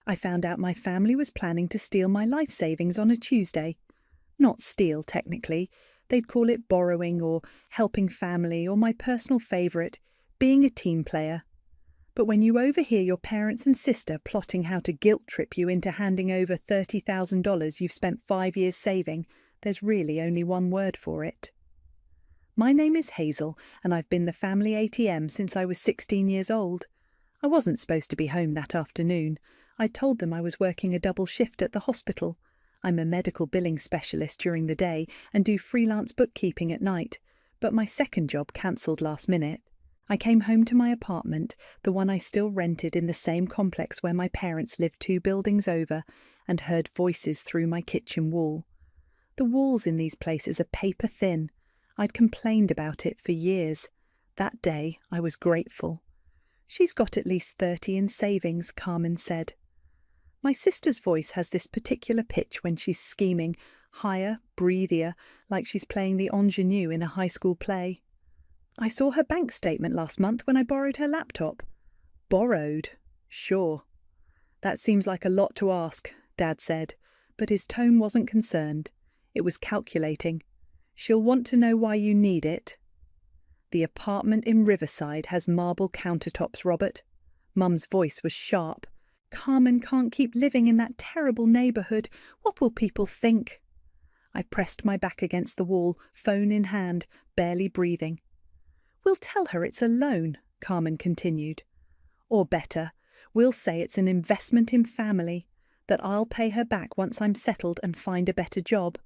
I found out my family was planning to steal my life savings on a Tuesday. Not steal, technically. They'd call it borrowing or helping family or my personal favourite, being a team player. But when you overhear your parents and sister plotting how to guilt-trip you into handing over $30,000 you've spent 5 years saving, there's really only one word for it. My name is Hazel, and I've been the family ATM since I was 16 years old. I wasn't supposed to be home that afternoon. I told them I was working a double shift at the hospital. I'm a medical billing specialist during the day and do freelance bookkeeping at night, but my second job cancelled last minute. I came home to my apartment, the one I still rented in the same complex where my parents lived 2 buildings over, and heard voices through my kitchen wall. The walls in these places are paper thin. I'd complained about it for years. That day I was grateful. "She's got at least 30 in savings," Carmen said. My sister's voice has this particular pitch when she's scheming, higher, breathier, like she's playing the ingenue in a high school play. "I saw her bank statement last month when I borrowed her laptop." "Borrowed? Sure." "That seems like a lot to ask," Dad said, but his tone wasn't concerned. It was calculating. "She'll want to know why you need it." "The apartment in Riverside has marble countertops, Robert." Mum's voice was sharp. "Carmen can't keep living in that terrible neighbourhood. What will people think?" I pressed my back against the wall, phone in hand, barely breathing. "We'll tell her it's a loan," Carmen continued. "Or better, we'll say it's an investment in family, that I'll pay her back once I'm settled and find a better job."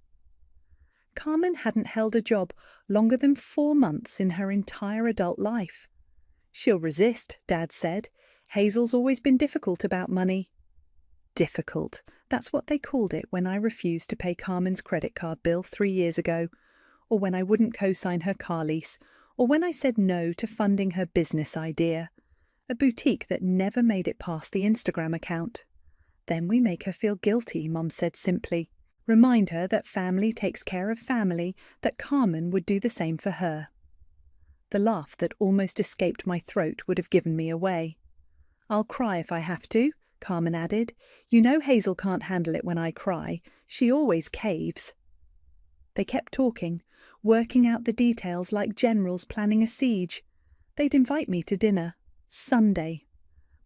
Carmen hadn't held a job longer than 4 months in her entire adult life. "She'll resist," Dad said. "Hazel's always been difficult about money." Difficult. That's what they called it when I refused to pay Carmen's credit card bill 3 years ago, or when I wouldn't co-sign her car lease, or when I said no to funding her business idea, a boutique that never made it past the Instagram account. "Then we make her feel guilty," Mum said simply. "Remind her that family takes care of family, that Carmen would do the same for her." The laugh that almost escaped my throat would have given me away. "I'll cry if I have to," Carmen added. "You know Hazel can't handle it when I cry. She always caves." They kept talking, working out the details like generals planning a siege. They'd invite me to dinner. Sunday.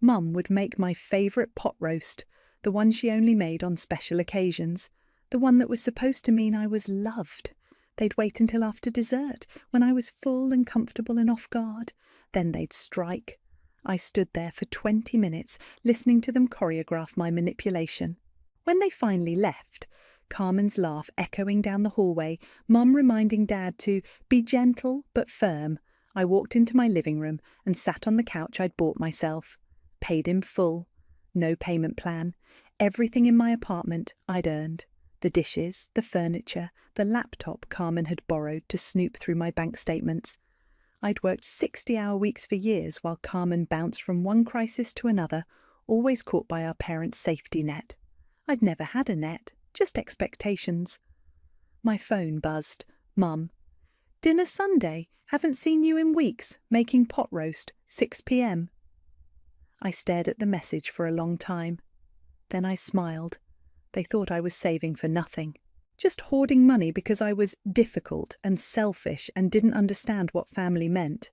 Mum would make my favourite pot roast, the one she only made on special occasions, the one that was supposed to mean I was loved. They'd wait until after dessert, when I was full and comfortable and off guard. Then they'd strike. I stood there for 20 minutes, listening to them choreograph my manipulation. When they finally left, Carmen's laugh echoing down the hallway, Mum reminding Dad to be gentle but firm, I walked into my living room and sat on the couch I'd bought myself. Paid in full. No payment plan. Everything in my apartment I'd earned. The dishes, the furniture, the laptop Carmen had borrowed to snoop through my bank statements. I'd worked 60-hour weeks for years while Carmen bounced from one crisis to another, always caught by our parents' safety net. I'd never had a net, just expectations. My phone buzzed. "Mum. Dinner Sunday. Haven't seen you in weeks. Making pot roast. 6 p.m. I stared at the message for a long time. Then I smiled. They thought I was saving for nothing. Just hoarding money because I was difficult and selfish and didn't understand what family meant.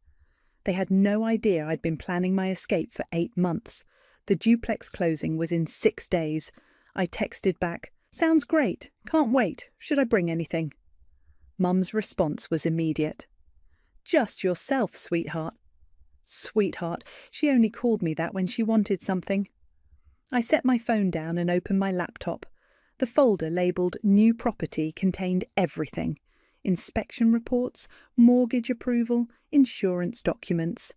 They had no idea I'd been planning my escape for 8 months. The duplex closing was in 6 days. I texted back, "Sounds great. Can't wait. Should I bring anything?" Mum's response was immediate. "Just yourself, sweetheart." Sweetheart. She only called me that when she wanted something. I set my phone down and opened my laptop. The folder labelled New Property contained everything. Inspection reports, mortgage approval, insurance documents.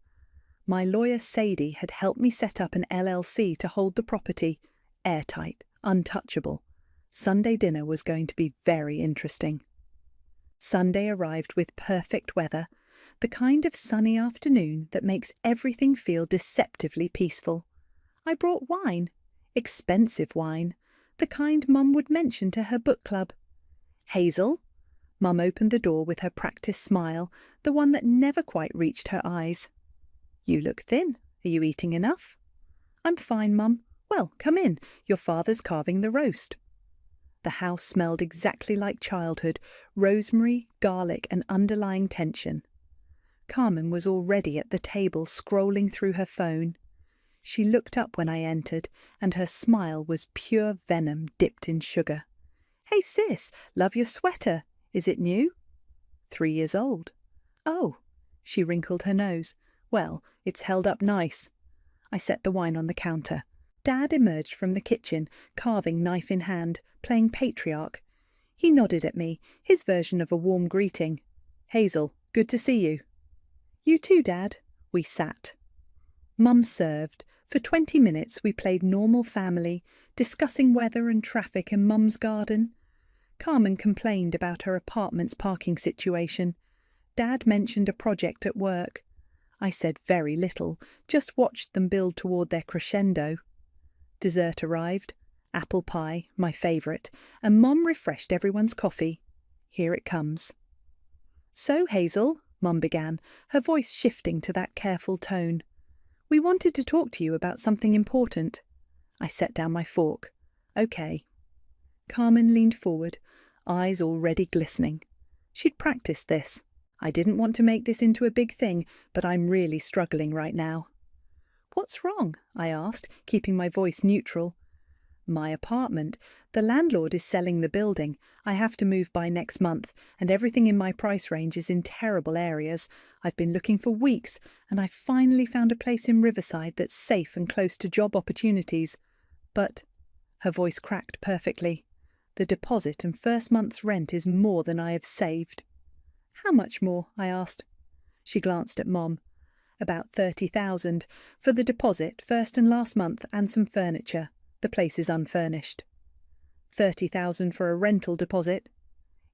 My lawyer Sadie had helped me set up an LLC to hold the property. Airtight, untouchable. Sunday dinner was going to be very interesting. Sunday arrived with perfect weather, the kind of sunny afternoon that makes everything feel deceptively peaceful. I brought wine. Expensive wine. The kind Mum would mention to her book club. "Hazel?" Mum opened the door with her practiced smile, the one that never quite reached her eyes. "You look thin. Are you eating enough?" "I'm fine, Mum. Well, come in. Your father's carving the roast. The house smelled exactly like childhood, rosemary, garlic, and underlying tension. Carmen was already at the table, scrolling through her phone. She looked up when I entered, and her smile was pure venom dipped in sugar. "Hey sis, love your sweater. Is it new?" 3 years old. "Oh." She wrinkled her nose. "Well, it's held up nice." I set the wine on the counter. Dad emerged from the kitchen, carving knife in hand, playing patriarch. He nodded at me, his version of a warm greeting. "Hazel, good to see you." "You too, Dad." We sat. Mum served. For 20 minutes we played normal family, discussing weather and traffic in Mum's garden. Carmen complained about her apartment's parking situation. Dad mentioned a project at work. I said very little, just watched them build toward their crescendo. Dessert arrived, apple pie, my favourite, and Mum refreshed everyone's coffee. Here it comes. "So, Hazel," Mum began, her voice shifting to that careful tone. "We wanted to talk to you about something important." I set down my fork. "Okay." Carmen leaned forward, eyes already glistening. She'd practiced this. I didn't want to make this into a big thing, but I'm really struggling right now. "What's wrong?" I asked, keeping my voice neutral. "My apartment. The landlord is selling the building. I have to move by next month, and everything in my price range is in terrible areas. I've been looking for weeks, and I finally found a place in Riverside that's safe and close to job opportunities. But," her voice cracked perfectly, "the deposit and first month's rent is more than I have saved." "How much more?" I asked. She glanced at Mom. "About 30,000 for the deposit, first and last month, and some furniture. The place is unfurnished." 30,000 for a rental deposit.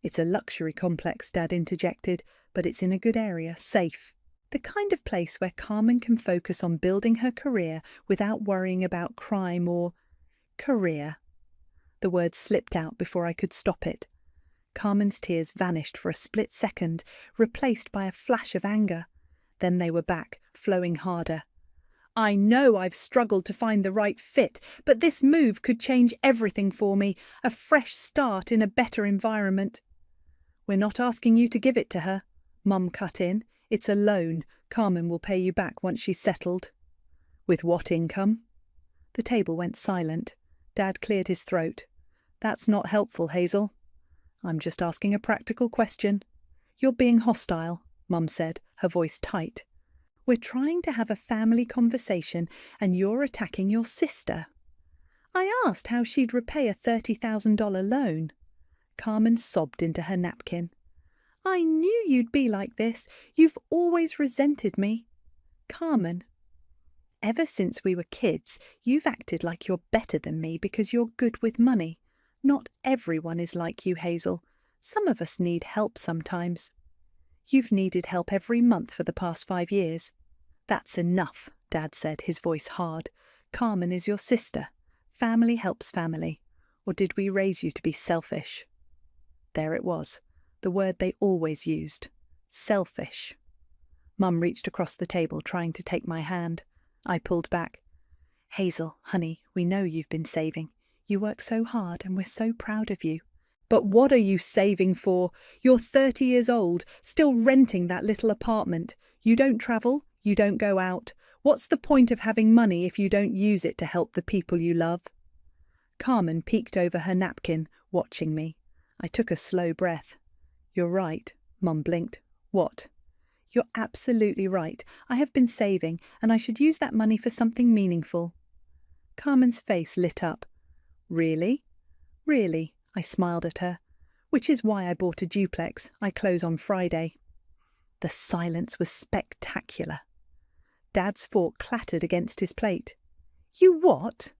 "It's a luxury complex," Dad interjected, "but it's in a good area, safe. The kind of place where Carmen can focus on building her career without worrying about crime or—" "Career." The word slipped out before I could stop it. Carmen's tears vanished for a split second, replaced by a flash of anger. Then they were back, flowing harder. "I know I've struggled to find the right fit, but this move could change everything for me, a fresh start in a better environment." "We're not asking you to give it to her," Mum cut in. "It's a loan. Carmen will pay you back once she's settled." "With what income?" The table went silent. Dad cleared his throat. "That's not helpful, Hazel." "I'm just asking a practical question." "You're being hostile," Mum said, her voice tight. "We're trying to have a family conversation and you're attacking your sister." "I asked how she'd repay a $30,000 loan." Carmen sobbed into her napkin. "I knew you'd be like this. You've always resented me." "Carmen, ever since we were kids, you've acted like you're better than me because you're good with money. Not everyone is like you, Hazel. Some of us need help sometimes. You've needed help every month for the past 5 years." "That's enough," Dad said, his voice hard. "Carmen is your sister. Family helps family. Or did we raise you to be selfish?" There it was, the word they always used. Selfish. Mum reached across the table, trying to take my hand. I pulled back. "Hazel, honey, we know you've been saving. You work so hard and we're so proud of you." "But what are you saving for? You're 30 years old, still renting that little apartment. You don't travel, you don't go out. What's the point of having money if you don't use it to help the people you love?" Carmen peeked over her napkin, watching me. I took a slow breath. "You're right," Mum blinked. "What?" "You're absolutely right. I have been saving, and I should use that money for something meaningful." Carmen's face lit up. "Really?" "Really." I smiled at her. "Which is why I bought a duplex. I close on Friday." The silence was spectacular. Dad's fork clattered against his plate. "You what?"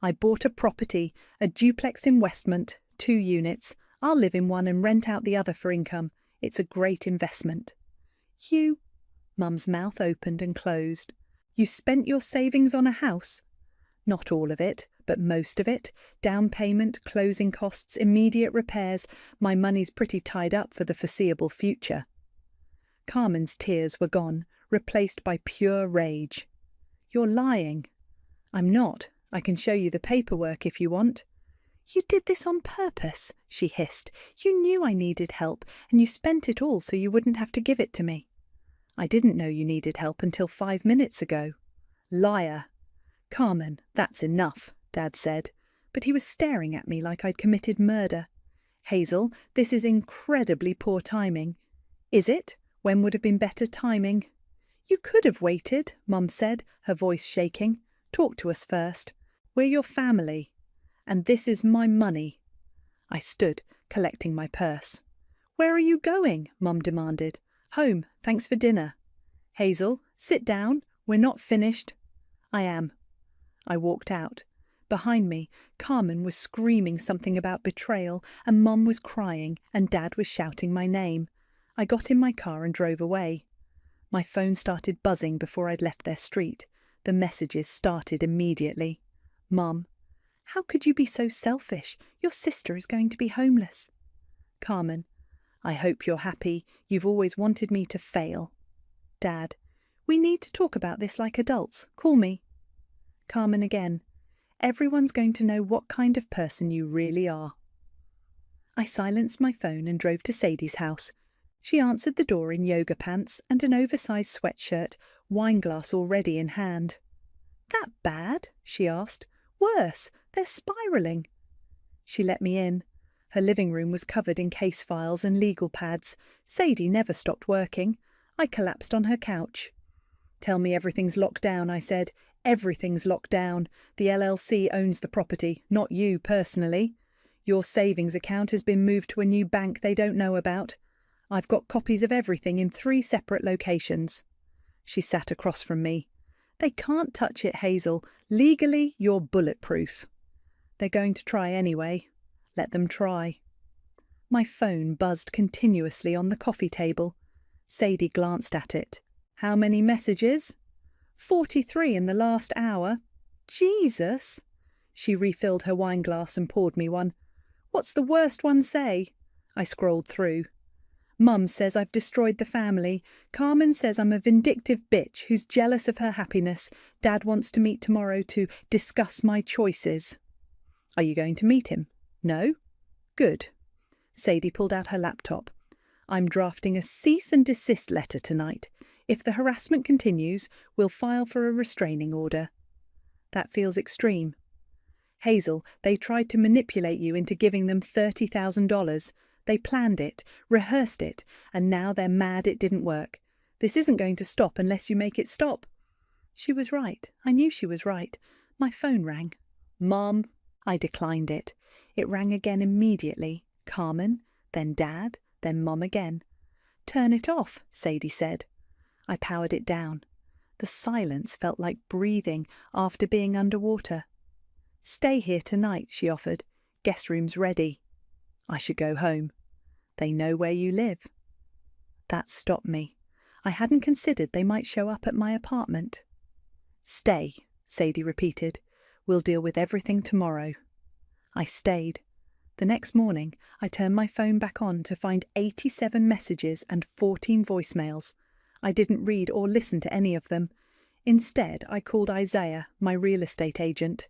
"I bought a property, a duplex in Westmont, 2 units. I'll live in one and rent out the other for income. It's a great investment." "You—" Mum's mouth opened and closed. "You spent your savings on a house?" "Not all of it, but most of it. Down payment, closing costs, immediate repairs. My money's pretty tied up for the foreseeable future." Carmen's tears were gone, replaced by pure rage. "You're lying." "I'm not. I can show you the paperwork if you want. You did this on purpose, she hissed. You knew I needed help, and you spent it all so you wouldn't have to give it to me. I didn't know you needed help until 5 minutes ago. Liar. Carmen, that's enough, Dad said, but he was staring at me like I'd committed murder. Hazel, this is incredibly poor timing. Is it? When would have been better timing? You could have waited, Mum said, her voice shaking. Talk to us first. We're your family. And this is my money. I stood, collecting my purse. Where are you going? Mum demanded. Home, thanks for dinner. Hazel, sit down. We're not finished. I am. I walked out. Behind me, Carmen was screaming something about betrayal, and Mum was crying, and Dad was shouting my name. I got in my car and drove away. My phone started buzzing before I'd left their street. The messages started immediately. Mum, how could you be so selfish? Your sister is going to be homeless. Carmen, I hope you're happy. You've always wanted me to fail. Dad, we need to talk about this like adults. Call me. Carmen again. Everyone's going to know what kind of person you really are. I silenced my phone and drove to Sadie's house. She answered the door in yoga pants and an oversized sweatshirt, wineglass already in hand. That bad? She asked. Worse, they're spiralling. She let me in. Her living room was covered in case files and legal pads. Sadie never stopped working. I collapsed on her couch. Tell me everything's locked down, I said. Everything's locked down. The LLC owns the property, not you personally. Your savings account has been moved to a new bank they don't know about. I've got copies of everything in 3 separate locations. She sat across from me. They can't touch it, Hazel. Legally, you're bulletproof. They're going to try anyway. Let them try. My phone buzzed continuously on the coffee table. Sadie glanced at it. How many messages? 43 in the last hour. Jesus! She refilled her wineglass and poured me one. What's the worst one say? I scrolled through. Mum says I've destroyed the family. Carmen says I'm a vindictive bitch who's jealous of her happiness. Dad wants to meet tomorrow to discuss my choices. Are you going to meet him? No? Good. Sadie pulled out her laptop. I'm drafting a cease and desist letter tonight. If the harassment continues, we'll file for a restraining order. That feels extreme. Hazel, they tried to manipulate you into giving them $30,000. They planned it, rehearsed it, and now they're mad it didn't work. This isn't going to stop unless you make it stop. She was right. I knew she was right. My phone rang. Mom. I declined it. It rang again immediately. Carmen, then Dad, then Mom again. Turn it off, Sadie said. I powered it down. The silence felt like breathing after being underwater. Stay here tonight, she offered. Guest room's ready. I should go home. They know where you live. That stopped me. I hadn't considered they might show up at my apartment. Stay, Sadie repeated. We'll deal with everything tomorrow. I stayed. The next morning, I turned my phone back on to find 87 messages and 14 voicemails. I didn't read or listen to any of them. Instead, I called Isaiah, my real estate agent.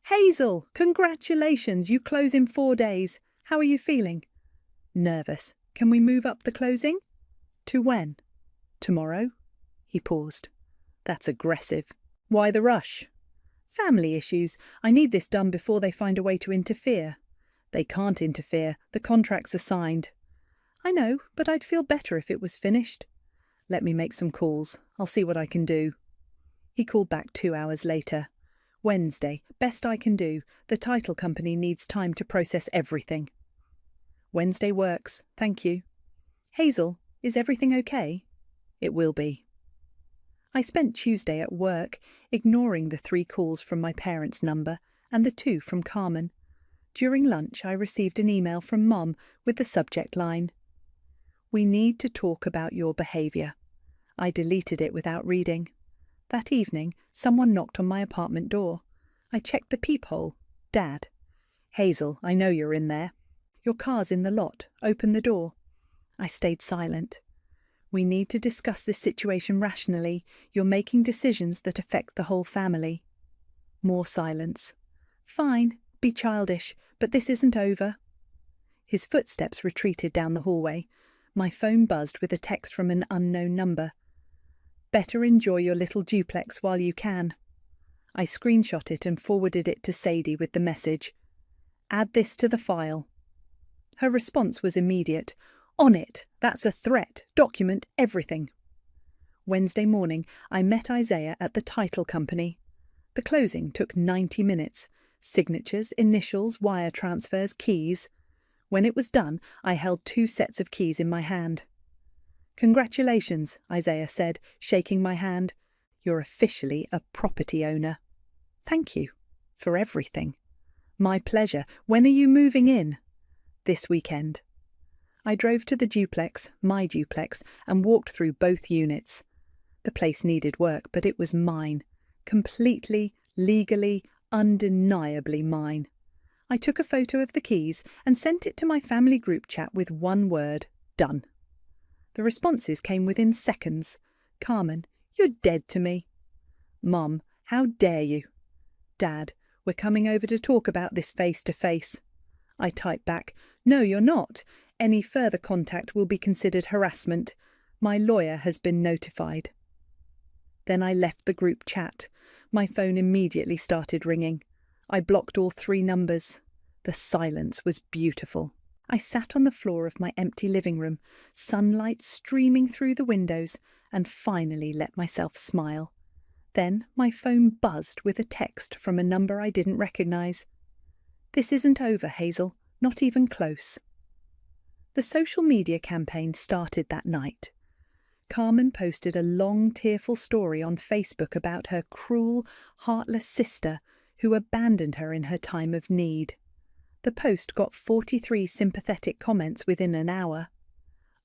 Hazel, congratulations, you close in 4 days. How are you feeling? Nervous. Can we move up the closing? To when? Tomorrow? He paused. That's aggressive. Why the rush? Family issues. I need this done before they find a way to interfere. They can't interfere. The contracts are signed. I know, but I'd feel better if it was finished. Let me make some calls. I'll see what I can do. He called back 2 hours later. Wednesday. Best I can do. The title company needs time to process everything. Wednesday works. Thank you. Hazel, is everything okay? It will be. I spent Tuesday at work, ignoring the 3 calls from my parents' number and the 2 from Carmen. During lunch, I received an email from Mom with the subject line, "We need to talk about your behaviour." I deleted it without reading. That evening, someone knocked on my apartment door. I checked the peephole. Dad. Hazel, I know you're in there. Your car's in the lot. Open the door. I stayed silent. We need to discuss this situation rationally. You're making decisions that affect the whole family. More silence. Fine, be childish, but this isn't over. His footsteps retreated down the hallway. My phone buzzed with a text from an unknown number. Better enjoy your little duplex while you can. I screenshot it and forwarded it to Sadie with the message. Add this to the file. Her response was immediate. On it. That's a threat. Document everything. Wednesday morning, I met Isaiah at the title company. The closing took 90 minutes. Signatures, initials, wire transfers, keys. When it was done, I held 2 sets of keys in my hand. Congratulations, Isaiah said, shaking my hand. You're officially a property owner. Thank you. For everything. My pleasure. When are you moving in? This weekend. I drove to the duplex, my duplex, and walked through both units. The place needed work, but it was mine. Completely, legally, undeniably mine. I took a photo of the keys and sent it to my family group chat with one word, done. The responses came within seconds. Carmen, you're dead to me. Mum, how dare you? Dad, we're coming over to talk about this face to face. I typed back, no, you're not. Any further contact will be considered harassment. My lawyer has been notified. Then I left the group chat. My phone immediately started ringing. I blocked all 3 numbers. The silence was beautiful. I sat on the floor of my empty living room, sunlight streaming through the windows, and finally let myself smile. Then my phone buzzed with a text from a number I didn't recognise. This isn't over, Hazel. Not even close. The social media campaign started that night. Carmen posted a long, tearful story on Facebook about her cruel, heartless sister who abandoned her in her time of need. The post got 43 sympathetic comments within an hour.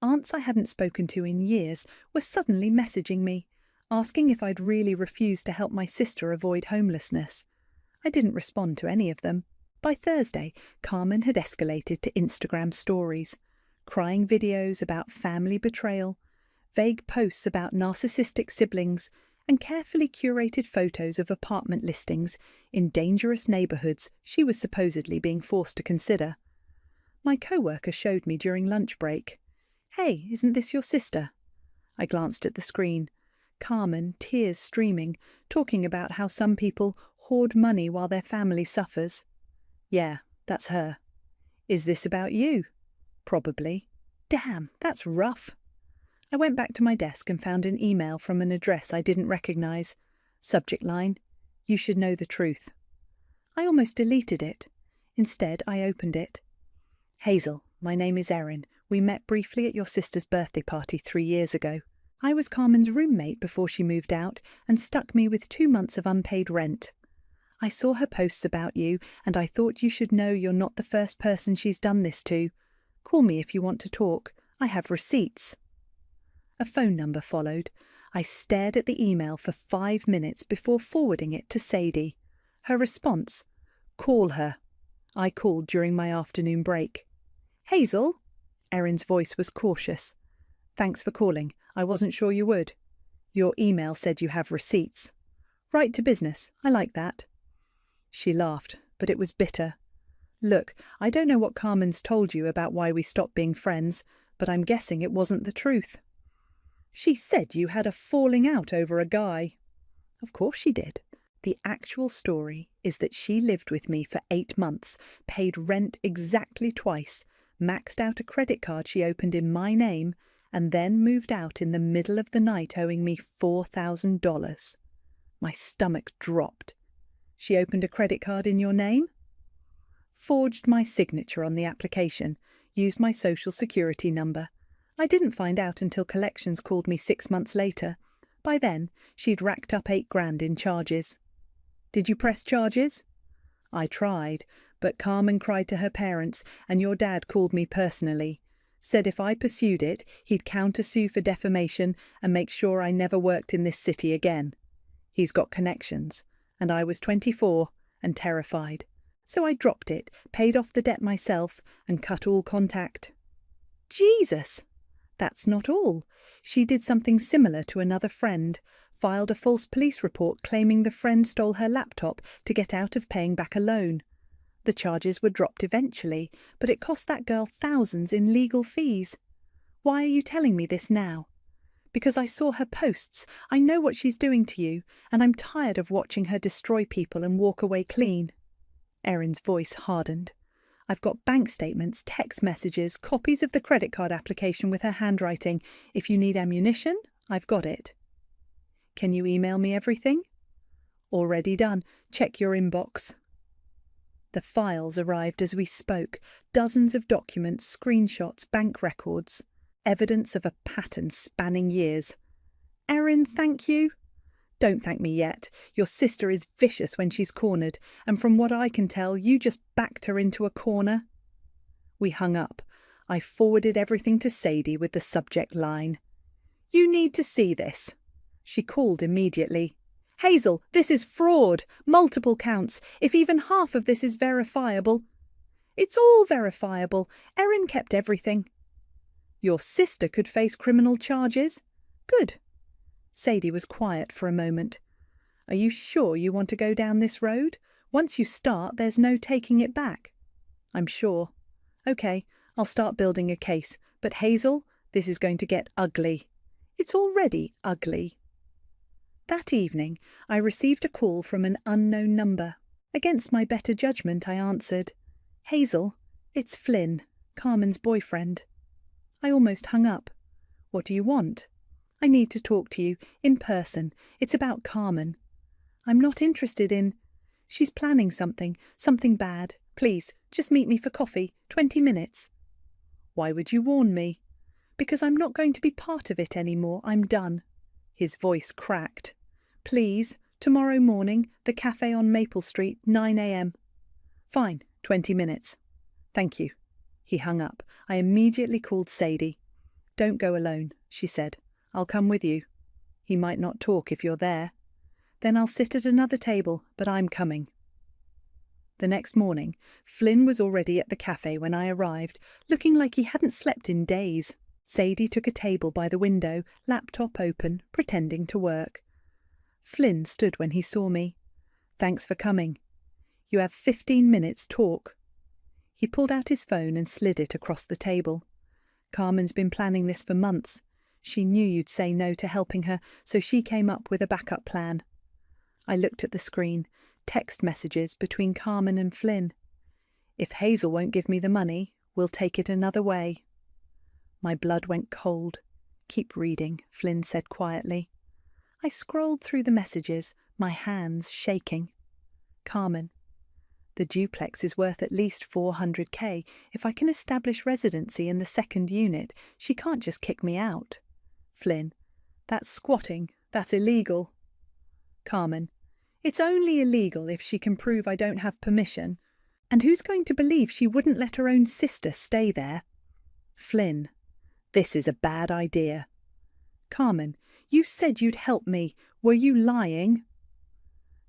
Aunts I hadn't spoken to in years were suddenly messaging me, asking if I'd really refused to help my sister avoid homelessness. I didn't respond to any of them. By Thursday, Carmen had escalated to Instagram stories, crying videos about family betrayal, vague posts about narcissistic siblings, and carefully curated photos of apartment listings in dangerous neighbourhoods she was supposedly being forced to consider. My co-worker showed me during lunch break. Hey, isn't this your sister? I glanced at the screen. Carmen, tears streaming, talking about how some people hoard money while their family suffers. Yeah, that's her. Is this about you? Probably. Damn, that's rough. I went back to my desk and found an email from an address I didn't recognise. Subject line, you should know the truth. I almost deleted it. Instead, I opened it. Hazel, my name is Erin. We met briefly at your sister's birthday party 3 years ago. I was Carmen's roommate before she moved out and stuck me with 2 months of unpaid rent. I saw her posts about you and I thought you should know you're not the first person she's done this to. Call me if you want to talk. I have receipts. A phone number followed. I stared at the email for 5 minutes before forwarding it to Sadie. Her response, call her. I called during my afternoon break. Hazel? Erin's voice was cautious. Thanks for calling. I wasn't sure you would. Your email said you have receipts. Right to business. I like that. She laughed, but it was bitter. Look, I don't know what Carmen's told you about why we stopped being friends, but I'm guessing it wasn't the truth. She said you had a falling out over a guy. Of course she did. The actual story is that she lived with me for 8 months, paid rent exactly twice, maxed out a credit card she opened in my name, and then moved out in the middle of the night owing me $4,000. My stomach dropped. She opened a credit card in your name? Forged my signature on the application, used my social security number. I didn't find out until collections called me 6 months later. By then, she'd racked up $8,000 in charges. Did you press charges? I tried, but Carmen cried to her parents, and your dad called me personally. Said if I pursued it, he'd countersue for defamation and make sure I never worked in this city again. He's got connections, and I was 24 and terrified. So I dropped it, paid off the debt myself, and cut all contact. Jesus! That's not all. She did something similar to another friend, filed a false police report claiming the friend stole her laptop to get out of paying back a loan. The charges were dropped eventually, but it cost that girl thousands in legal fees. Why are you telling me this now? Because I saw her posts. I know what she's doing to you, and I'm tired of watching her destroy people and walk away clean. Erin's voice hardened. I've got bank statements, text messages, copies of the credit card application with her handwriting. If you need ammunition, I've got it. Can you email me everything? Already done. Check your inbox. The files arrived as we spoke. Dozens of documents, screenshots, bank records. Evidence of a pattern spanning years. Erin, thank you. Don't thank me yet. Your sister is vicious when she's cornered, and from what I can tell, you just backed her into a corner. We hung up. I forwarded everything to Sadie with the subject line. You need to see this. She called immediately. Hazel, this is fraud. Multiple counts. If even half of this is verifiable. It's all verifiable. Erin kept everything. Your sister could face criminal charges. Good. Sadie was quiet for a moment. Are you sure you want to go down this road? Once you start, there's no taking it back. I'm sure. Okay, I'll start building a case. But Hazel, this is going to get ugly. It's already ugly. That evening, I received a call from an unknown number. Against my better judgment, I answered. Hazel, it's Flynn, Carmen's boyfriend. I almost hung up. What do you want? I need to talk to you, in person. It's about Carmen. I'm not interested in... She's planning something bad. Please, just meet me for coffee, 20 minutes. Why would you warn me? Because I'm not going to be part of it anymore. I'm done. His voice cracked. Please, tomorrow morning, the cafe on Maple Street, 9 a.m. Fine, 20 minutes. Thank you. He hung up. I immediately called Sadie. Don't go alone, she said. I'll come with you. He might not talk if you're there. Then I'll sit at another table, but I'm coming. The next morning, Flynn was already at the cafe when I arrived, looking like he hadn't slept in days. Sadie took a table by the window, laptop open, pretending to work. Flynn stood when he saw me. Thanks for coming. You have 15 minutes talk. He pulled out his phone and slid it across the table. Carmen's been planning this for months. She knew you'd say no to helping her, so she came up with a backup plan. I looked at the screen. Text messages between Carmen and Flynn. If Hazel won't give me the money, we'll take it another way. My blood went cold. Keep reading, Flynn said quietly. I scrolled through the messages, my hands shaking. Carmen. The duplex is worth at least $400K. If I can establish residency in the second unit, she can't just kick me out. Flynn. That's squatting. That's illegal. Carmen. It's only illegal if she can prove I don't have permission. And who's going to believe she wouldn't let her own sister stay there? Flynn. This is a bad idea. Carmen. You said you'd help me. Were you lying?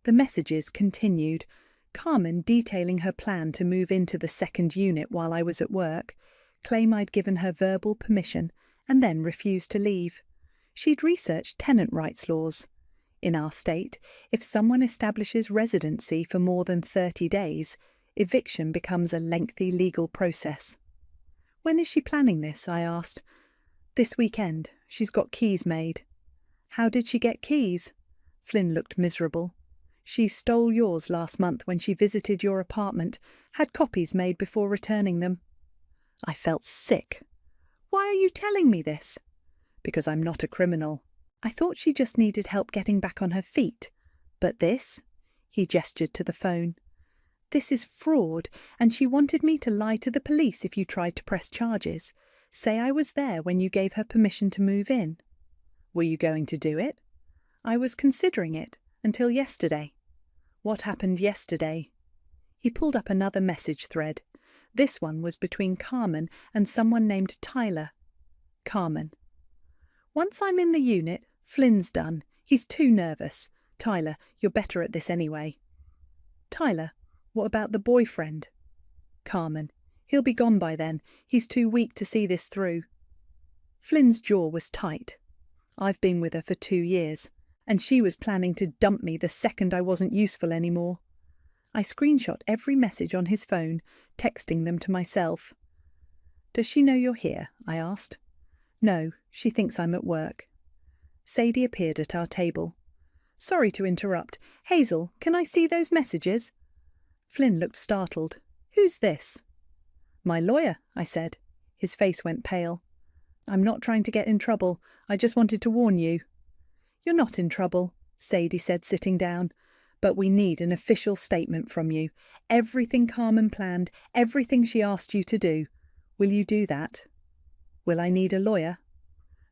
The messages continued. Carmen detailing her plan to move into the second unit while I was at work, claim I'd given her verbal permission, and then refused to leave. She'd researched tenant rights laws. In our state, if someone establishes residency for more than 30 days, eviction becomes a lengthy legal process. When is she planning this? I asked. This weekend. She's got keys made. How did she get keys? Flynn looked miserable. She stole yours last month when she visited your apartment, had copies made before returning them. I felt sick. Why are you telling me this? Because I'm not a criminal. I thought she just needed help getting back on her feet. But this? He gestured to the phone. This is fraud, and she wanted me to lie to the police if you tried to press charges. Say I was there when you gave her permission to move in. Were you going to do it? I was considering it, until yesterday. What happened yesterday? He pulled up another message thread. This one was between Carmen and someone named Tyler. Carmen. Once I'm in the unit, Flynn's done. He's too nervous. Tyler, you're better at this anyway. Tyler, what about the boyfriend? Carmen. He'll be gone by then. He's too weak to see this through. Flynn's jaw was tight. I've been with her for 2 years. And she was planning to dump me the second I wasn't useful anymore. I screenshot every message on his phone, texting them to myself. "Does she know you're here?" I asked. "No, she thinks I'm at work." Sadie appeared at our table. "Sorry to interrupt. Hazel, can I see those messages?" Flynn looked startled. "Who's this?" "My lawyer," I said. His face went pale. "I'm not trying to get in trouble. I just wanted to warn you." "You're not in trouble," Sadie said, sitting down. "But we need an official statement from you. Everything Carmen planned, everything she asked you to do. Will you do that?" "Will I need a lawyer?"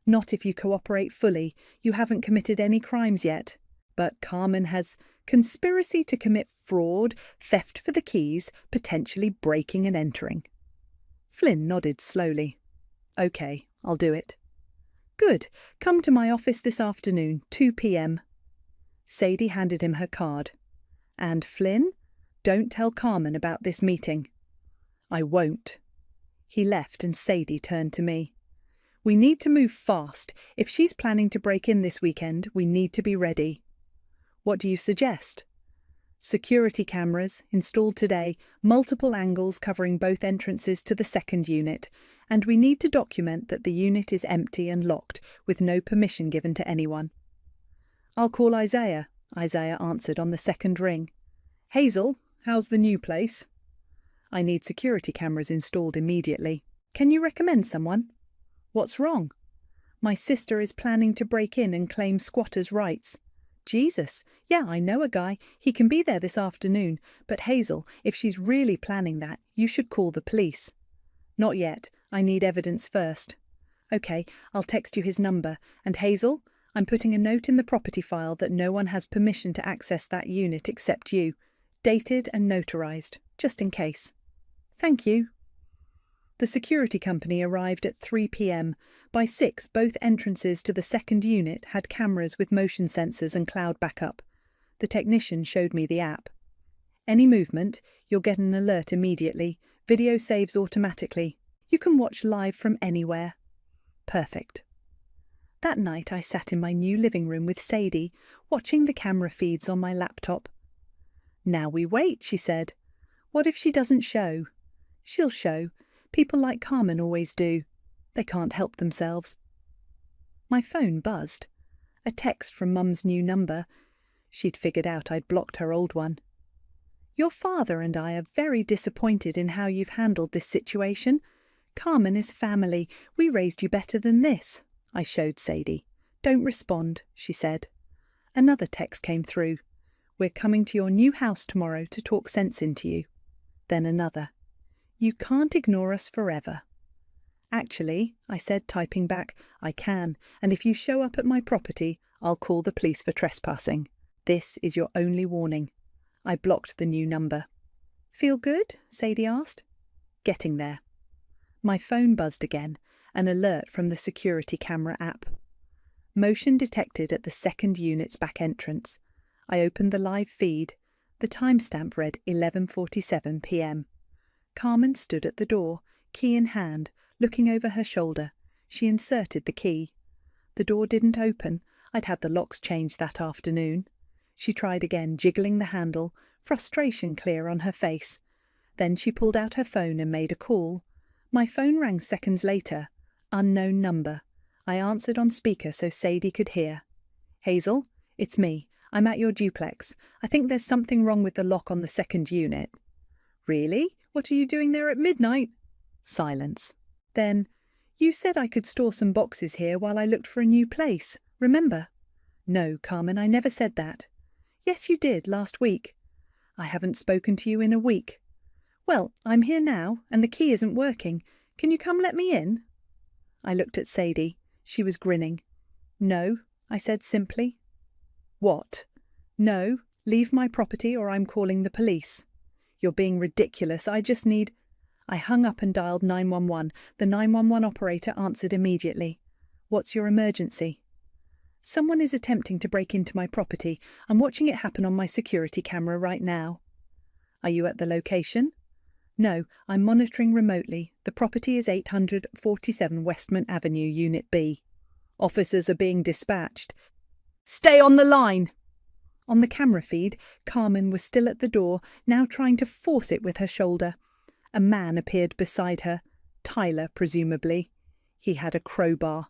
"Not if you cooperate fully. You haven't committed any crimes yet. But Carmen has conspiracy to commit fraud, theft for the keys, potentially breaking and entering." Flynn nodded slowly. "Okay, I'll do it." "Good. Come to my office this afternoon, 2 p.m. Sadie handed him her card. "And Flynn, don't tell Carmen about this meeting." "I won't." He left and Sadie turned to me. "We need to move fast. If she's planning to break in this weekend, we need to be ready." "What do you suggest?" "Security cameras, installed today, multiple angles covering both entrances to the second unit, and we need to document that the unit is empty and locked, with no permission given to anyone." "I'll call Isaiah," Isaiah answered on the second ring. "Hazel, how's the new place?" "I need security cameras installed immediately. Can you recommend someone?" "What's wrong?" "My sister is planning to break in and claim squatters' rights." "Jesus, yeah, I know a guy. He can be there this afternoon. But Hazel, if she's really planning that, you should call the police." "Not yet. I need evidence first." "Okay, I'll text you his number. And Hazel, I'm putting a note in the property file that no one has permission to access that unit except you. Dated and notarized, just in case." "Thank you." The security company arrived at 3 p.m. By 6, both entrances to the second unit had cameras with motion sensors and cloud backup. The technician showed me the app. "Any movement, you'll get an alert immediately. Video saves automatically. You can watch live from anywhere." Perfect. That night I sat in my new living room with Sadie, watching the camera feeds on my laptop. "Now we wait," she said. "What if she doesn't show?" "She'll show. People like Carmen always do. They can't help themselves." My phone buzzed. A text from Mum's new number. She'd figured out I'd blocked her old one. "Your father and I are very disappointed in how you've handled this situation. Carmen is family. We raised you better than this." I showed Sadie. "Don't respond," she said. Another text came through. "We're coming to your new house tomorrow to talk sense into you." Then another. "You can't ignore us forever." "Actually," I said, typing back, "I can, and if you show up at my property, I'll call the police for trespassing. This is your only warning." I blocked the new number. "Feel good?" Sadie asked. "Getting there." My phone buzzed again, an alert from the security camera app. Motion detected at the second unit's back entrance. I opened the live feed. The timestamp read 11:47 p.m. Carmen stood at the door, key in hand, looking over her shoulder. She inserted the key. The door didn't open. I'd had the locks changed that afternoon. She tried again, jiggling the handle, frustration clear on her face. Then she pulled out her phone and made a call. My phone rang seconds later. Unknown number. I answered on speaker so Sadie could hear. "Hazel, it's me. I'm at your duplex. I think there's something wrong with the lock on the second unit." "Really? What are you doing there at midnight?" Silence. Then, "You said I could store some boxes here while I looked for a new place, remember?" "No, Carmen, I never said that." "Yes, you did, last week." "I haven't spoken to you in a week." "Well, I'm here now, and the key isn't working. Can you come let me in?" I looked at Sadie. She was grinning. "No," I said simply. "What?" "No, leave my property or I'm calling the police." "You're being ridiculous. I just need—" I hung up and dialed 911. The 911 operator answered immediately. "What's your emergency?" "Someone is attempting to break into my property. I'm watching it happen on my security camera right now." "Are you at the location?" "No, I'm monitoring remotely. The property is 847 Westmont Avenue, Unit B." "Officers are being dispatched." Stay on the line! On the camera feed, Carmen was still at the door, now trying to force it with her shoulder. A man appeared beside her. Tyler, presumably. He had a crowbar.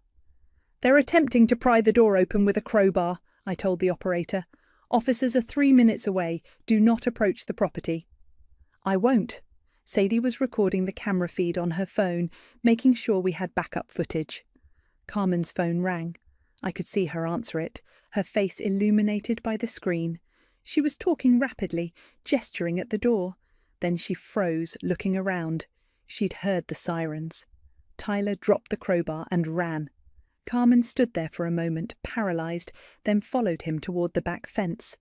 "They're attempting to pry the door open with a crowbar," I told the operator. "Officers are 3 minutes away. Do not approach the property." "I won't." Sadie was recording the camera feed on her phone, making sure we had backup footage. Carmen's phone rang. I could see her answer it, her face illuminated by the screen. She was talking rapidly, gesturing at the door. Then she froze, looking around. She'd heard the sirens. Tyler dropped the crowbar and ran. Carmen stood there for a moment, paralyzed, then followed him toward the back fence.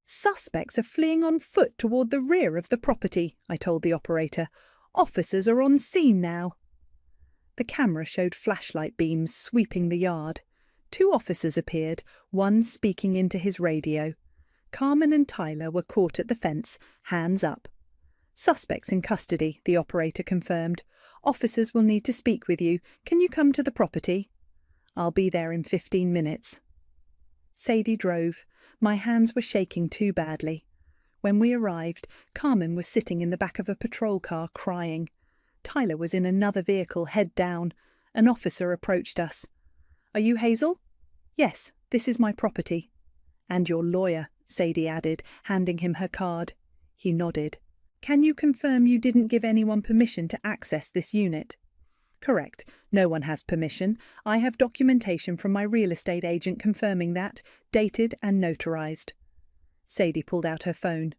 "Suspects are fleeing on foot toward the rear of the property," I told the operator. "Officers are on scene now." The camera showed flashlight beams sweeping the yard. 2 officers appeared, one speaking into his radio. Carmen and Tyler were caught at the fence, hands up. "Suspects in custody," the operator confirmed. "Officers will need to speak with you. Can you come to the property?" "I'll be there in 15 minutes. Sadie drove. My hands were shaking too badly. When we arrived, Carmen was sitting in the back of a patrol car crying. Tyler was in another vehicle, head down. An officer approached us. "Are you Hazel?" "Yes, this is my property." "And your lawyer," Sadie added, handing him her card. He nodded. "Can you confirm you didn't give anyone permission to access this unit?" "Correct. No one has permission. I have documentation from my real estate agent confirming that, dated and notarized." Sadie pulled out her phone.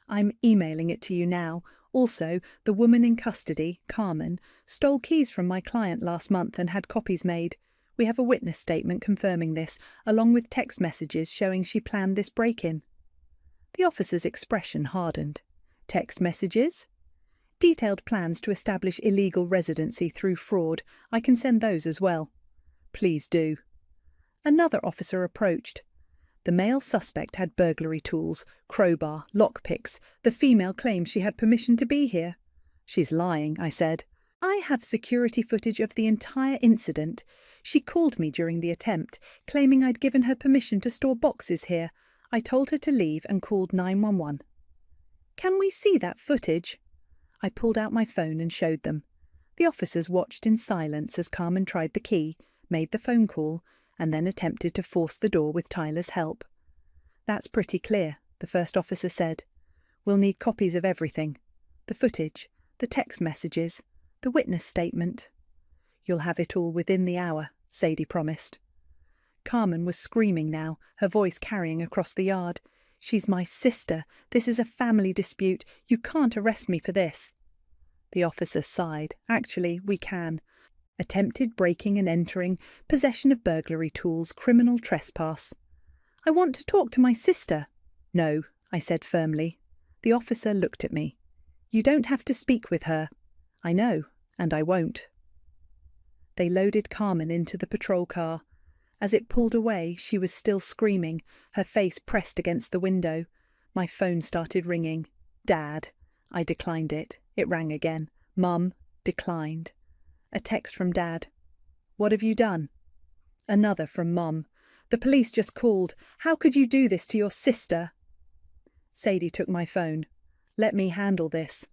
"I'm emailing it to you now. Also, the woman in custody, Carmen, stole keys from my client last month and had copies made. We have a witness statement confirming this, along with text messages showing she planned this break-in." The officer's expression hardened. "Text messages?" "Detailed plans to establish illegal residency through fraud. I can send those as well." "Please do." Another officer approached. The male suspect had burglary tools, crowbar, lockpicks. The female claims she had permission to be here. "She's lying," I said. "I have security footage of the entire incident. She called me during the attempt, claiming I'd given her permission to store boxes here. I told her to leave and called 911. "Can we see that footage?" I pulled out my phone and showed them. The officers watched in silence as Carmen tried the key, made the phone call, and then attempted to force the door with Tyler's help. "That's pretty clear," the first officer said. "We'll need copies of everything. The footage, the text messages, the witness statement." "You'll have it all within the hour," Sadie promised. Carmen was screaming now, her voice carrying across the yard. "She's my sister. This is a family dispute. You can't arrest me for this." The officer sighed. "Actually, we can. Attempted breaking and entering, possession of burglary tools, criminal trespass." "I want to talk to my sister." "No," I said firmly. The officer looked at me. "You don't have to speak with her." "I know, and I won't." They loaded Carmen into the patrol car. As it pulled away, she was still screaming, her face pressed against the window. My phone started ringing. "Dad." I declined it. It rang again. "Mum." Declined. A text from Dad. "What have you done?" Another from Mum. "The police just called. How could you do this to your sister?" Sadie took my phone. "Let me handle this."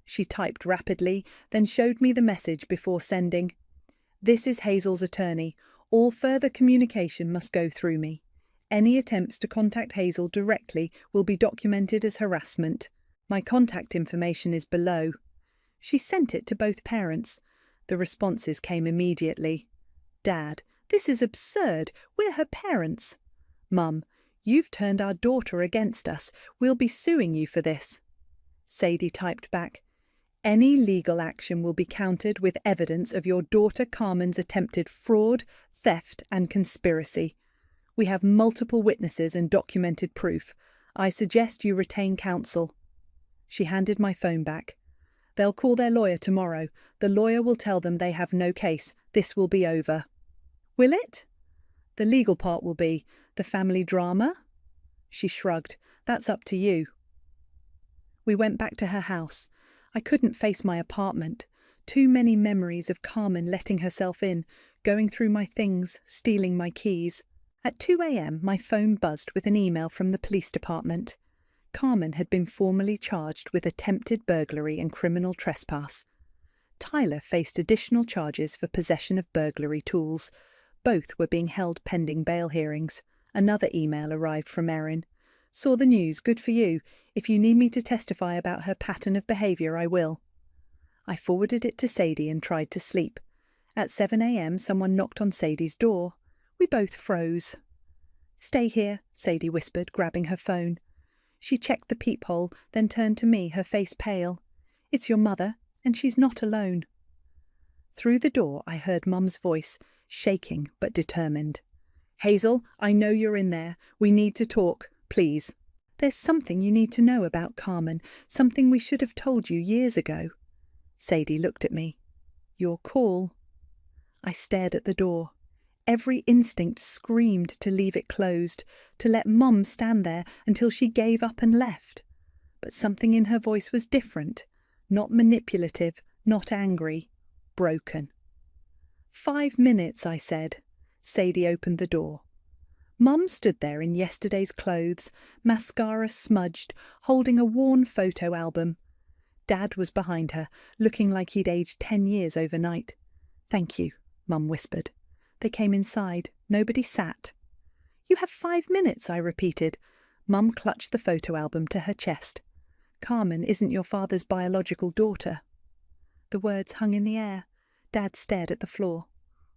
She typed rapidly, then showed me the message before sending. "This is Hazel's attorney. All further communication must go through me. Any attempts to contact Hazel directly will be documented as harassment. My contact information is below." She sent it to both parents. The responses came immediately. "Dad, this is absurd. We're her parents." "Mum, you've turned our daughter against us. We'll be suing you for this." Sadie typed back, "Any legal action will be countered with evidence of your daughter Carmen's attempted fraud, theft, and conspiracy. We have multiple witnesses and documented proof. I suggest you retain counsel." She handed my phone back. "They'll call their lawyer tomorrow. The lawyer will tell them they have no case. This will be over." "Will it?" "The legal part will be. The family drama?" She shrugged. "That's up to you." We went back to her house. I couldn't face my apartment. Too many memories of Carmen letting herself in, going through my things, stealing my keys. At 2 a.m, my phone buzzed with an email from the police department. Carmen had been formally charged with attempted burglary and criminal trespass. Tyler faced additional charges for possession of burglary tools. Both were being held pending bail hearings. Another email arrived from Erin. Saw the news, good for you. If you need me to testify about her pattern of behaviour, I will. I forwarded it to Sadie and tried to sleep. At 7 a.m, someone knocked on Sadie's door. We both froze. "Stay here," Sadie whispered, grabbing her phone. She checked the peephole, then turned to me, her face pale. "It's your mother, and she's not alone." Through the door I heard Mum's voice, shaking but determined. "Hazel, I know you're in there. We need to talk, please. There's something you need to know about Carmen, something we should have told you years ago." Sadie looked at me. "Your call." I stared at the door. Every instinct screamed to leave it closed, to let Mum stand there until she gave up and left. But something in her voice was different, not manipulative, not angry, broken. 5 minutes, I said. Sadie opened the door. Mum stood there in yesterday's clothes, mascara smudged, holding a worn photo album. Dad was behind her, looking like he'd aged 10 years overnight. "Thank you," Mum whispered. They came inside. Nobody sat. "You have 5 minutes," I repeated. Mum clutched the photo album to her chest. "Carmen isn't your father's biological daughter." The words hung in the air. Dad stared at the floor.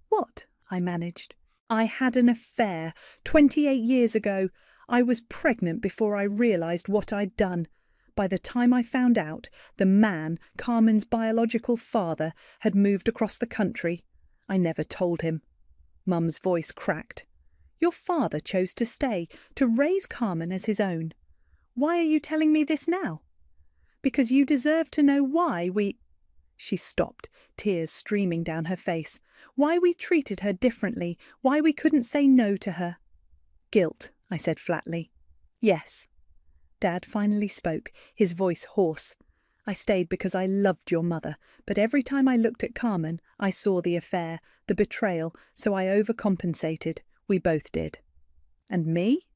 "What?" I managed. "I had an affair 28 years ago. I was pregnant before I realised what I'd done. By the time I found out, the man, Carmen's biological father, had moved across the country. I never told him." Mum's voice cracked. "Your father chose to stay, to raise Carmen as his own. Why are you telling me this now?" "Because you deserve to know why we—" She stopped, tears streaming down her face. "Why we treated her differently, why we couldn't say no to her." "Guilt," I said flatly. "Yes." Dad finally spoke, his voice hoarse. "I stayed because I loved your mother, but every time I looked at Carmen, I saw the affair, the betrayal, so I overcompensated. We both did." "And me?"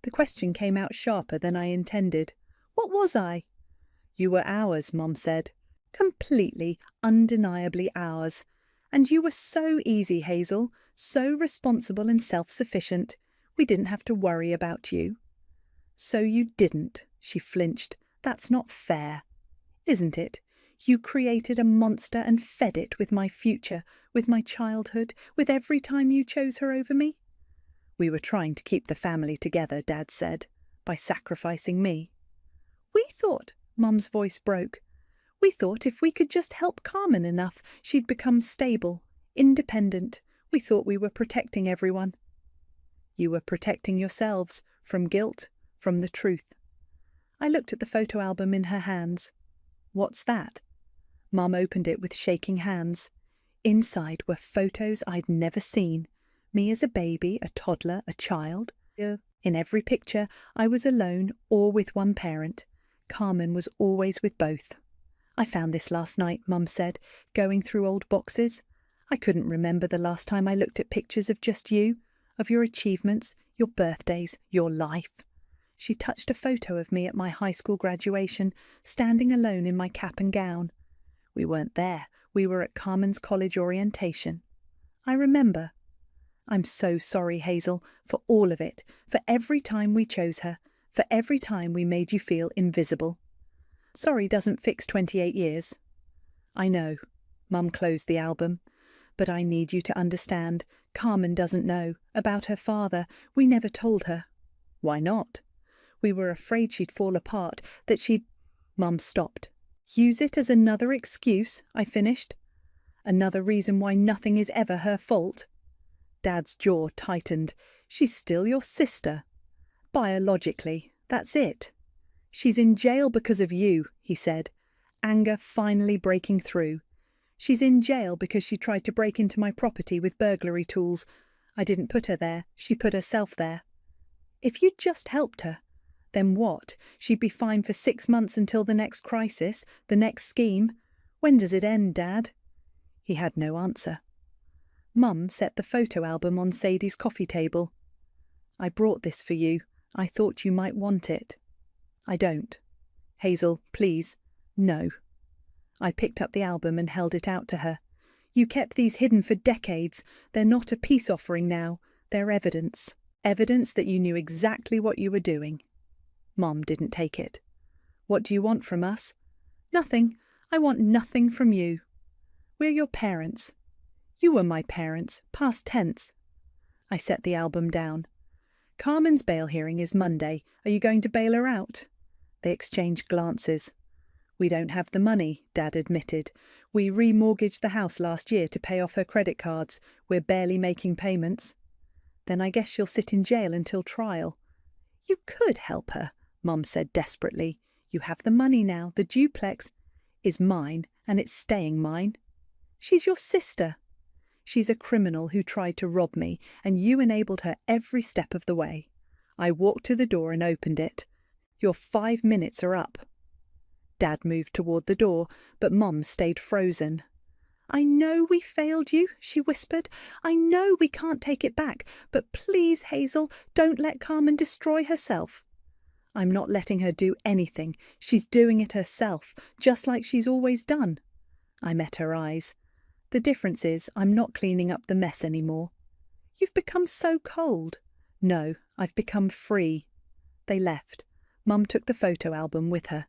The question came out sharper than I intended. "What was I?" "You were ours," Mum said. "Completely, undeniably ours. And you were so easy, Hazel, so responsible and self-sufficient. We didn't have to worry about you." "So you didn't," she flinched. "That's not fair." "Isn't it? You created a monster and fed it with my future, with my childhood, with every time you chose her over me." "We were trying to keep the family together," Dad said, "by sacrificing me." "We thought," Mum's voice broke, "we thought if we could just help Carmen enough, she'd become stable, independent. We thought we were protecting everyone." "You were protecting yourselves, from guilt, from the truth." I looked at the photo album in her hands. "What's that?" Mum opened it with shaking hands. Inside were photos I'd never seen. Me as a baby, a toddler, a child. In every picture, I was alone or with one parent. Carmen was always with both. "I found this last night," Mum said, going through old boxes. "I couldn't remember the last time I looked at pictures of just you, of your achievements, your birthdays, your life." She touched a photo of me at my high school graduation, standing alone in my cap and gown. We weren't there. We were at Carmen's college orientation. I remember. "I'm so sorry, Hazel, for all of it, for every time we chose her, for every time we made you feel invisible." "Sorry doesn't fix 28 years. "I know." Mum closed the album. "But I need you to understand. Carmen doesn't know. About her father. We never told her." "Why not?" "We were afraid she'd fall apart, that she'd—" Mum stopped. "Use it as another excuse," I finished. "Another reason why nothing is ever her fault." Dad's jaw tightened. "She's still your sister." "Biologically, that's it." "She's in jail because of you," he said, anger finally breaking through. "She's in jail because she tried to break into my property with burglary tools. I didn't put her there, she put herself there." "If you'd just helped her." "Then what? She'd be fine for 6 months until the next crisis, the next scheme. When does it end, Dad?" He had no answer. Mum set the photo album on Sadie's coffee table. I brought this for you. I thought you might want it. I don't. Hazel, please. No. I picked up the album and held it out to her. You kept these hidden for decades. They're not a peace offering now. They're evidence. Evidence that you knew exactly what you were doing. Mom didn't take it. What do you want from us? Nothing. I want nothing from you. We're your parents. You were my parents, past tense. I set the album down. Carmen's bail hearing is Monday. Are you going to bail her out? They exchanged glances. We don't have the money, Dad admitted. We remortgaged the house last year to pay off her credit cards. We're barely making payments. Then I guess she'll sit in jail until trial. You could help her, Mum said desperately. You have the money now. The duplex is mine, and it's staying mine. She's your sister. She's a criminal who tried to rob me, and you enabled her every step of the way. I walked to the door and opened it. Your 5 minutes are up. Dad moved toward the door, but Mum stayed frozen. I know we failed you, she whispered. I know we can't take it back, but please, Hazel, don't let Carmen destroy herself. I'm not letting her do anything. She's doing it herself, just like she's always done. I met her eyes. The difference is I'm not cleaning up the mess anymore. You've become so cold. No, I've become free. They left. Mum took the photo album with her.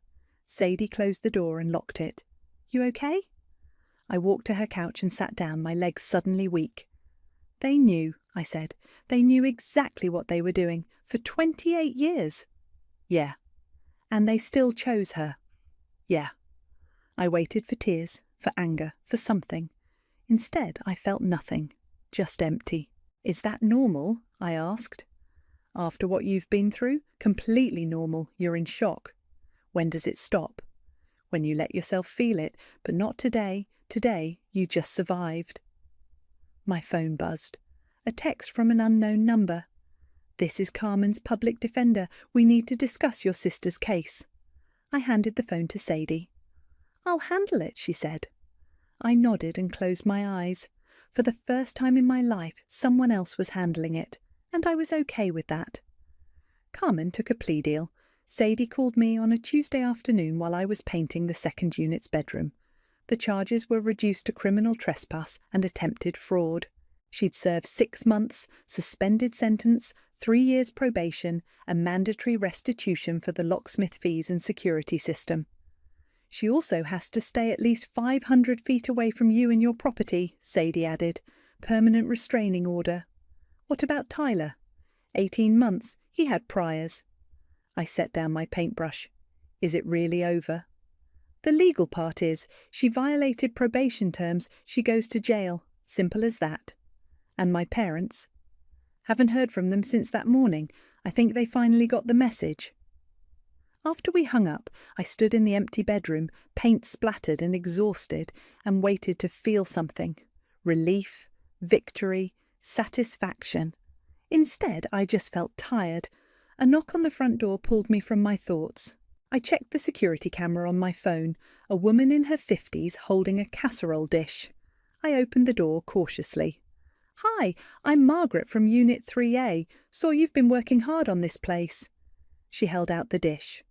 Sadie closed the door and locked it. You okay? I walked to her couch and sat down, my legs suddenly weak. They knew, I said. They knew exactly what they were doing for 28 years. Yeah. And they still chose her. Yeah. I waited for tears, for anger, for something. Instead, I felt nothing, just empty. Is that normal? I asked. After what you've been through, completely normal. You're in shock. When does it stop? When you let yourself feel it, but not today. Today, you just survived. My phone buzzed. A text from an unknown number. This is Carmen's public defender. We need to discuss your sister's case. I handed the phone to Sadie. I'll handle it, she said. I nodded and closed my eyes. For the first time in my life, someone else was handling it, and I was okay with that. Carmen took a plea deal. Sadie called me on a Tuesday afternoon while I was painting the second unit's bedroom. The charges were reduced to criminal trespass and attempted fraud. She'd served 6 months, suspended sentence, 3 years probation, and mandatory restitution for the locksmith fees and security system. She also has to stay at least 500 feet away from you and your property, Sadie added. Permanent restraining order. What about Tyler? 18 months. He had priors. I set down my paintbrush. Is it really over? The legal part is, she violated probation terms, she goes to jail. Simple as that. And my parents? Haven't heard from them since that morning. I think they finally got the message. After we hung up, I stood in the empty bedroom, paint splattered and exhausted, and waited to feel something. Relief, victory, satisfaction. Instead, I just felt tired. A knock on the front door pulled me from my thoughts. I checked the security camera on my phone, a woman in her 50s holding a casserole dish. I opened the door cautiously. Hi, I'm Margaret from Unit 3A. Saw you've been working hard on this place. She held out the dish.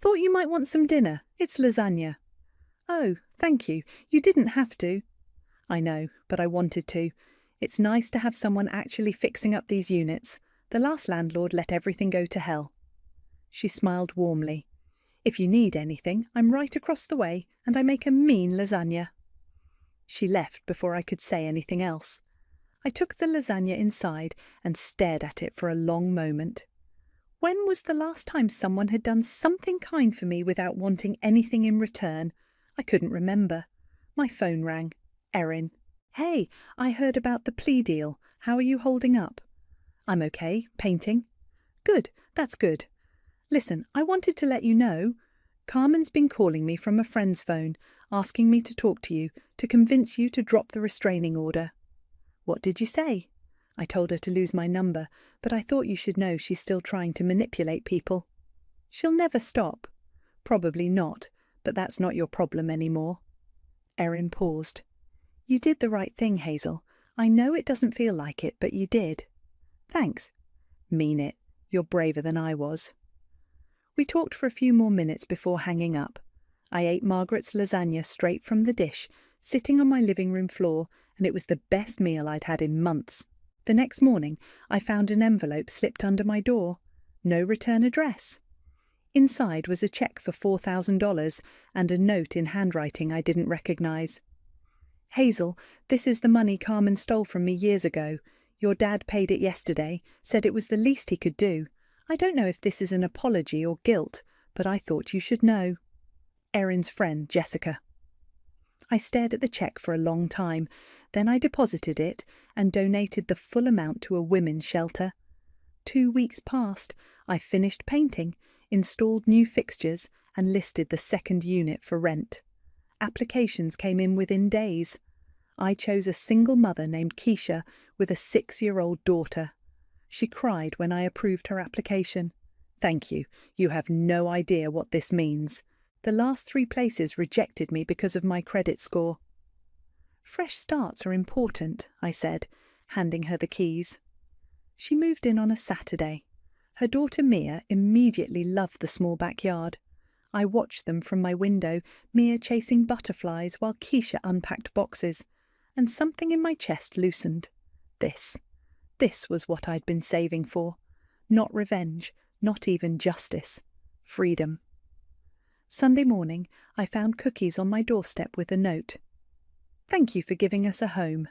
Thought you might want some dinner. It's lasagna. Oh, thank you. You didn't have to. I know, but I wanted to. It's nice to have someone actually fixing up these units. The last landlord let everything go to hell. She smiled warmly. If you need anything, I'm right across the way, and I make a mean lasagna. She left before I could say anything else. I took the lasagna inside and stared at it for a long moment. When was the last time someone had done something kind for me without wanting anything in return? I couldn't remember. My phone rang. Erin. Hey, I heard about the plea deal. How are you holding up? I'm okay, painting. Good, that's good. Listen, I wanted to let you know. Carmen's been calling me from a friend's phone, asking me to talk to you, to convince you to drop the restraining order. What did you say? I told her to lose my number, but I thought you should know she's still trying to manipulate people. She'll never stop. Probably not, but that's not your problem anymore. Erin paused. You did the right thing, Hazel. I know it doesn't feel like it, but you did. Thanks. Mean it. You're braver than I was. We talked for a few more minutes before hanging up. I ate Margaret's lasagna straight from the dish, sitting on my living room floor, and it was the best meal I'd had in months. The next morning, I found an envelope slipped under my door. No return address. Inside was a check for $4,000 and a note in handwriting I didn't recognize. Hazel, this is the money Carmen stole from me years ago. Your dad paid it yesterday, said it was the least he could do. I don't know if this is an apology or guilt, but I thought you should know. Erin's friend, Jessica. I stared at the check for a long time. Then I deposited it and donated the full amount to a women's shelter. 2 weeks passed. I finished painting, installed new fixtures, and listed the second unit for rent. Applications came in within days. I chose a single mother named Keisha with a 6-year-old daughter. She cried when I approved her application. Thank you. You have no idea what this means. The last 3 places rejected me because of my credit score. Fresh starts are important, I said, handing her the keys. She moved in on a Saturday. Her daughter Mia immediately loved the small backyard. I watched them from my window, Mia chasing butterflies while Keisha unpacked boxes, and something in my chest loosened. This was what I'd been saving for. Not revenge, not even justice. Freedom. Sunday morning, I found cookies on my doorstep with a note. Thank you for giving us a home.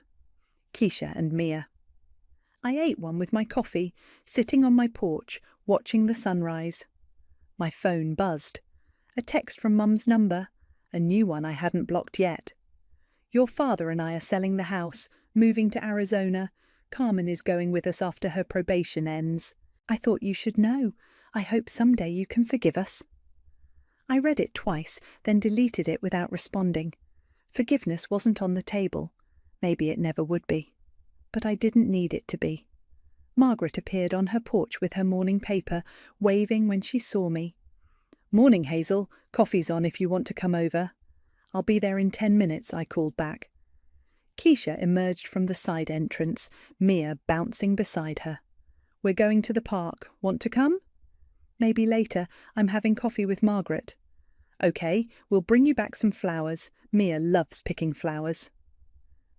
Keisha and Mia. I ate one with my coffee, sitting on my porch, watching the sunrise. My phone buzzed. A text from Mum's number, a new one I hadn't blocked yet. Your father and I are selling the house, moving to Arizona. Carmen is going with us after her probation ends. I thought you should know. I hope someday you can forgive us. I read it twice, then deleted it without responding. Forgiveness wasn't on the table. Maybe it never would be. But I didn't need it to be. Margaret appeared on her porch with her morning paper, waving when she saw me. Morning, Hazel. Coffee's on if you want to come over. I'll be there in 10 minutes, I called back. Keisha emerged from the side entrance, Mia bouncing beside her. We're going to the park. Want to come? Maybe later. I'm having coffee with Margaret. Okay, we'll bring you back some flowers. Mia loves picking flowers.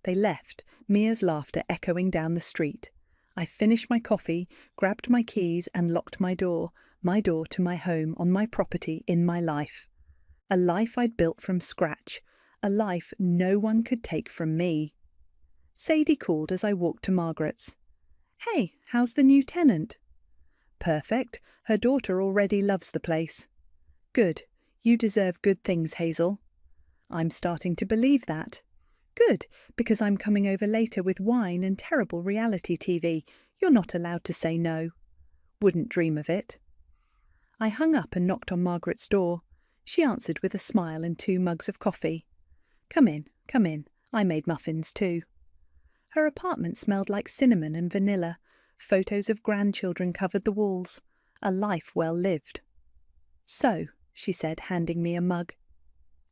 They left, Mia's laughter echoing down the street. I finished my coffee, grabbed my keys and locked my door to my home on my property in my life. A life I'd built from scratch, a life no one could take from me. Sadie called as I walked to Margaret's. Hey, how's the new tenant? Perfect. Her daughter already loves the place. Good. You deserve good things, Hazel. I'm starting to believe that. Good, because I'm coming over later with wine and terrible reality TV. You're not allowed to say no. Wouldn't dream of it. I hung up and knocked on Margaret's door. She answered with a smile and 2 mugs of coffee. Come in, come in. I made muffins too. Her apartment smelled like cinnamon and vanilla. Photos of grandchildren covered the walls. A life well lived. So, she said, handing me a mug.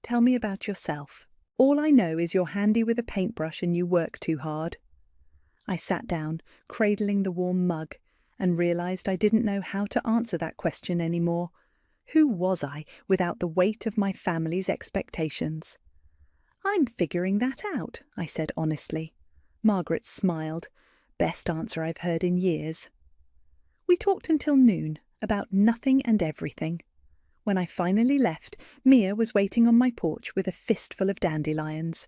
Tell me about yourself. All I know is you're handy with a paintbrush and you work too hard. I sat down, cradling the warm mug, and realized I didn't know how to answer that question anymore. Who was I without the weight of my family's expectations? I'm figuring that out, I said honestly. Margaret smiled. Best answer I've heard in years. We talked until noon, about nothing and everything. When I finally left, Mia was waiting on my porch with a fistful of dandelions.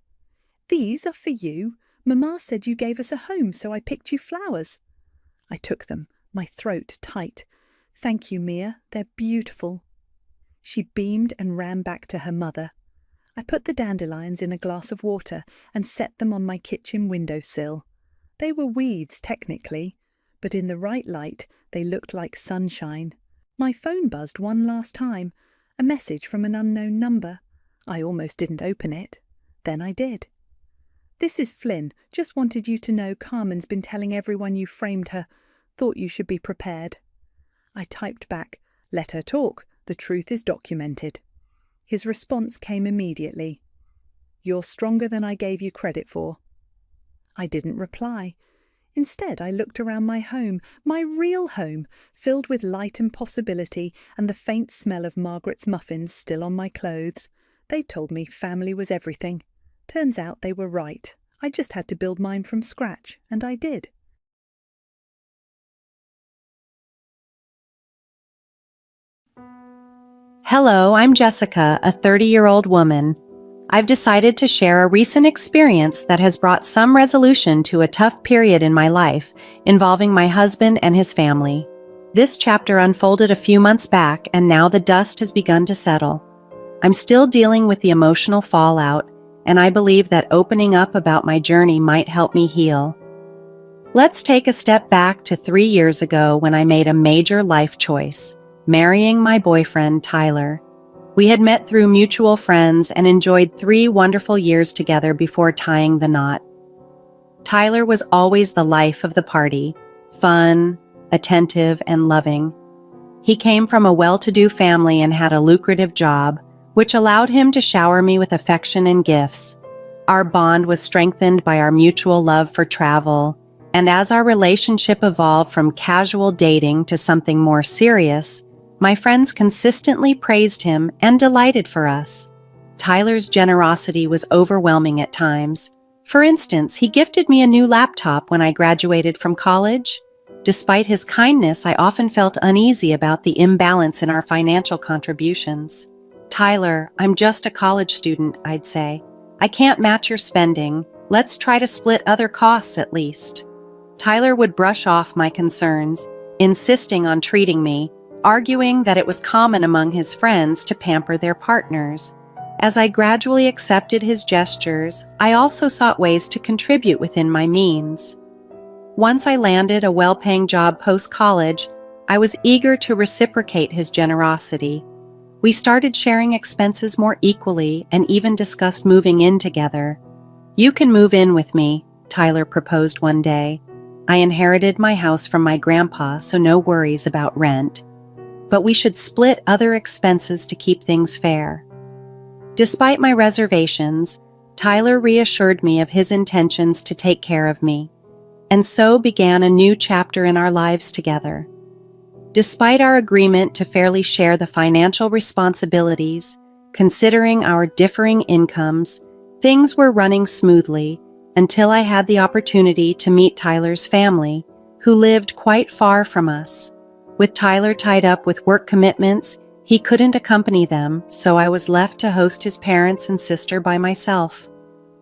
These are for you. Mamma said you gave us a home, so I picked you flowers. I took them, my throat tight. Thank you, Mia. They're beautiful. She beamed and ran back to her mother. I put the dandelions in a glass of water and set them on my kitchen windowsill. They were weeds, technically, but in the right light they looked like sunshine. My phone buzzed one last time, a message from an unknown number. I almost didn't open it. Then I did. This is Flynn. Just wanted you to know Carmen's been telling everyone you framed her. Thought you should be prepared. I typed back, let her talk. The truth is documented. His response came immediately. You're stronger than I gave you credit for. I didn't reply. Instead, I looked around my home, my real home, filled with light and possibility and the faint smell of Margaret's muffins still on my clothes. They told me family was everything. Turns out they were right. I just had to build mine from scratch, and I did. Hello, I'm Jessica, a 30-year-old woman. I've decided to share a recent experience that has brought some resolution to a tough period in my life involving my husband and his family. This chapter unfolded a few months back, and now the dust has begun to settle. I'm still dealing with the emotional fallout, and I believe that opening up about my journey might help me heal. Let's take a step back to 3 years ago when I made a major life choice: marrying my boyfriend, Tyler. We had met through mutual friends and enjoyed 3 wonderful years together before tying the knot. Tyler was always the life of the party, fun, attentive, and loving. He came from a well-to-do family and had a lucrative job, which allowed him to shower me with affection and gifts. Our bond was strengthened by our mutual love for travel, and as our relationship evolved from casual dating to something more serious, my friends consistently praised him and delighted for us. Tyler's generosity was overwhelming at times. For instance, he gifted me a new laptop when I graduated from college. Despite his kindness, I often felt uneasy about the imbalance in our financial contributions. "Tyler, I'm just a college student," I'd say. "I can't match your spending. Let's try to split other costs at least." Tyler would brush off my concerns, insisting on treating me, arguing that it was common among his friends to pamper their partners. As I gradually accepted his gestures, I also sought ways to contribute within my means. Once I landed a well-paying job post-college, I was eager to reciprocate his generosity. We started sharing expenses more equally and even discussed moving in together. "You can move in with me," Tyler proposed one day. "I inherited my house from my grandpa, so no worries about rent. But we should split other expenses to keep things fair." Despite my reservations, Tyler reassured me of his intentions to take care of me, and so began a new chapter in our lives together. Despite our agreement to fairly share the financial responsibilities, considering our differing incomes, things were running smoothly until I had the opportunity to meet Tyler's family, who lived quite far from us. With Tyler tied up with work commitments, he couldn't accompany them, so I was left to host his parents and sister by myself.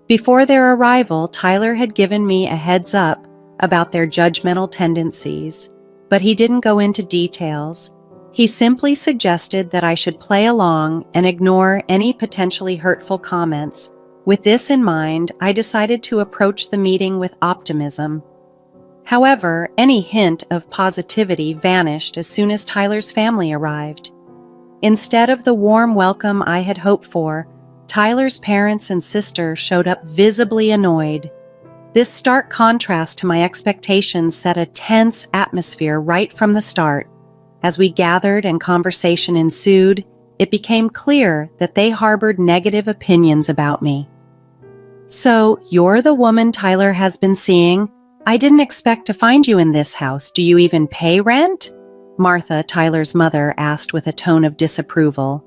Before their arrival, Tyler had given me a heads up about their judgmental tendencies, but he didn't go into details. He simply suggested that I should play along and ignore any potentially hurtful comments. With this in mind, I decided to approach the meeting with optimism. However, any hint of positivity vanished as soon as Tyler's family arrived. Instead of the warm welcome I had hoped for, Tyler's parents and sister showed up visibly annoyed. This stark contrast to my expectations set a tense atmosphere right from the start. As we gathered and conversation ensued, it became clear that they harbored negative opinions about me. "So, you're the woman Tyler has been seeing? I didn't expect to find you in this house. Do you even pay rent?" Martha, Tyler's mother, asked with a tone of disapproval.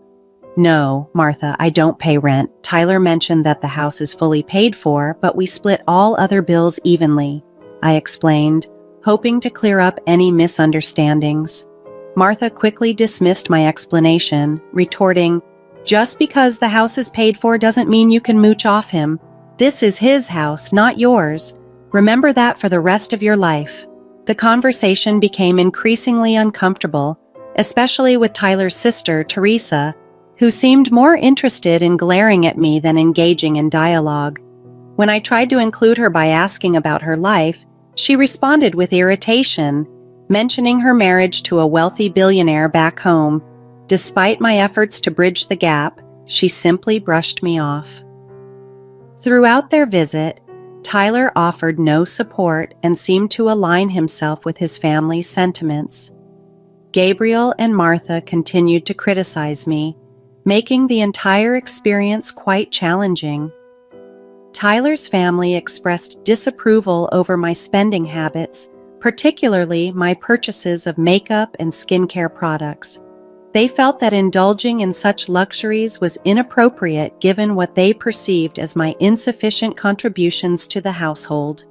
"No, Martha, I don't pay rent. Tyler mentioned that the house is fully paid for, but we split all other bills evenly," I explained, hoping to clear up any misunderstandings. Martha quickly dismissed my explanation, retorting, "Just because the house is paid for doesn't mean you can mooch off him. This is his house, not yours. Remember that for the rest of your life." The conversation became increasingly uncomfortable, especially with Tyler's sister, Teresa, who seemed more interested in glaring at me than engaging in dialogue. When I tried to include her by asking about her life, she responded with irritation, mentioning her marriage to a wealthy billionaire back home. Despite my efforts to bridge the gap, she simply brushed me off. Throughout their visit, Tyler offered no support and seemed to align himself with his family's sentiments. Gabriel and Martha continued to criticize me, making the entire experience quite challenging. Tyler's family expressed disapproval over my spending habits, particularly my purchases of makeup and skincare products. They felt that indulging in such luxuries was inappropriate given what they perceived as my insufficient contributions to the household.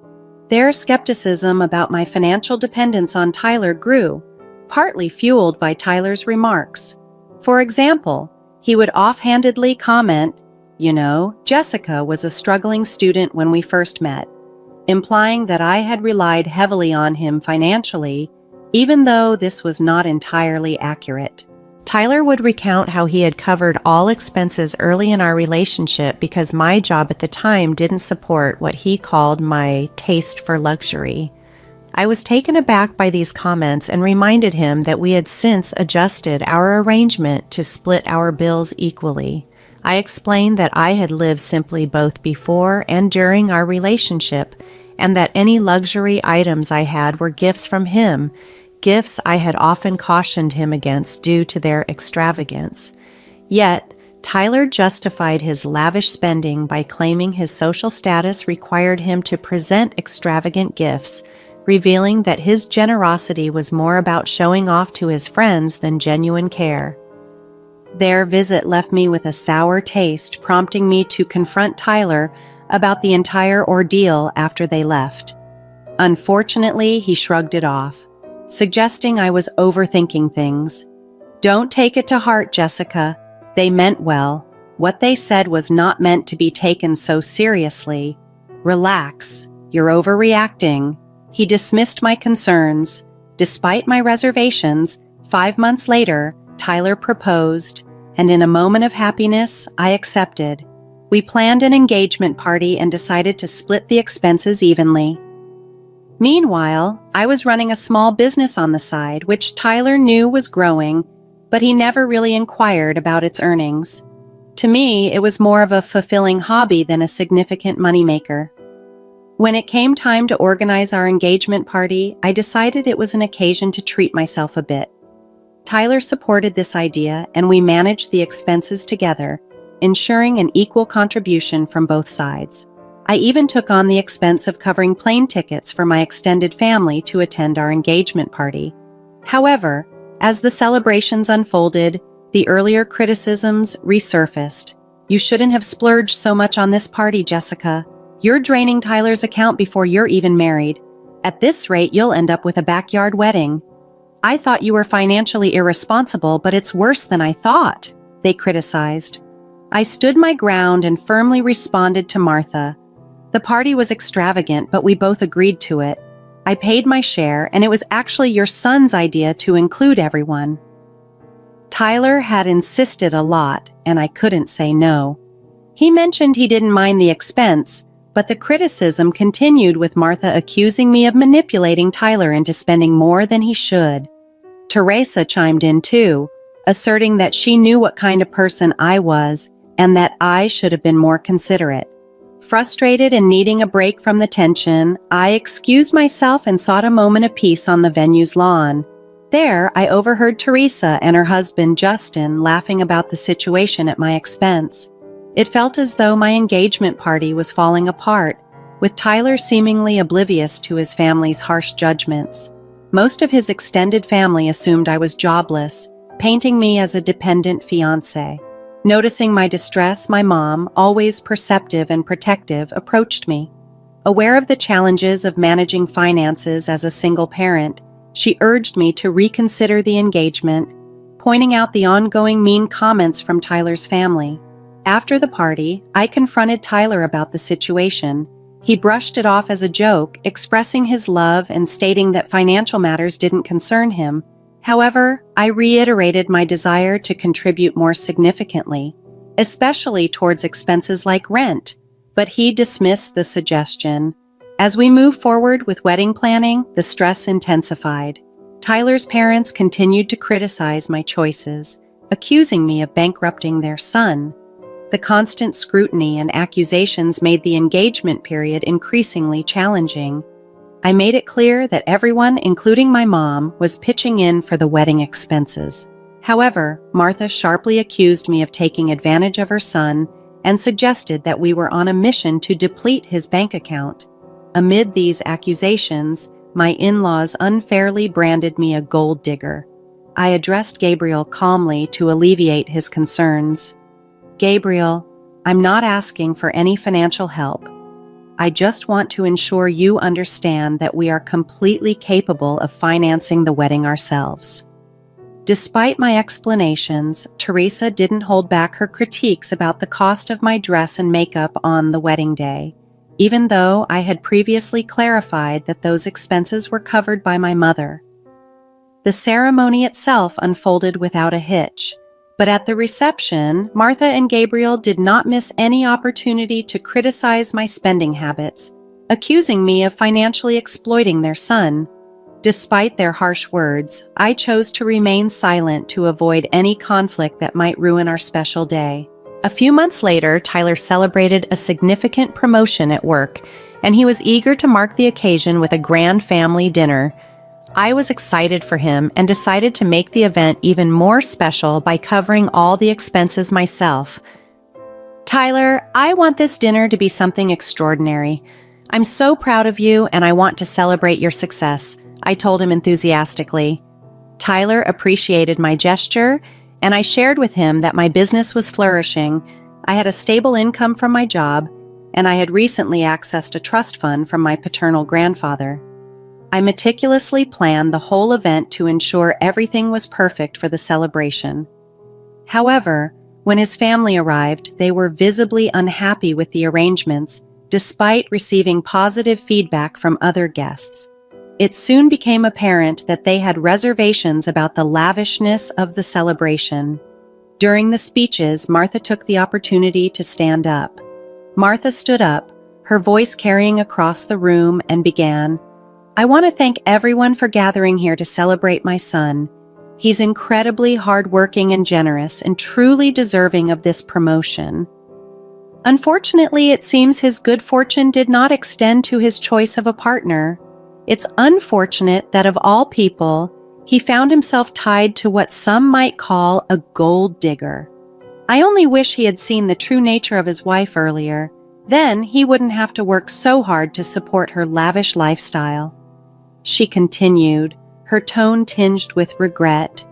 Their skepticism about my financial dependence on Tyler grew, partly fueled by Tyler's remarks. For example, he would offhandedly comment, "You know, Jessica was a struggling student when we first met," implying that I had relied heavily on him financially, even though this was not entirely accurate. Tyler would recount how he had covered all expenses early in our relationship because my job at the time didn't support what he called my taste for luxury. I was taken aback by these comments and reminded him that we had since adjusted our arrangement to split our bills equally. I explained that I had lived simply both before and during our relationship, and that any luxury items I had were gifts from him, gifts I had often cautioned him against due to their extravagance. Yet, Tyler justified his lavish spending by claiming his social status required him to present extravagant gifts, revealing that his generosity was more about showing off to his friends than genuine care. Their visit left me with a sour taste, prompting me to confront Tyler about the entire ordeal after they left. Unfortunately, he shrugged it off, suggesting I was overthinking things. "Don't take it to heart, Jessica. They meant well. What they said was not meant to be taken so seriously. Relax. You're overreacting." He dismissed my concerns. Despite my reservations, 5 months later, Tyler proposed, and in a moment of happiness, I accepted. We planned an engagement party and decided to split the expenses evenly. Meanwhile, I was running a small business on the side, which Tyler knew was growing, but he never really inquired about its earnings. To me, it was more of a fulfilling hobby than a significant moneymaker. When it came time to organize our engagement party, I decided it was an occasion to treat myself a bit. Tyler supported this idea, and we managed the expenses together, ensuring an equal contribution from both sides. I even took on the expense of covering plane tickets for my extended family to attend our engagement party. However, as the celebrations unfolded, the earlier criticisms resurfaced. "You shouldn't have splurged so much on this party, Jessica. You're draining Tyler's account before you're even married. At this rate, you'll end up with a backyard wedding. I thought you were financially irresponsible, but it's worse than I thought," they criticized. I stood my ground and firmly responded to Martha. "The party was extravagant, but we both agreed to it. I paid my share, and it was actually your son's idea to include everyone." Tyler had insisted a lot, and I couldn't say no. He mentioned he didn't mind the expense, but the criticism continued, with Martha accusing me of manipulating Tyler into spending more than he should. Teresa chimed in too, asserting that she knew what kind of person I was and that I should have been more considerate. Frustrated and needing a break from the tension, I excused myself and sought a moment of peace on the venue's lawn. There, I overheard Teresa and her husband Justin laughing about the situation at my expense. It felt as though my engagement party was falling apart, with Tyler seemingly oblivious to his family's harsh judgments. Most of his extended family assumed I was jobless, painting me as a dependent fiancé. Noticing my distress, my mom, always perceptive and protective, approached me. Aware of the challenges of managing finances as a single parent, she urged me to reconsider the engagement, pointing out the ongoing mean comments from Tyler's family. After the party, I confronted Tyler about the situation. He brushed it off as a joke, expressing his love and stating that financial matters didn't concern him. However, I reiterated my desire to contribute more significantly, especially towards expenses like rent, but he dismissed the suggestion. As we moved forward with wedding planning, the stress intensified. Tyler's parents continued to criticize my choices, accusing me of bankrupting their son. The constant scrutiny and accusations made the engagement period increasingly challenging. I made it clear that everyone, including my mom, was pitching in for the wedding expenses. However, Martha sharply accused me of taking advantage of her son and suggested that we were on a mission to deplete his bank account. Amid these accusations, my in-laws unfairly branded me a gold digger. I addressed Gabriel calmly to alleviate his concerns. Gabriel, I'm not asking for any financial help. I just want to ensure you understand that we are completely capable of financing the wedding ourselves. Despite my explanations, Teresa didn't hold back her critiques about the cost of my dress and makeup on the wedding day, even though I had previously clarified that those expenses were covered by my mother. The ceremony itself unfolded without a hitch, but at the reception, Martha and Gabriel did not miss any opportunity to criticize my spending habits, accusing me of financially exploiting their son. Despite their harsh words, I chose to remain silent to avoid any conflict that might ruin our special day. A few months later, Tyler celebrated a significant promotion at work, and he was eager to mark the occasion with a grand family dinner. I was excited for him and decided to make the event even more special by covering all the expenses myself. Tyler, I want this dinner to be something extraordinary. I'm so proud of you and I want to celebrate your success, I told him enthusiastically. Tyler appreciated my gesture, and I shared with him that my business was flourishing. I had a stable income from my job, and I had recently accessed a trust fund from my paternal grandfather. I meticulously planned the whole event to ensure everything was perfect for the celebration. However, when his family arrived, they were visibly unhappy with the arrangements, despite receiving positive feedback from other guests. It soon became apparent that they had reservations about the lavishness of the celebration. During the speeches, Martha took the opportunity to stand up. Martha stood up, her voice carrying across the room, and began, I want to thank everyone for gathering here to celebrate my son. He's incredibly hardworking and generous and truly deserving of this promotion. Unfortunately, it seems his good fortune did not extend to his choice of a partner. It's unfortunate that of all people, he found himself tied to what some might call a gold digger. I only wish he had seen the true nature of his wife earlier. Then he wouldn't have to work so hard to support her lavish lifestyle. She continued, her tone tinged with regret.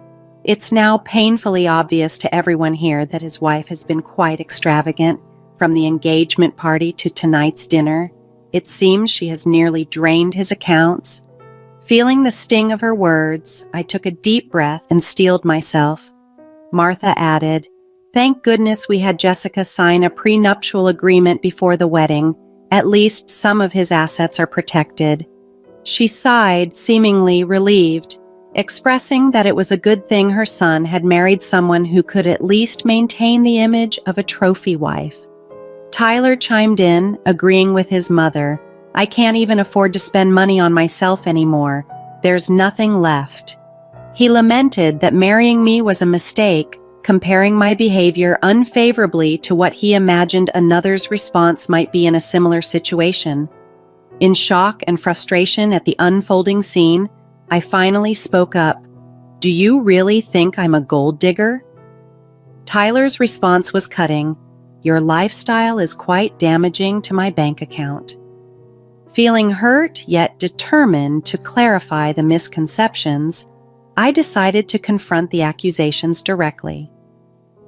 It's now painfully obvious to everyone here that his wife has been quite extravagant, from the engagement party to tonight's dinner. It seems she has nearly drained his accounts. Feeling the sting of her words, I took a deep breath and steeled myself. Martha added, Thank goodness we had Jessica sign a prenuptial agreement before the wedding. At least some of his assets are protected. She sighed, seemingly relieved, expressing that it was a good thing her son had married someone who could at least maintain the image of a trophy wife. Tyler chimed in, agreeing with his mother. I can't even afford to spend money on myself anymore. There's nothing left. He lamented that marrying me was a mistake, comparing my behavior unfavorably to what he imagined another's response might be in a similar situation. In shock and frustration at the unfolding scene, I finally spoke up. Do you really think I'm a gold digger? Tyler's response was cutting. Your lifestyle is quite damaging to my bank account. Feeling hurt yet determined to clarify the misconceptions, I decided to confront the accusations directly.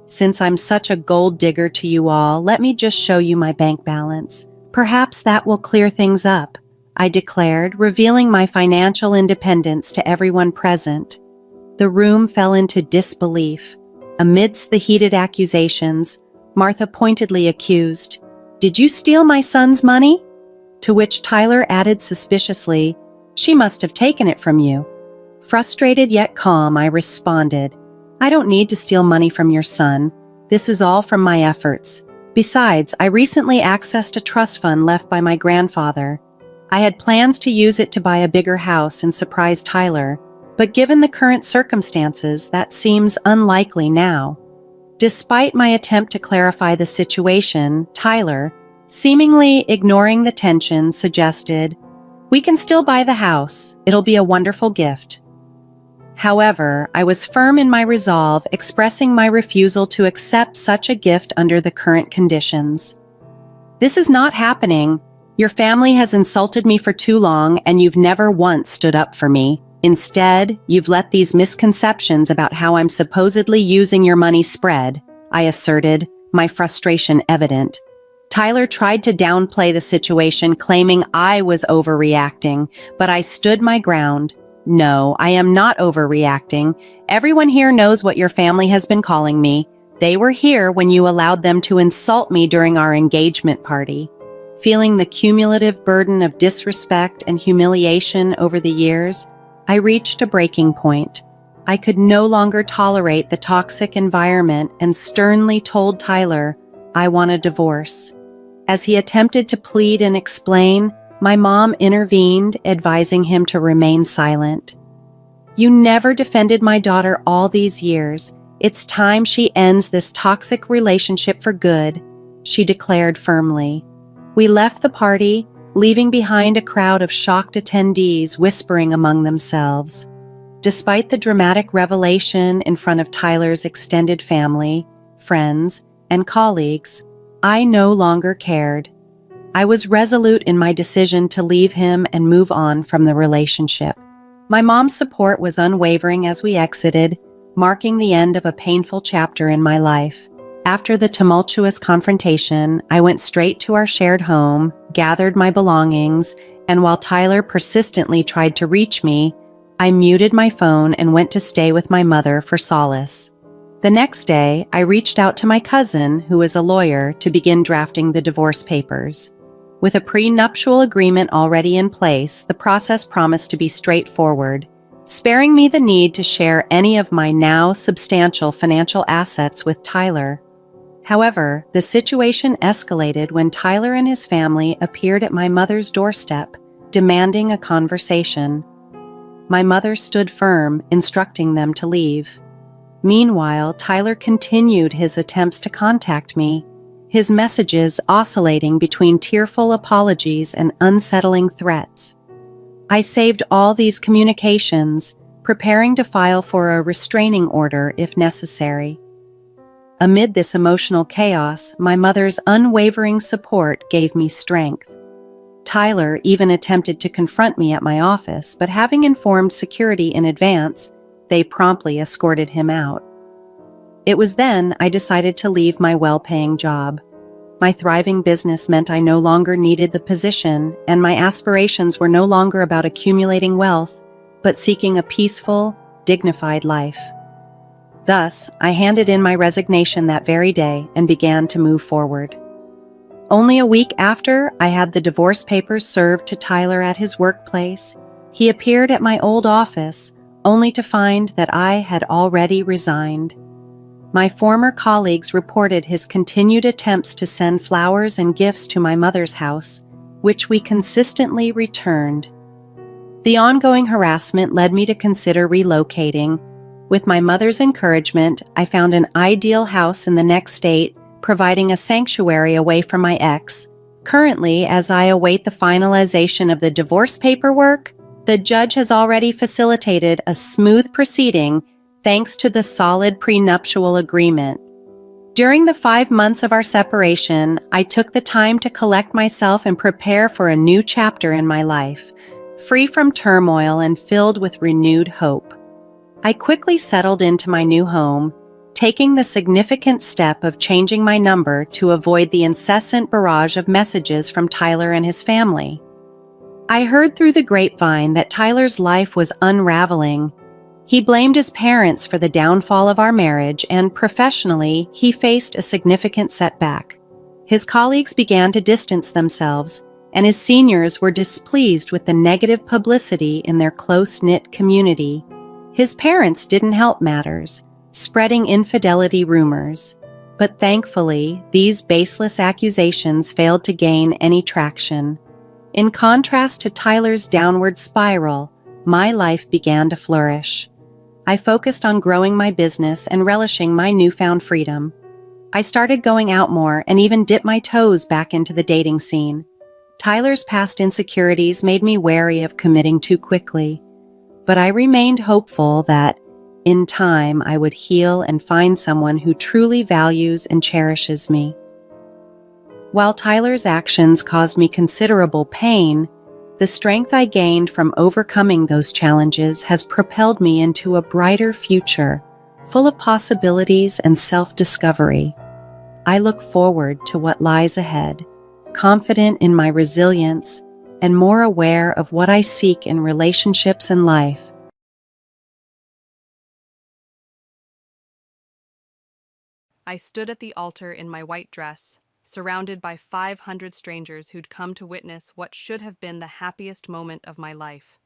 Since I'm such a gold digger to you all, let me just show you my bank balance. Perhaps that will clear things up, I declared, revealing my financial independence to everyone present. The room fell into disbelief. Amidst the heated accusations, Martha pointedly accused, Did you steal my son's money? To which Tyler added suspiciously, She must have taken it from you. Frustrated yet calm, I responded, I don't need to steal money from your son. This is all from my efforts. Besides, I recently accessed a trust fund left by my grandfather. I had plans to use it to buy a bigger house and surprise Tyler, but given the current circumstances, that seems unlikely now. Despite my attempt to clarify the situation, Tyler, seemingly ignoring the tension, suggested, We can still buy the house. It'll be a wonderful gift. However, I was firm in my resolve, expressing my refusal to accept such a gift under the current conditions. "This is not happening. Your family has insulted me for too long, and you've never once stood up for me. Instead, you've let these misconceptions about how I'm supposedly using your money spread," I asserted, my frustration evident. Tyler tried to downplay the situation, claiming I was overreacting, but I stood my ground. "No, I am not overreacting. Everyone here knows what your family has been calling me. They were here when you allowed them to insult me during our engagement party." Feeling the cumulative burden of disrespect and humiliation over the years, I reached a breaking point. I could no longer tolerate the toxic environment and sternly told Tyler I want a divorce. As he attempted to plead and explain, my mom intervened, advising him to remain silent. "You never defended my daughter all these years. It's time she ends this toxic relationship for good," she declared firmly. We left the party, leaving behind a crowd of shocked attendees whispering among themselves. Despite the dramatic revelation in front of Tyler's extended family, friends, and colleagues, I no longer cared. I was resolute in my decision to leave him and move on from the relationship. My mom's support was unwavering as we exited, marking the end of a painful chapter in my life. After the tumultuous confrontation, I went straight to our shared home, gathered my belongings, and while Tyler persistently tried to reach me, I muted my phone and went to stay with my mother for solace. The next day, I reached out to my cousin, who is a lawyer, to begin drafting the divorce papers. With a prenuptial agreement already in place, the process promised to be straightforward, sparing me the need to share any of my now substantial financial assets with Tyler. However, the situation escalated when Tyler and his family appeared at my mother's doorstep, demanding a conversation. My mother stood firm, instructing them to leave. Meanwhile, Tyler continued his attempts to contact me, his messages oscillating between tearful apologies and unsettling threats. I saved all these communications, preparing to file for a restraining order if necessary. Amid this emotional chaos, my mother's unwavering support gave me strength. Tyler even attempted to confront me at my office, but having informed security in advance, they promptly escorted him out. It was then I decided to leave my well-paying job. My thriving business meant I no longer needed the position, and my aspirations were no longer about accumulating wealth, but seeking a peaceful, dignified life. Thus, I handed in my resignation that very day and began to move forward. Only a week after I had the divorce papers served to Tyler at his workplace, he appeared at my old office, only to find that I had already resigned. My former colleagues reported his continued attempts to send flowers and gifts to my mother's house, which we consistently returned. The ongoing harassment led me to consider relocating. With my mother's encouragement, I found an ideal house in the next state, providing a sanctuary away from my ex. Currently, as I await the finalization of the divorce paperwork, the judge has already facilitated a smooth proceeding thanks to the solid prenuptial agreement. During the 5 months of our separation, I took the time to collect myself and prepare for a new chapter in my life, free from turmoil and filled with renewed hope. I quickly settled into my new home, taking the significant step of changing my number to avoid the incessant barrage of messages from Tyler and his family. I heard through the grapevine that Tyler's life was unraveling. He blamed his parents for the downfall of our marriage, and professionally, he faced a significant setback. His colleagues began to distance themselves, and his seniors were displeased with the negative publicity in their close-knit community. His parents didn't help matters, spreading infidelity rumors. But thankfully, these baseless accusations failed to gain any traction. In contrast to Tyler's downward spiral, my life began to flourish. I focused on growing my business and relishing my newfound freedom. I started going out more and even dipped my toes back into the dating scene. Tyler's past insecurities made me wary of committing too quickly. but I remained hopeful that, in time, I would heal and find someone who truly values and cherishes me. While Tyler's actions caused me considerable pain, the strength I gained from overcoming those challenges has propelled me into a brighter future, full of possibilities and self-discovery. I look forward to what lies ahead, confident in my resilience and more aware of what I seek in relationships and life. I stood at the altar in my white dress, surrounded by 500 strangers who'd come to witness what should have been the happiest moment of my life.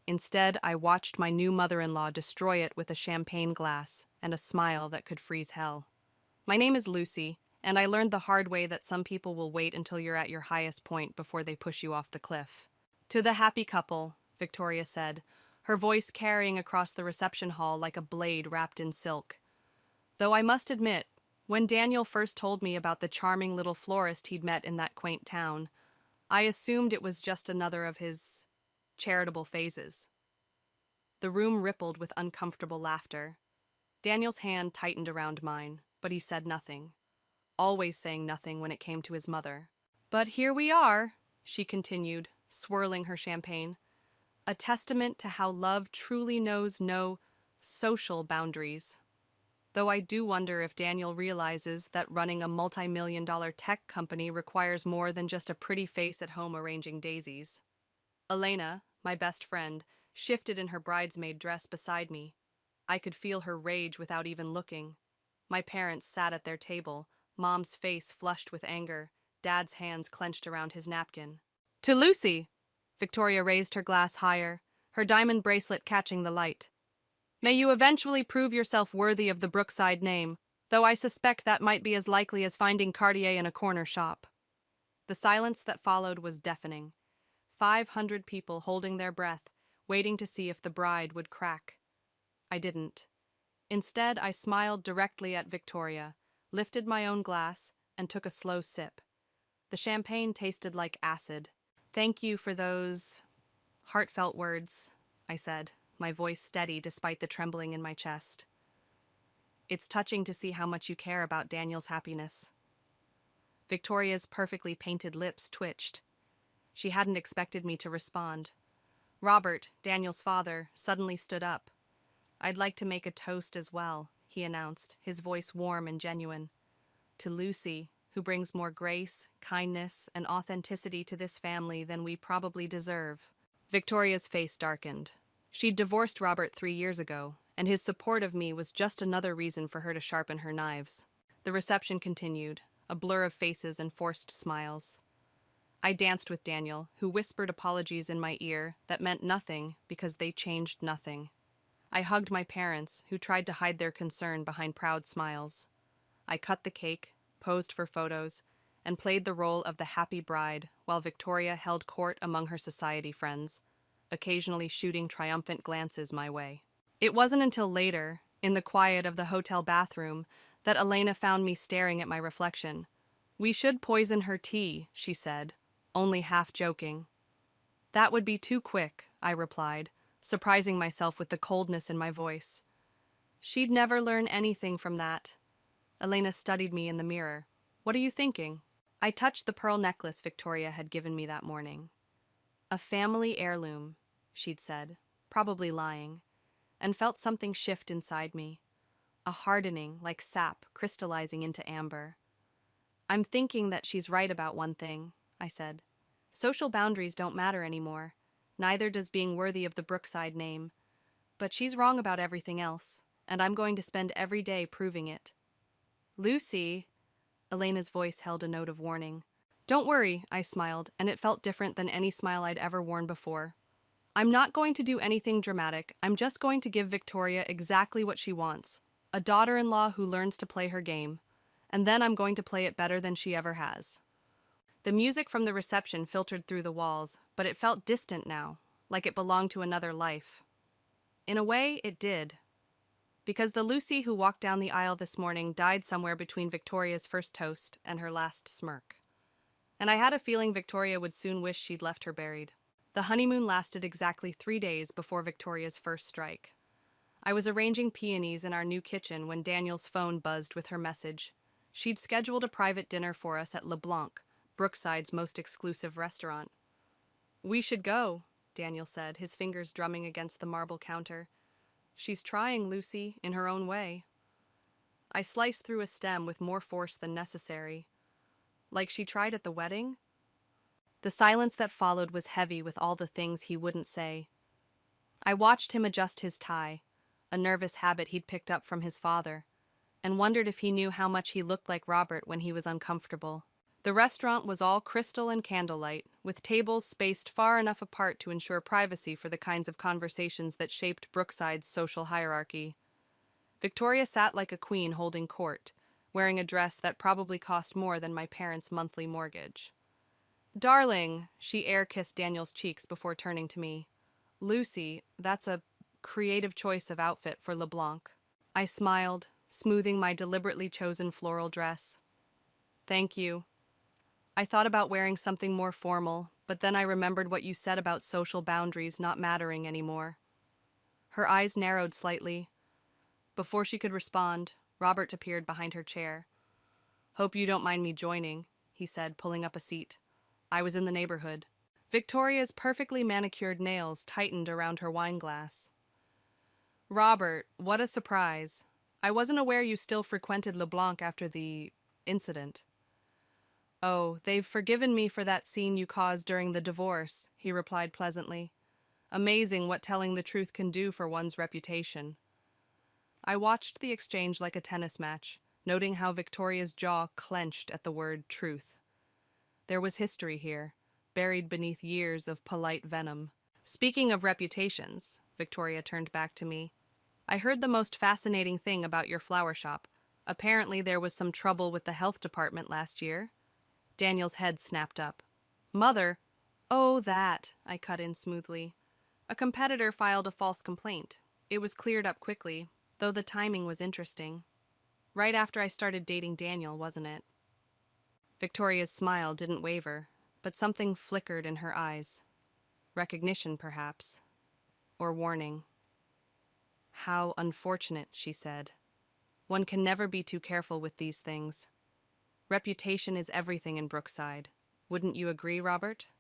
Instead, I watched my new mother-in-law destroy it with a champagne glass and a smile that could freeze hell. My name is Lucy, and I learned the hard way that some people will wait until you're at your highest point before they push you off the cliff. To the happy couple, Victoria said, her voice carrying across the reception hall like a blade wrapped in silk. Though I must admit, when Daniel first told me about the charming little florist he'd met in that quaint town, I assumed it was just another of his charitable phases. The room rippled with uncomfortable laughter. Daniel's hand tightened around mine, but he said nothing, always saying nothing when it came to his mother. But here we are, she continued, swirling her champagne, a testament to how love truly knows no social boundaries. Though I do wonder if Daniel realizes that running a multi-million-dollar tech company requires more than just a pretty face at home arranging daisies. Elena, my best friend, shifted in her bridesmaid dress beside me. I could feel her rage without even looking. My parents sat at their table, Mom's face flushed with anger, Dad's hands clenched around his napkin. To Lucy! Victoria raised her glass higher, her diamond bracelet catching the light. May you eventually prove yourself worthy of the Brookside name, though I suspect that might be as likely as finding Cartier in a corner shop. The silence that followed was deafening. 500 people holding their breath, waiting to see if the bride would crack. I didn't. Instead, I smiled directly at Victoria, lifted my own glass, and took a slow sip. The champagne tasted like acid. Thank you for those heartfelt words, I said, my voice steady despite the trembling in my chest. It's touching to see how much you care about Daniel's happiness. Victoria's perfectly painted lips twitched. She hadn't expected me to respond. Robert, Daniel's father, suddenly stood up. I'd like to make a toast as well, he announced, his voice warm and genuine. To Lucy, who brings more grace, kindness, and authenticity to this family than we probably deserve. Victoria's face darkened. She'd divorced Robert 3 years ago, and his support of me was just another reason for her to sharpen her knives. The reception continued, a blur of faces and forced smiles. I danced with Daniel, who whispered apologies in my ear that meant nothing because they changed nothing. I hugged my parents, who tried to hide their concern behind proud smiles. I cut the cake, posed for photos, and played the role of the happy bride while Victoria held court among her society friends, occasionally shooting triumphant glances my way. It wasn't until later, in the quiet of the hotel bathroom, that Elena found me staring at my reflection. We should poison her tea, she said, only half joking. That would be too quick, I replied, surprising myself with the coldness in my voice. She'd never learn anything from that. Elena studied me in the mirror. What are you thinking? I touched the pearl necklace Victoria had given me that morning. A family heirloom, she'd said, probably lying, and felt something shift inside me. A hardening, like sap, crystallizing into amber. I'm thinking that she's right about one thing, I said. Social boundaries don't matter anymore. Neither does being worthy of the Brookside name. But she's wrong about everything else, and I'm going to spend every day proving it. Lucy, Elena's voice held a note of warning. Don't worry, I smiled, and it felt different than any smile I'd ever worn before. I'm not going to do anything dramatic. I'm just going to give Victoria exactly what she wants. A daughter-in-law who learns to play her game. And then I'm going to play it better than she ever has. The music from the reception filtered through the walls, but it felt distant now, like it belonged to another life. In a way, it did. Because the Lucy who walked down the aisle this morning died somewhere between Victoria's first toast and her last smirk. And I had a feeling Victoria would soon wish she'd left her buried. The honeymoon lasted exactly 3 days before Victoria's first strike. I was arranging peonies in our new kitchen when Daniel's phone buzzed with her message. She'd scheduled a private dinner for us at Le Blanc, Brookside's most exclusive restaurant. "We should go," Daniel said, his fingers drumming against the marble counter. "She's trying, Lucy, in her own way." I sliced through a stem with more force than necessary. "Like she tried at the wedding?" The silence that followed was heavy with all the things he wouldn't say. I watched him adjust his tie, a nervous habit he'd picked up from his father, and wondered if he knew how much he looked like Robert when he was uncomfortable. The restaurant was all crystal and candlelight, with tables spaced far enough apart to ensure privacy for the kinds of conversations that shaped Brookside's social hierarchy. Victoria sat like a queen holding court, wearing a dress that probably cost more than my parents' monthly mortgage. "Darling," she air-kissed Daniel's cheeks before turning to me. "Lucy, that's a creative choice of outfit for LeBlanc." I smiled, smoothing my deliberately chosen floral dress. "Thank you. I thought about wearing something more formal, but then I remembered what you said about social boundaries not mattering anymore." Her eyes narrowed slightly. Before she could respond, Robert appeared behind her chair. "Hope you don't mind me joining," he said, pulling up a seat. I was in the neighborhood. Victoria's perfectly manicured nails tightened around her wine glass. "Robert, what a surprise. I wasn't aware you still frequented LeBlanc after the incident." "Oh, they've forgiven me for that scene you caused during the divorce," he replied pleasantly. "Amazing what telling the truth can do for one's reputation." I watched the exchange like a tennis match, noting how Victoria's jaw clenched at the word truth. There was history here, buried beneath years of polite venom. "Speaking of reputations," Victoria turned back to me, "I heard the most fascinating thing about your flower shop. Apparently there was some trouble with the health department last year." Daniel's head snapped up. "Mother—" "Oh, that," I cut in smoothly. "A competitor filed a false complaint. It was cleared up quickly, though the timing was interesting. Right after I started dating Daniel, wasn't it?" Victoria's smile didn't waver, but something flickered in her eyes. Recognition, perhaps. Or warning. "How unfortunate," she said. "One can never be too careful with these things. Reputation is everything in Brookside. Wouldn't you agree, Robert?"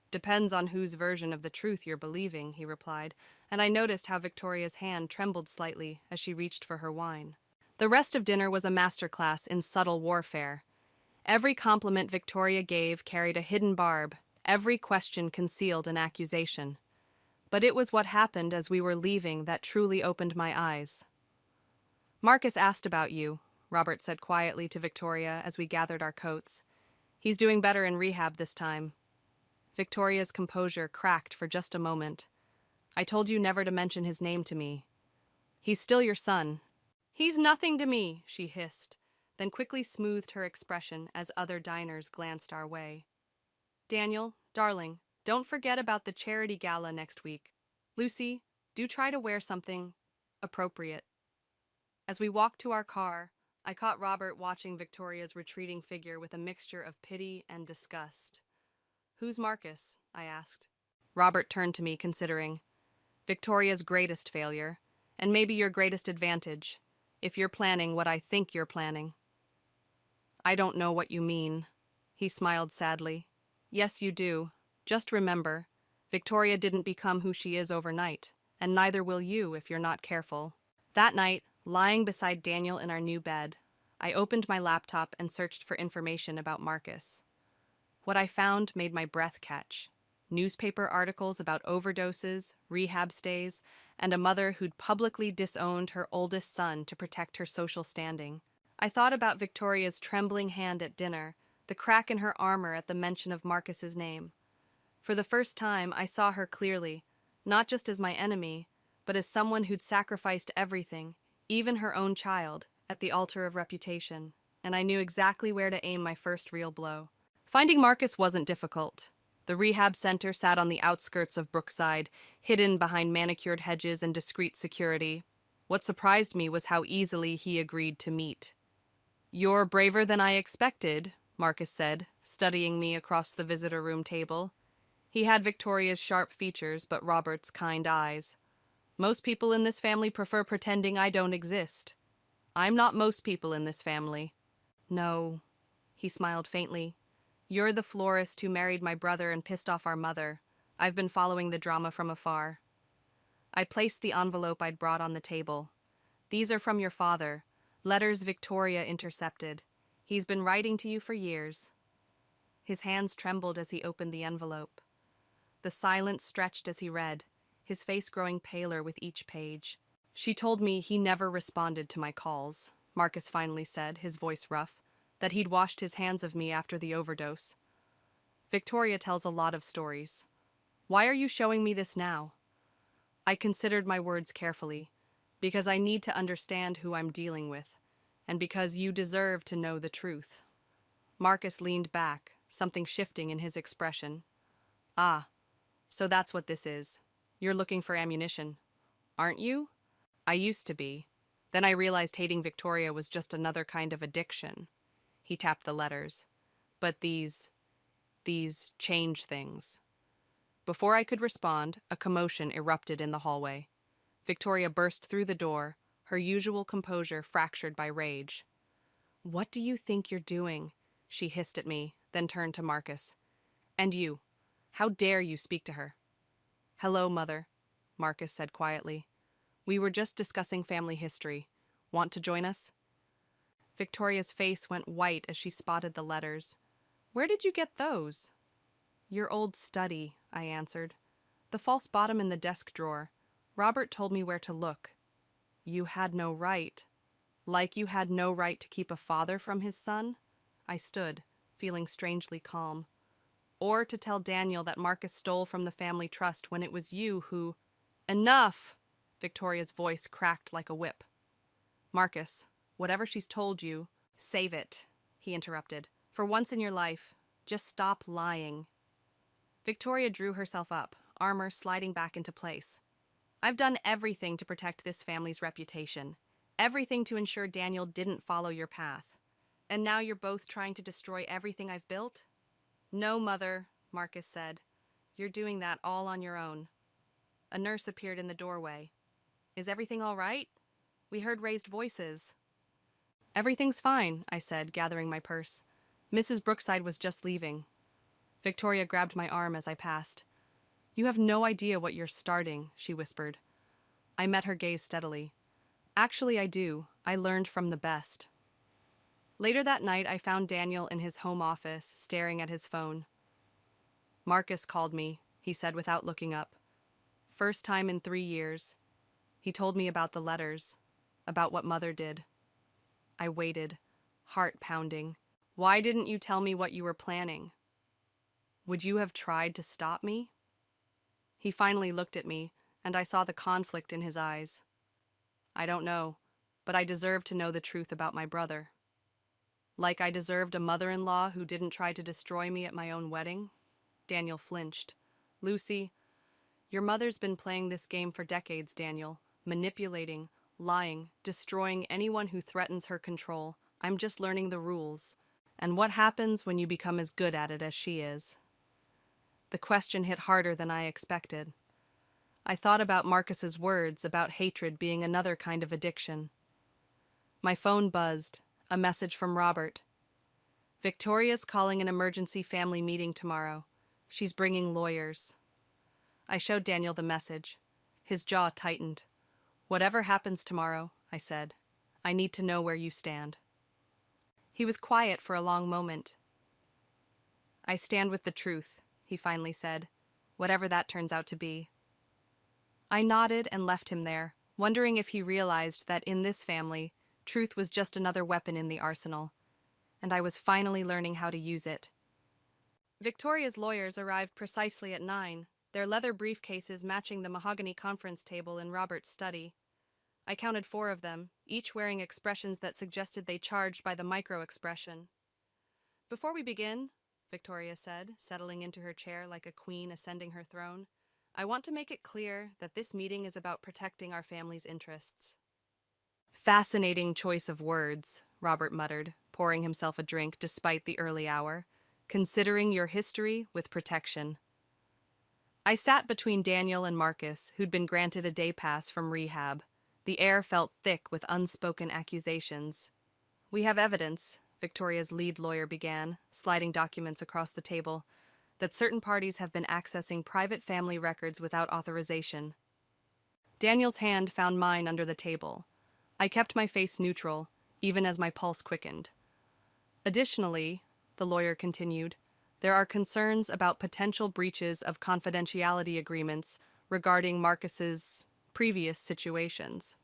"Depends on whose version of the truth you're believing," he replied, and I noticed how Victoria's hand trembled slightly as she reached for her wine. The rest of dinner was a masterclass in subtle warfare. Every compliment Victoria gave carried a hidden barb, every question concealed an accusation. But it was what happened as we were leaving that truly opened my eyes. "Marcus asked about you," Robert said quietly to Victoria as we gathered our coats. "He's doing better in rehab this time." Victoria's composure cracked for just a moment. "I told you never to mention his name to me. He's still your son." "He's nothing to me," she hissed, then quickly smoothed her expression as other diners glanced our way. "Daniel, darling, don't forget about the charity gala next week. Lucy, do try to wear something appropriate." As we walked to our car, I caught Robert watching Victoria's retreating figure with a mixture of pity and disgust. "Who's Marcus?" I asked. Robert turned to me, considering. "Victoria's greatest failure, and maybe your greatest advantage, if you're planning what I think you're planning." "I don't know what you mean." He smiled sadly. "Yes, you do. Just remember, Victoria didn't become who she is overnight, and neither will you if you're not careful." That night, lying beside Daniel in our new bed, I opened my laptop and searched for information about Marcus. What I found made my breath catch. Newspaper articles about overdoses, rehab stays, and a mother who'd publicly disowned her oldest son to protect her social standing. I thought about Victoria's trembling hand at dinner, the crack in her armor at the mention of Marcus's name. For the first time, I saw her clearly, not just as my enemy, but as someone who'd sacrificed everything, even her own child, at the altar of reputation, and I knew exactly where to aim my first real blow. Finding Marcus wasn't difficult. The rehab center sat on the outskirts of Brookside, hidden behind manicured hedges and discreet security. What surprised me was how easily he agreed to meet. "You're braver than I expected," Marcus said, studying me across the visitor room table. He had Victoria's sharp features, but Robert's kind eyes. Most people in this family prefer pretending I don't exist. I'm not most people in this family. No, he smiled faintly. You're the florist who married my brother and pissed off our mother. I've been following the drama from afar. I placed the envelope I'd brought on the table. These are from your father. Letters Victoria intercepted. He's been writing to you for years. His hands trembled as he opened the envelope. The silence stretched as he read, his face growing paler with each page. She told me he never responded to my calls, Marcus finally said, his voice rough, that he'd washed his hands of me after the overdose. Victoria tells a lot of stories. Why are you showing me this now? I considered my words carefully, because I need to understand who I'm dealing with, and because you deserve to know the truth. Marcus leaned back, something shifting in his expression. Ah, so that's what this is. You're looking for ammunition, aren't you? I used to be. Then I realized hating Victoria was just another kind of addiction. He tapped the letters. But these change things. Before I could respond, a commotion erupted in the hallway. Victoria burst through the door, her usual composure fractured by rage. What do you think you're doing? She hissed at me, then turned to Marcus. And you, how dare you speak to her? Hello, Mother, Marcus said quietly. We were just discussing family history. Want to join us? Victoria's face went white as she spotted the letters. Where did you get those? Your old study, I answered. The false bottom in the desk drawer. Robert told me where to look. You had no right. Like you had no right to keep a father from his son? I stood, feeling strangely calm. Or to tell Daniel that Marcus stole from the family trust when it was you who... Enough! Victoria's voice cracked like a whip. Marcus, whatever she's told you, save it, he interrupted. For once in your life, just stop lying. Victoria drew herself up, armor sliding back into place. I've done everything to protect this family's reputation. Everything to ensure Daniel didn't follow your path. And now you're both trying to destroy everything I've built? No, Mother, Marcus said. You're doing that all on your own. A nurse appeared in the doorway. Is everything all right? We heard raised voices. Everything's fine, I said, gathering my purse. Mrs. Brookside was just leaving. Victoria grabbed my arm as I passed. You have no idea what you're starting, she whispered. I met her gaze steadily. Actually, I do. I learned from the best. Later that night, I found Daniel in his home office, staring at his phone. Marcus called me, he said without looking up. First time in 3 years. He told me about the letters, about what Mother did. I waited, heart pounding. Why didn't you tell me what you were planning? Would you have tried to stop me? He finally looked at me, and I saw the conflict in his eyes. I don't know, but I deserve to know the truth about my brother. Like I deserved a mother-in-law who didn't try to destroy me at my own wedding? Daniel flinched. Lucy, your mother's been playing this game for decades, Daniel. Manipulating, lying, destroying anyone who threatens her control. I'm just learning the rules. And what happens when you become as good at it as she is? The question hit harder than I expected. I thought about Marcus's words about hatred being another kind of addiction. My phone buzzed, a message from Robert. Victoria's calling an emergency family meeting tomorrow. She's bringing lawyers. I showed Daniel the message. His jaw tightened. Whatever happens tomorrow, I said, I need to know where you stand. He was quiet for a long moment. I stand with the truth, he finally said, whatever that turns out to be. I nodded and left him there, wondering if he realized that in this family, truth was just another weapon in the arsenal, and I was finally learning how to use it. Victoria's lawyers arrived precisely at 9, their leather briefcases matching the mahogany conference table in Robert's study. I counted 4 of them, each wearing expressions that suggested they charged by the micro-expression. Before we begin, Victoria said, settling into her chair like a queen ascending her throne, I want to make it clear that this meeting is about protecting our family's interests. Fascinating choice of words, Robert muttered, pouring himself a drink despite the early hour. Considering your history with protection. I sat between Daniel and Marcus, who'd been granted a day pass from rehab. The air felt thick with unspoken accusations. "We have evidence," Victoria's lead lawyer began, sliding documents across the table, "that certain parties have been accessing private family records without authorization." Daniel's hand found mine under the table. I kept my face neutral, even as my pulse quickened. "Additionally," the lawyer continued, "there are concerns about potential breaches of confidentiality agreements regarding Marcus's previous situations."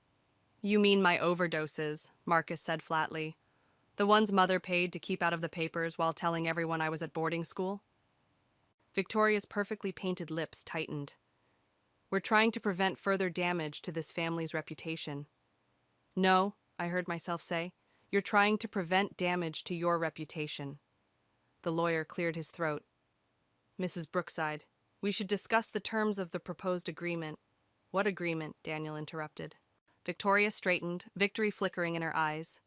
"You mean my overdoses," Marcus said flatly. "The ones Mother paid to keep out of the papers while telling everyone I was at boarding school?" Victoria's perfectly painted lips tightened. "We're trying to prevent further damage to this family's reputation." "No," I heard myself say. "You're trying to prevent damage to your reputation." The lawyer cleared his throat. "Mrs. Brookside, we should discuss the terms of the proposed agreement." "What agreement?" Daniel interrupted. Victoria straightened, victory flickering in her eyes.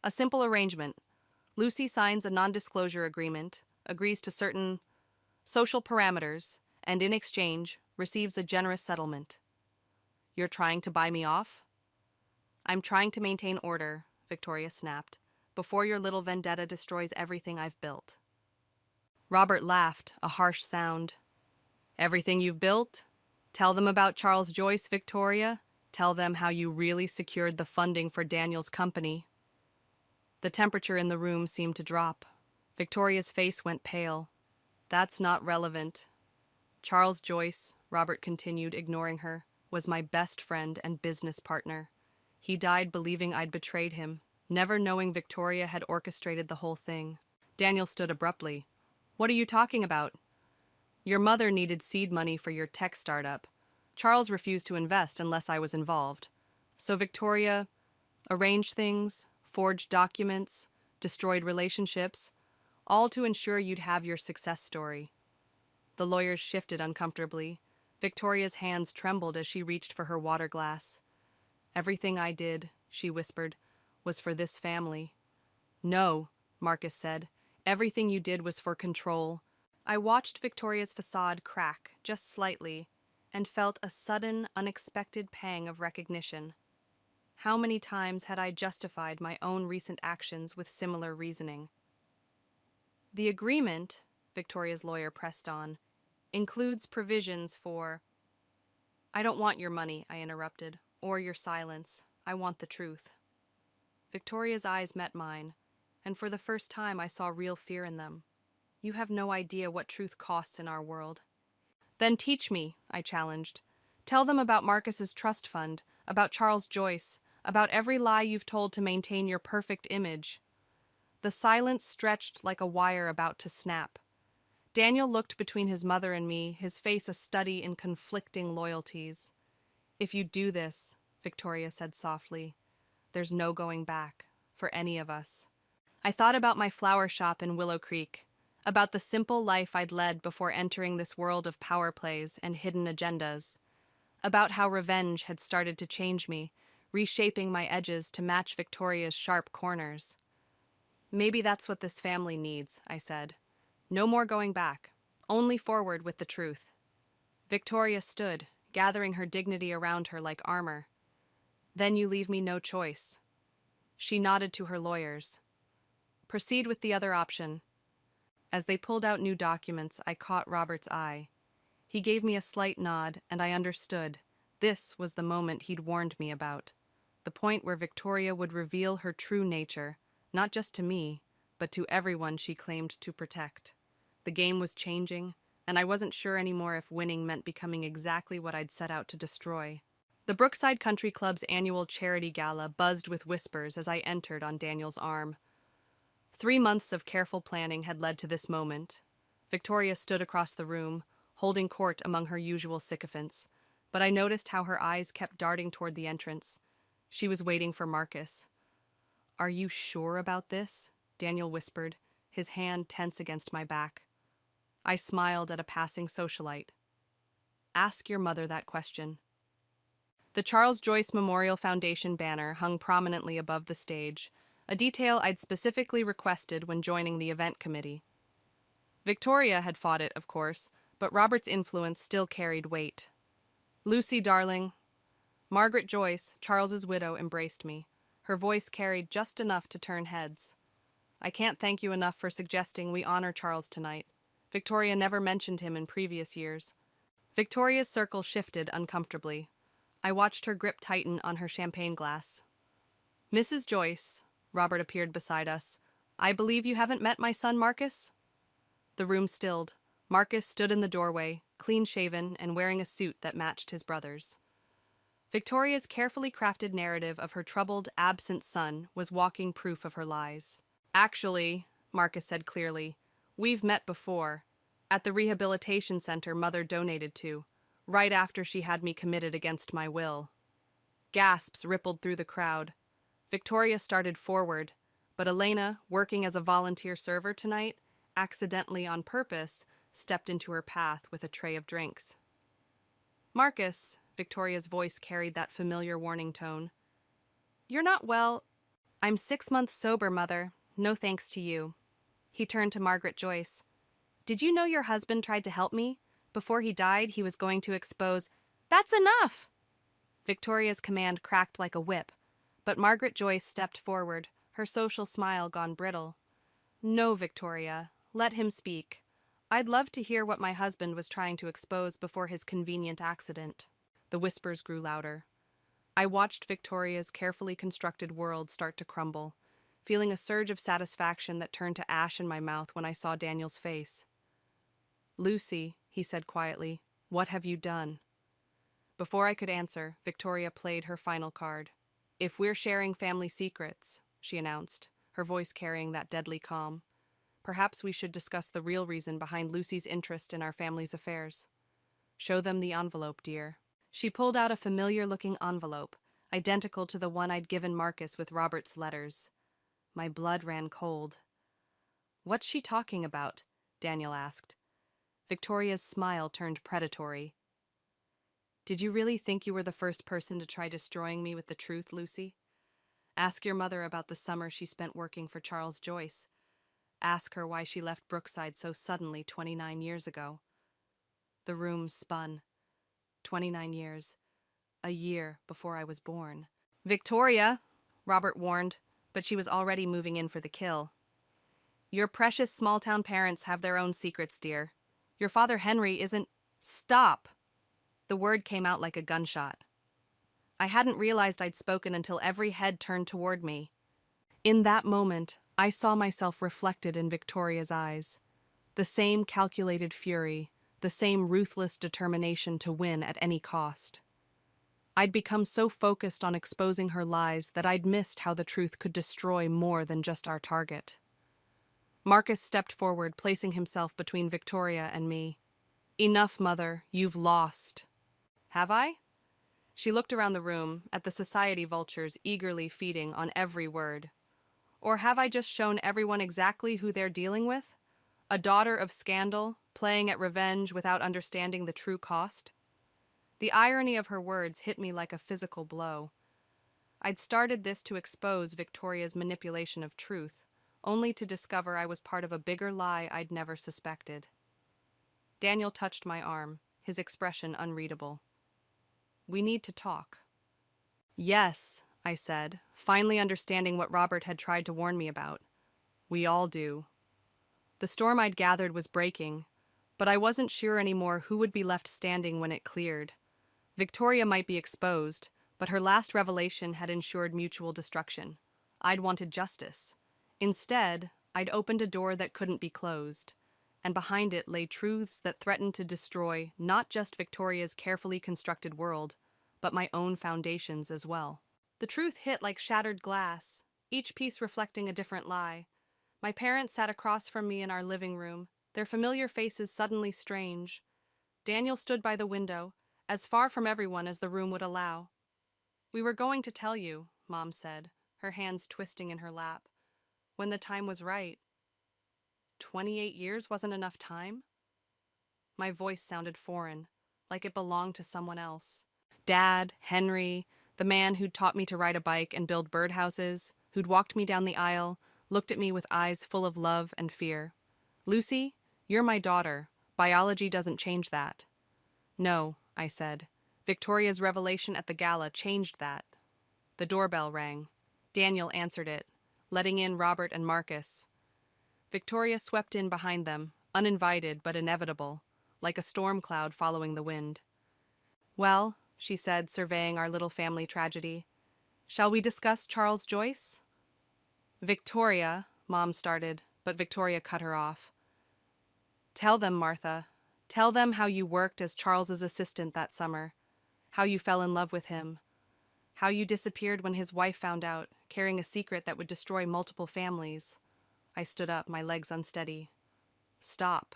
"A simple arrangement. Lucy signs a non-disclosure agreement, agrees to certain social parameters, and in exchange, receives a generous settlement." "You're trying to buy me off?" "I'm trying to maintain order," Victoria snapped, "before your little vendetta destroys everything I've built." Robert laughed, a harsh sound. "Everything you've built? Tell them about Charles Joyce, Victoria. Tell them how you really secured the funding for Daniel's company." The temperature in the room seemed to drop. Victoria's face went pale. "That's not relevant. Charles Joyce," Robert continued, ignoring her, "was my best friend and business partner. He died believing I'd betrayed him, never knowing Victoria had orchestrated the whole thing." Daniel stood abruptly. "What are you talking about?" "Your mother needed seed money for your tech startup. Charles refused to invest unless I was involved. So Victoria arranged things, forged documents, destroyed relationships, all to ensure you'd have your success story." The lawyers shifted uncomfortably. Victoria's hands trembled as she reached for her water glass. "Everything I did," she whispered, "was for this family." "No," Marcus said. "Everything you did was for control." I watched Victoria's facade crack, just slightly, and felt a sudden, unexpected pang of recognition. How many times had I justified my own recent actions with similar reasoning? "The agreement," Victoria's lawyer pressed on, "includes provisions for—" "I don't want your money," I interrupted, "or your silence. I want the truth." Victoria's eyes met mine, and for the first time I saw real fear in them. "You have no idea what truth costs in our world." "Then teach me," I challenged. "Tell them about Marcus's trust fund, about Charles Joyce, about every lie you've told to maintain your perfect image." The silence stretched like a wire about to snap. Daniel looked between his mother and me, his face a study in conflicting loyalties. "If you do this," Victoria said softly, "there's no going back, for any of us." I thought about my flower shop in Willow Creek, about the simple life I'd led before entering this world of power plays and hidden agendas, about how revenge had started to change me, reshaping my edges to match Victoria's sharp corners. "Maybe that's what this family needs," I said. "No more going back, only forward with the truth." Victoria stood, gathering her dignity around her like armor. "Then you leave me no choice." She nodded to her lawyers. "Proceed with the other option." As they pulled out new documents, I caught Robert's eye. He gave me a slight nod, and I understood. This was the moment he'd warned me about. The point where Victoria would reveal her true nature, not just to me, but to everyone she claimed to protect. The game was changing, and I wasn't sure anymore if winning meant becoming exactly what I'd set out to destroy. The Brookside Country Club's annual charity gala buzzed with whispers as I entered on Daniel's arm. 3 months of careful planning had led to this moment. Victoria stood across the room, holding court among her usual sycophants, but I noticed how her eyes kept darting toward the entrance. She was waiting for Marcus. "Are you sure about this?" Daniel whispered, his hand tense against my back. I smiled at a passing socialite. "Ask your mother that question." The Charles Joyce Memorial Foundation banner hung prominently above the stage, a detail I'd specifically requested when joining the event committee. Victoria had fought it, of course, but Robert's influence still carried weight. "Lucy, darling." Margaret Joyce, Charles's widow, embraced me. Her voice carried just enough to turn heads. "I can't thank you enough for suggesting we honor Charles tonight. Victoria never mentioned him in previous years." Victoria's circle shifted uncomfortably. I watched her grip tighten on her champagne glass. "Mrs. Joyce," Robert appeared beside us, "I believe you haven't met my son Marcus?" The room stilled. Marcus stood in the doorway, clean-shaven and wearing a suit that matched his brother's. Victoria's carefully crafted narrative of her troubled, absent son was walking proof of her lies. "Actually," Marcus said clearly, "we've met before, at the rehabilitation center Mother donated to, right after she had me committed against my will." Gasps rippled through the crowd. Victoria started forward, but Elena, working as a volunteer server tonight, accidentally on purpose, stepped into her path with a tray of drinks. "Marcus," Victoria's voice carried that familiar warning tone. "You're not well." "I'm 6 months sober, Mother. No thanks to you." He turned to Margaret Joyce. "Did you know your husband tried to help me? Before he died, he was going to expose—" "That's enough!" Victoria's command cracked like a whip, but Margaret Joyce stepped forward, her social smile gone brittle. "No, Victoria. Let him speak. I'd love to hear what my husband was trying to expose before his convenient accident." The whispers grew louder. I watched Victoria's carefully constructed world start to crumble, feeling a surge of satisfaction that turned to ash in my mouth when I saw Daniel's face. "Lucy," he said quietly, "what have you done?" Before I could answer, Victoria played her final card. "If we're sharing family secrets," she announced, her voice carrying that deadly calm, "perhaps we should discuss the real reason behind Lucy's interest in our family's affairs. Show them the envelope, dear." She pulled out a familiar-looking envelope, identical to the one I'd given Marcus with Robert's letters. My blood ran cold. "What's she talking about?" Daniel asked. Victoria's smile turned predatory. "Did you really think you were the first person to try destroying me with the truth, Lucy? Ask your mother about the summer she spent working for Charles Joyce. Ask her why she left Brookside so suddenly 29 years ago." The room spun. 29 years. A year before I was born. "Victoria," Robert warned, but she was already moving in for the kill. "Your precious small-town parents have their own secrets, dear. Your father Henry isn't—" "Stop!" The word came out like a gunshot. I hadn't realized I'd spoken until every head turned toward me. In that moment, I saw myself reflected in Victoria's eyes. The same calculated fury, the same ruthless determination to win at any cost. I'd become so focused on exposing her lies that I'd missed how the truth could destroy more than just our target. Marcus stepped forward, placing himself between Victoria and me. "Enough, Mother. You've lost." "Have I?" She looked around the room, at the society vultures eagerly feeding on every word. "Or have I just shown everyone exactly who they're dealing with? A daughter of scandal, playing at revenge without understanding the true cost?" The irony of her words hit me like a physical blow. I'd started this to expose Victoria's manipulation of truth, only to discover I was part of a bigger lie I'd never suspected. Daniel touched my arm, his expression unreadable. "We need to talk." "Yes," I said, finally understanding what Robert had tried to warn me about. "We all do." The storm I'd gathered was breaking, but I wasn't sure anymore who would be left standing when it cleared. Victoria might be exposed, but her last revelation had ensured mutual destruction. I'd wanted justice. Instead, I'd opened a door that couldn't be closed, and behind it lay truths that threatened to destroy not just Victoria's carefully constructed world, but my own foundations as well. The truth hit like shattered glass, each piece reflecting a different lie. My parents sat across from me in our living room, their familiar faces suddenly strange. Daniel stood by the window, as far from everyone as the room would allow. "We were going to tell you," Mom said, her hands twisting in her lap, "when the time was right." 28 years wasn't enough time? My voice sounded foreign, like it belonged to someone else. Dad, Henry, the man who'd taught me to ride a bike and build birdhouses, who'd walked me down the aisle, looked at me with eyes full of love and fear. "Lucy, you're my daughter, Biology doesn't change that. No, I said. Victoria's revelation at the gala changed that. The doorbell rang. Daniel answered it, letting in Robert and Marcus. Victoria swept in behind them, uninvited but inevitable, like a storm cloud following the wind. Well, she said, surveying our little family tragedy, shall we discuss Charles Joyce? Victoria, Mom started, but Victoria cut her off. Tell them, Martha. Tell them how you worked as Charles's assistant that summer, how you fell in love with him, how you disappeared when his wife found out, carrying a secret that would destroy multiple families. I stood up, my legs unsteady. Stop.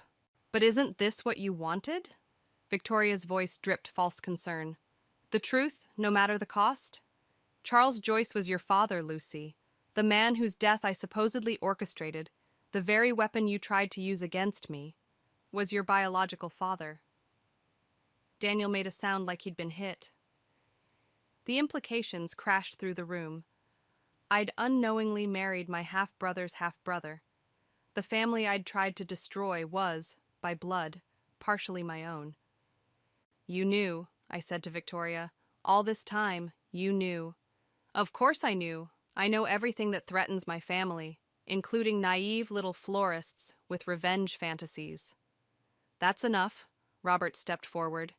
But isn't this what you wanted? Victoria's voice dripped false concern. The truth, no matter the cost? Charles Joyce was your father, Lucy. The man whose death I supposedly orchestrated, the very weapon you tried to use against me, was your biological father. Daniel made a sound like he'd been hit. The implications crashed through the room. I'd unknowingly married my half-brother's half-brother. The family I'd tried to destroy was, by blood, partially my own. You knew, I said to Victoria. All this time, you knew. Of course I knew. I know everything that threatens my family, including naive little florists with revenge fantasies. That's enough, Robert stepped forward.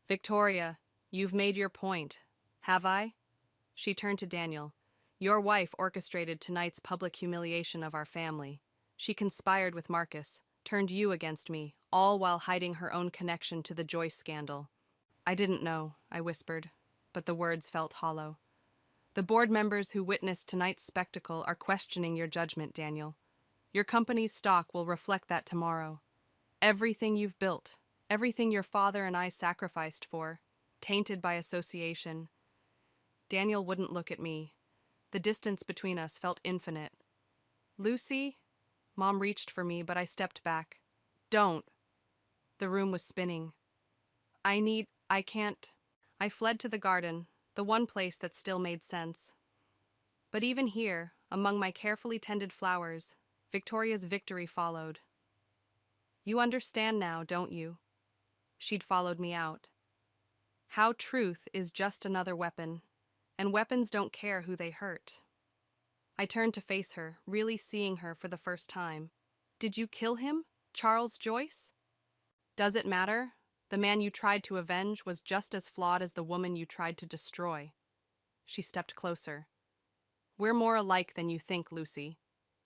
Victoria, you've made your point. Have I? She turned to Daniel. Your wife orchestrated tonight's public humiliation of our family. She conspired with Marcus, turned you against me, all while hiding her own connection to the Joyce scandal. I didn't know, I whispered, but the words felt hollow. The board members who witnessed tonight's spectacle are questioning your judgment, Daniel. Your company's stock will reflect that tomorrow. Everything you've built, everything your father and I sacrificed for, tainted by association. Daniel wouldn't look at me. The distance between us felt infinite. Lucy? Mom reached for me, but I stepped back. Don't. The room was spinning. I can't. I fled to the garden, the one place that still made sense. But even here, among my carefully tended flowers, Victoria's victory followed. You understand now, don't you? She'd followed me out. How truth is just another weapon, and weapons don't care who they hurt. I turned to face her, really seeing her for the first time. Did you kill him, Charles Joyce? Does it matter? The man you tried to avenge was just as flawed as the woman you tried to destroy. She stepped closer. We're more alike than you think, Lucy.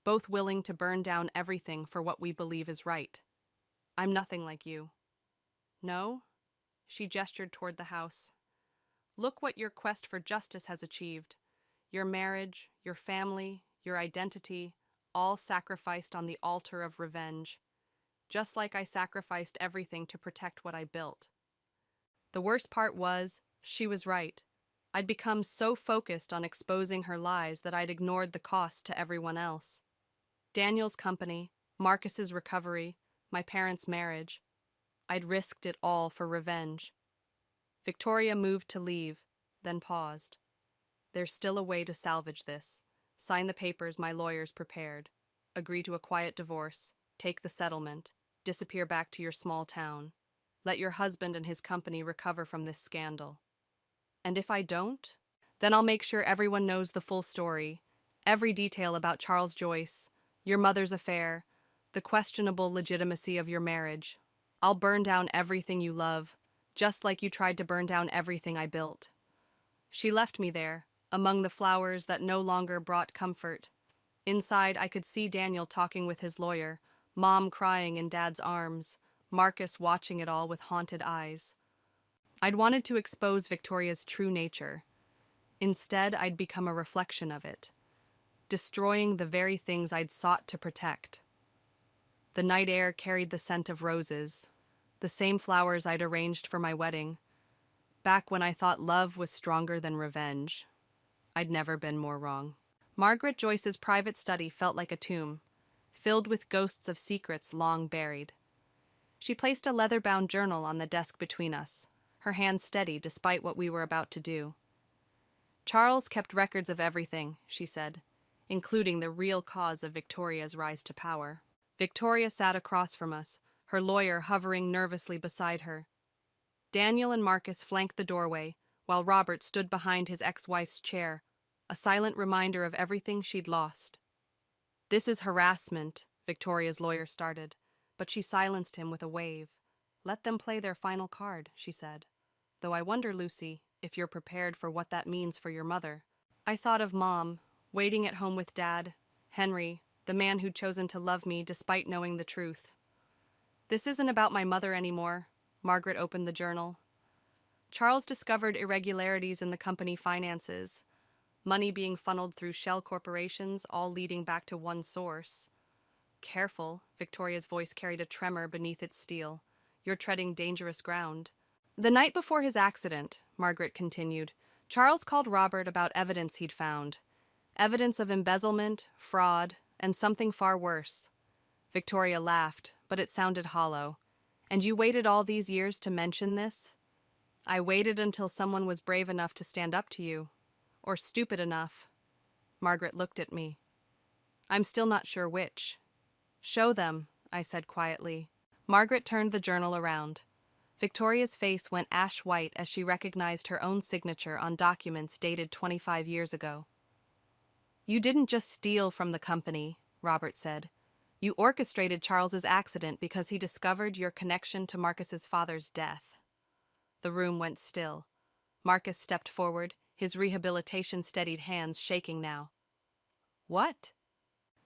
Both willing to burn down everything for what we believe is right. I'm nothing like you. No? She gestured toward the house. Look what your quest for justice has achieved. Your marriage, your family, your identity, all sacrificed on the altar of revenge. Just like I sacrificed everything to protect what I built. The worst part was, she was right. I'd become so focused on exposing her lies that I'd ignored the cost to everyone else. Daniel's company, Marcus's recovery, my parents' marriage. I'd risked it all for revenge. Victoria moved to leave, then paused. There's still a way to salvage this. Sign the papers my lawyers prepared. Agree to a quiet divorce. Take the settlement. Disappear back to your small town. Let your husband and his company recover from this scandal. And if I don't? Then I'll make sure everyone knows the full story. Every detail about Charles Joyce, your mother's affair, the questionable legitimacy of your marriage. I'll burn down everything you love, just like you tried to burn down everything I built. She left me there, among the flowers that no longer brought comfort. Inside, I could see Daniel talking with his lawyer, Mom crying in Dad's arms, Marcus watching it all with haunted eyes. I'd wanted to expose Victoria's true nature. Instead, I'd become a reflection of it, destroying the very things I'd sought to protect. The night air carried the scent of roses, the same flowers I'd arranged for my wedding. Back when I thought love was stronger than revenge. I'd never been more wrong. Margaret Joyce's private study felt like a tomb, filled with ghosts of secrets long buried. She placed a leather-bound journal on the desk between us, her hand steady despite what we were about to do. Charles kept records of everything, she said, including the real cause of Victoria's rise to power. Victoria sat across from us, her lawyer hovering nervously beside her. Daniel and Marcus flanked the doorway, while Robert stood behind his ex-wife's chair, a silent reminder of everything she'd lost. "This is harassment," Victoria's lawyer started, but she silenced him with a wave. "Let them play their final card," she said. "Though I wonder, Lucy, if you're prepared for what that means for your mother." I thought of Mom, waiting at home with Dad, Henry, the man who'd chosen to love me despite knowing the truth. "This isn't about my mother anymore." Margaret opened the journal. Charles discovered irregularities in the company finances, money being funneled through shell corporations, all leading back to one source. "Careful," Victoria's voice carried a tremor beneath its steel. "You're treading dangerous ground." "The night before his accident," Margaret continued, "Charles called Robert about evidence he'd found. Evidence of embezzlement, fraud, and something far worse." Victoria laughed, but it sounded hollow. "And you waited all these years to mention this?" "I waited until someone was brave enough to stand up to you. Or stupid enough." Margaret looked at me. "I'm still not sure which." "Show them," I said quietly. Margaret turned the journal around. Victoria's face went ash-white as she recognized her own signature on documents dated 25 years ago. "You didn't just steal from the company," Robert said. "You orchestrated Charles's accident because he discovered your connection to Marcus's father's death." The room went still. Marcus stepped forward, his rehabilitation-steadied hands shaking now. "What?"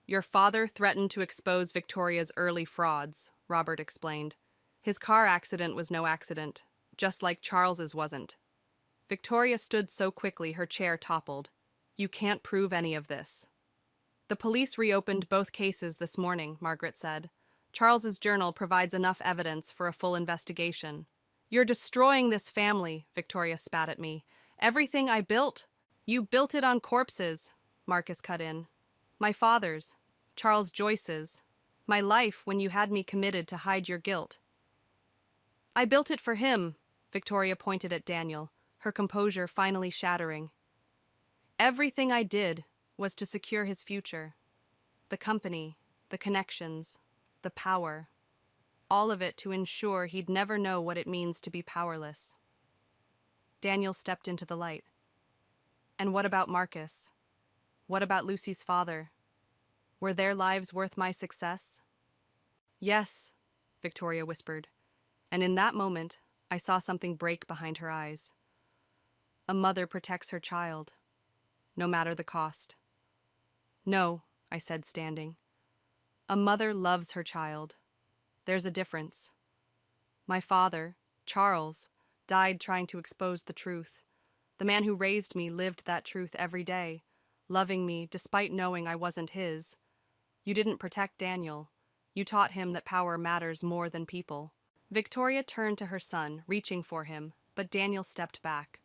"Your father threatened to expose Victoria's early frauds," Robert explained. "His car accident was no accident, just like Charles's wasn't." Victoria stood so quickly her chair toppled. "You can't prove any of this." "The police reopened both cases this morning," Margaret said. "Charles's journal provides enough evidence for a full investigation." "You're destroying this family," Victoria spat at me. "Everything I built." "You built it on corpses," Marcus cut in. "My father's, Charles Joyce's, my life when you had me committed to hide your guilt." "I built it for him," Victoria pointed at Daniel, her composure finally shattering. "Everything I did was to secure his future. The company, the connections, the power. All of it to ensure he'd never know what it means to be powerless." Daniel stepped into the light. "And what about Marcus? What about Lucy's father? Were their lives worth my success?" "Yes," Victoria whispered, and in that moment, I saw something break behind her eyes. "A mother protects her child, no matter the cost." "No," I said, standing. "A mother loves her child. There's a difference. My father, Charles, died trying to expose the truth. The man who raised me lived that truth every day, loving me despite knowing I wasn't his. You didn't protect Daniel. You taught him that power matters more than people." Victoria turned to her son, reaching for him, but Daniel stepped back.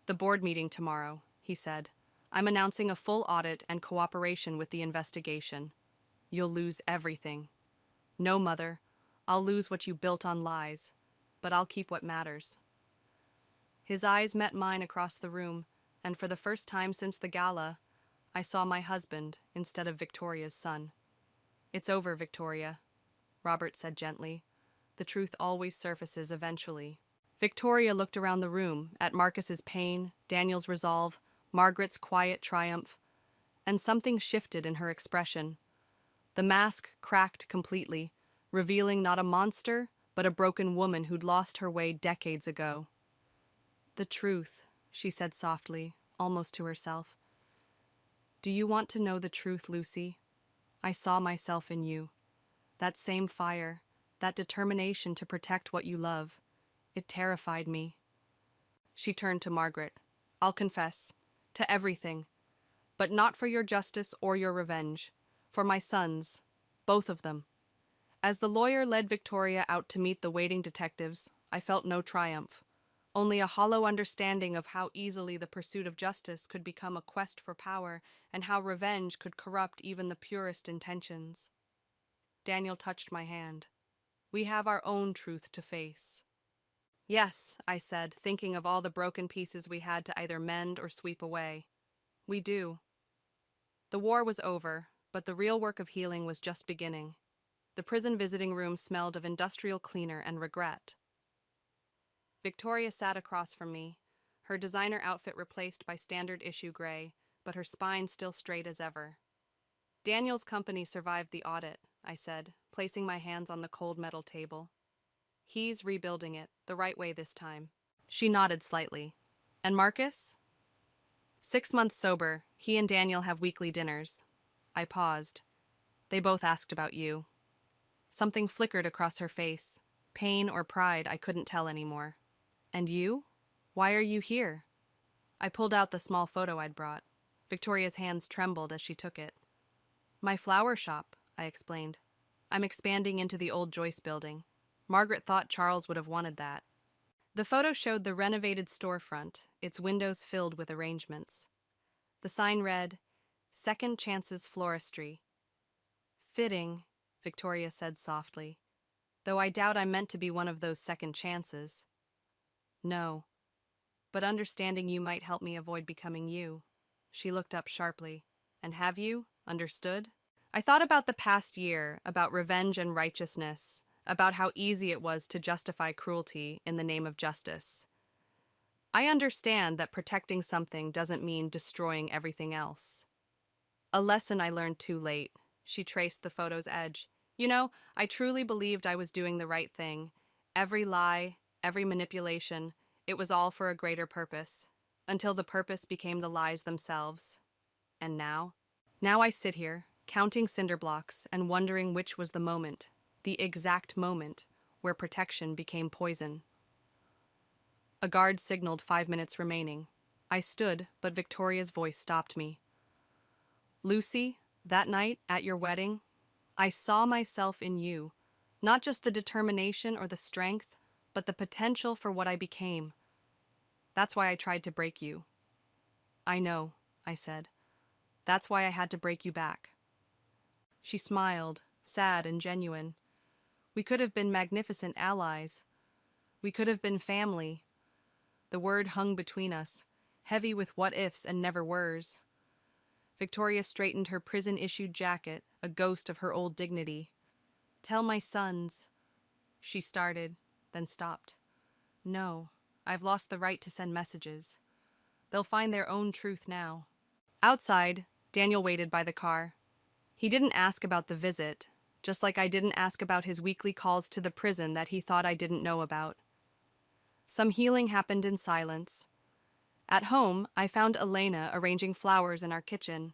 "The board meeting tomorrow," he said. "I'm announcing a full audit and cooperation with the investigation. You'll lose everything." "No, Mother. I'll lose what you built on lies, but I'll keep what matters." His eyes met mine across the room, and for the first time since the gala, I saw my husband instead of Victoria's son. "It's over, Victoria," Robert said gently. "The truth always surfaces eventually." Victoria looked around the room, at Marcus's pain, Daniel's resolve, Margaret's quiet triumph, and something shifted in her expression. The mask cracked completely, revealing not a monster, but a broken woman who'd lost her way decades ago. "The truth," she said softly, almost to herself. "Do you want to know the truth, Lucy? I saw myself in you. That same fire, that determination to protect what you love. It terrified me." She turned to Margaret. "I'll confess. To everything. But not for your justice or your revenge. For my sons. Both of them." As the lawyer led Victoria out to meet the waiting detectives, I felt no triumph. Only a hollow understanding of how easily the pursuit of justice could become a quest for power and how revenge could corrupt even the purest intentions. Daniel touched my hand. "We have our own truth to face." "Yes," I said, thinking of all the broken pieces we had to either mend or sweep away. "We do." The war was over, but the real work of healing was just beginning. The prison visiting room smelled of industrial cleaner and regret. Victoria sat across from me, her designer outfit replaced by standard issue gray, but her spine still straight as ever. Daniel's company survived the audit, I said, placing my hands on the cold metal table. He's rebuilding it, the right way this time. She nodded slightly. And Marcus? 6 months sober, he and Daniel have weekly dinners. I paused. They both asked about you. Something flickered across her face. Pain or pride, I couldn't tell anymore. And you? Why are you here? I pulled out the small photo I'd brought. Victoria's hands trembled as she took it. My flower shop, I explained. I'm expanding into the old Joyce building. Margaret thought Charles would have wanted that. The photo showed the renovated storefront, its windows filled with arrangements. The sign read, Second Chances Floristry. Fitting, Victoria said softly, though I doubt I'm meant to be one of those second chances. No, but understanding you might help me avoid becoming you. She looked up sharply. And have you? Understood? I thought about the past year, about revenge and righteousness, about how easy it was to justify cruelty in the name of justice. I understand that protecting something doesn't mean destroying everything else. A lesson I learned too late. She traced the photo's edge. You know, I truly believed I was doing the right thing. Every lie, every manipulation, it was all for a greater purpose, until the purpose became the lies themselves. And now? Now I sit here, counting cinder blocks and wondering which was the moment, the exact moment, where protection became poison. A guard signaled 5 minutes remaining. I stood, but Victoria's voice stopped me. Lucy, that night at your wedding, I saw myself in you, not just the determination or the strength, but the potential for what I became. That's why I tried to break you. I know, I said. That's why I had to break you back. She smiled, sad and genuine. We could have been magnificent allies. We could have been family. The word hung between us, heavy with what-ifs and never-weres. Victoria straightened her prison-issued jacket, a ghost of her old dignity. Tell my sons, she started, then stopped. No, I've lost the right to send messages. They'll find their own truth now. Outside, Daniel waited by the car. He didn't ask about the visit, just like I didn't ask about his weekly calls to the prison that he thought I didn't know about. Some healing happened in silence. At home, I found Elena arranging flowers in our kitchen.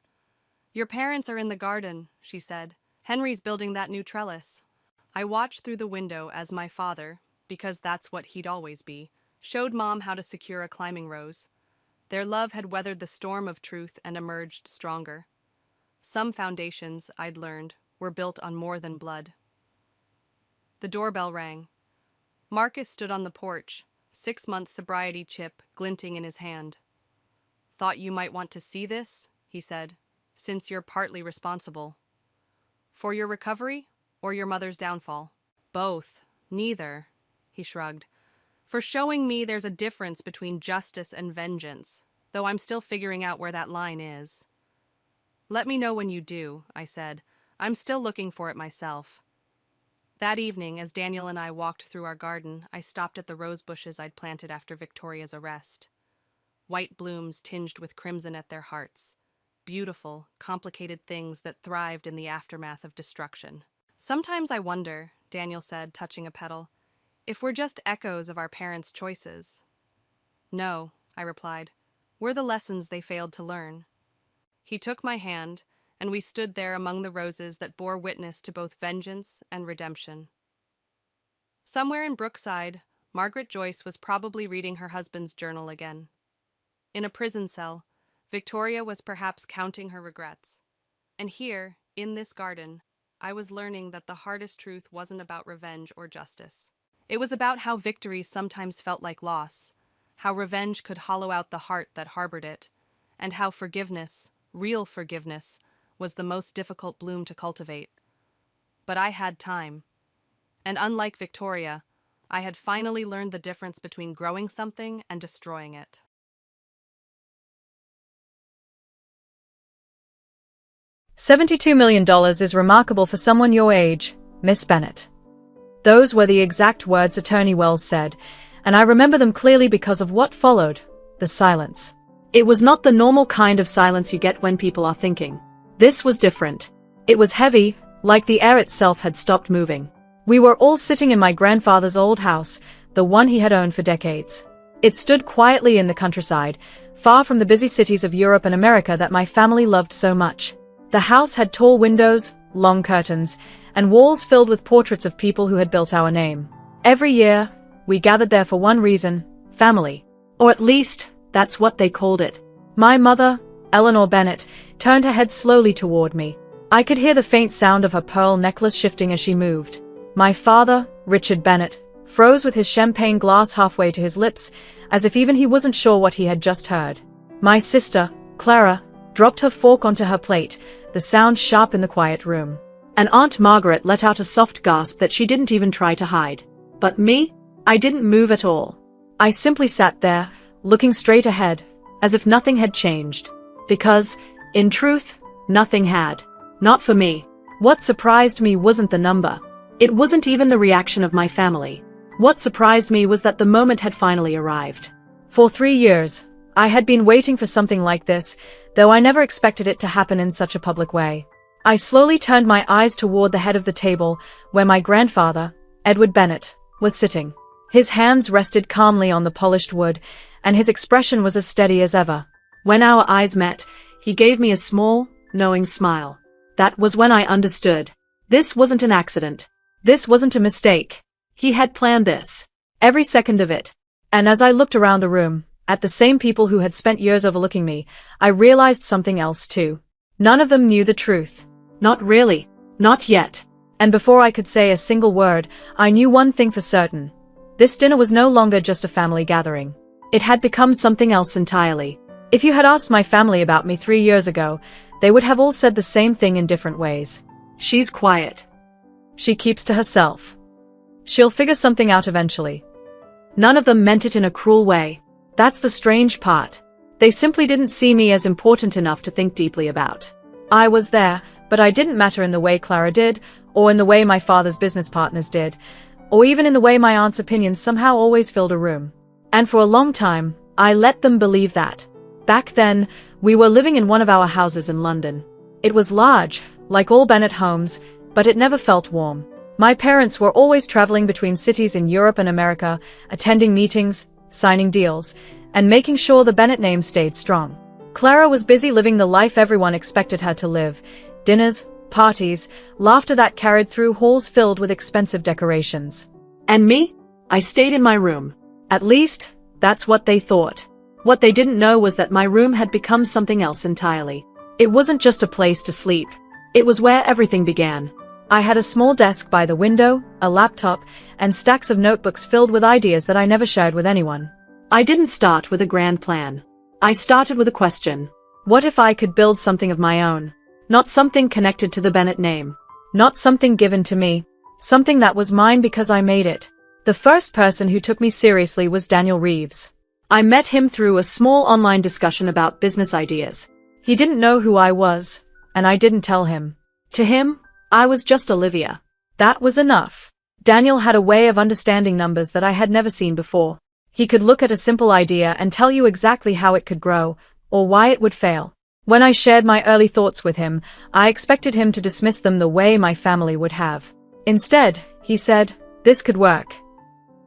Your parents are in the garden, she said. Henry's building that new trellis. I watched through the window as my father, because that's what he'd always be, showed Mom how to secure a climbing rose. Their love had weathered the storm of truth and emerged stronger. Some foundations, I'd learned, were built on more than blood. The doorbell rang. Marcus stood on the porch, 6-month sobriety chip glinting in his hand. Thought you might want to see this, he said, since you're partly responsible. For your recovery or your mother's downfall? Both. Neither, he shrugged. For showing me there's a difference between justice and vengeance, though I'm still figuring out where that line is. Let me know when you do, I said. I'm still looking for it myself. That evening, as Daniel and I walked through our garden, I stopped at the rose bushes I'd planted after Victoria's arrest. White blooms tinged with crimson at their hearts. Beautiful, complicated things that thrived in the aftermath of destruction. Sometimes I wonder, Daniel said, touching a petal, if we're just echoes of our parents' choices. No, I replied. We're the lessons they failed to learn. He took my hand, and we stood there among the roses that bore witness to both vengeance and redemption. Somewhere in Brookside, Margaret Joyce was probably reading her husband's journal again. In a prison cell, Victoria was perhaps counting her regrets. And here, in this garden, I was learning that the hardest truth wasn't about revenge or justice. It was about how victory sometimes felt like loss, how revenge could hollow out the heart that harbored it, and how forgiveness, real forgiveness, was the most difficult bloom to cultivate. But I had time. And unlike Victoria, I had finally learned the difference between growing something and destroying it. $72 million is remarkable for someone your age. Miss Bennet." Those were the exact words Attorney Wells said, and I remember them clearly because of what followed: the silence. It was not the normal kind of silence you get when people are thinking. This was different. It was heavy, like the air itself had stopped moving. We were all sitting in my grandfather's old house, the one he had owned for decades. It stood quietly in the countryside, far from the busy cities of Europe and America that my family loved so much. The house had tall windows, long curtains, and walls filled with portraits of people who had built our name. Every year, we gathered there for one reason: family. Or at least, that's what they called it. My mother, Eleanor Bennet, turned her head slowly toward me. I could hear the faint sound of her pearl necklace shifting as she moved. My father, Richard Bennet, froze with his champagne glass halfway to his lips, as if even he wasn't sure what he had just heard. My sister, Clara, dropped her fork onto her plate, the sound sharp in the quiet room. And Aunt Margaret let out a soft gasp that she didn't even try to hide. But me? I didn't move at all. I simply sat there, looking straight ahead, as if nothing had changed. Because, in truth, nothing had. Not for me. What surprised me wasn't the number. It wasn't even the reaction of my family. What surprised me was that the moment had finally arrived. For 3 years, I had been waiting for something like this, though I never expected it to happen in such a public way. I slowly turned my eyes toward the head of the table, where my grandfather, Edward Bennet, was sitting. His hands rested calmly on the polished wood, and his expression was as steady as ever. When our eyes met, he gave me a small, knowing smile. That was when I understood. This wasn't an accident. This wasn't a mistake. He had planned this. Every second of it. And as I looked around the room, at the same people who had spent years overlooking me, I realized something else too. None of them knew the truth. Not really. Not yet. And before I could say a single word, I knew one thing for certain. This dinner was no longer just a family gathering. It had become something else entirely. If you had asked my family about me 3 years ago, they would have all said the same thing in different ways. She's quiet. She keeps to herself. She'll figure something out eventually. None of them meant it in a cruel way. That's the strange part. They simply didn't see me as important enough to think deeply about. I was there, but I didn't matter in the way Clara did, or in the way my father's business partners did, or even in the way my aunt's opinions somehow always filled a room. And for a long time, I let them believe that. Back then, we were living in one of our houses in London. It was large, like all Bennet homes, but it never felt warm. My parents were always traveling between cities in Europe and America, attending meetings, signing deals, and making sure the Bennet name stayed strong. Clara was busy living the life everyone expected her to live: dinners, parties, laughter that carried through halls filled with expensive decorations. And me? I stayed in my room. At least, that's what they thought. What they didn't know was that my room had become something else entirely. It wasn't just a place to sleep. It was where everything began. I had a small desk by the window, a laptop, and stacks of notebooks filled with ideas that I never shared with anyone. I didn't start with a grand plan. I started with a question. What if I could build something of my own? Not something connected to the Bennet name. Not something given to me. Something that was mine because I made it. The first person who took me seriously was Daniel Reeves. I met him through a small online discussion about business ideas. He didn't know who I was, and I didn't tell him. To him, I was just Olivia. That was enough. Daniel had a way of understanding numbers that I had never seen before. He could look at a simple idea and tell you exactly how it could grow, or why it would fail. When I shared my early thoughts with him, I expected him to dismiss them the way my family would have. Instead, he said, "This could work."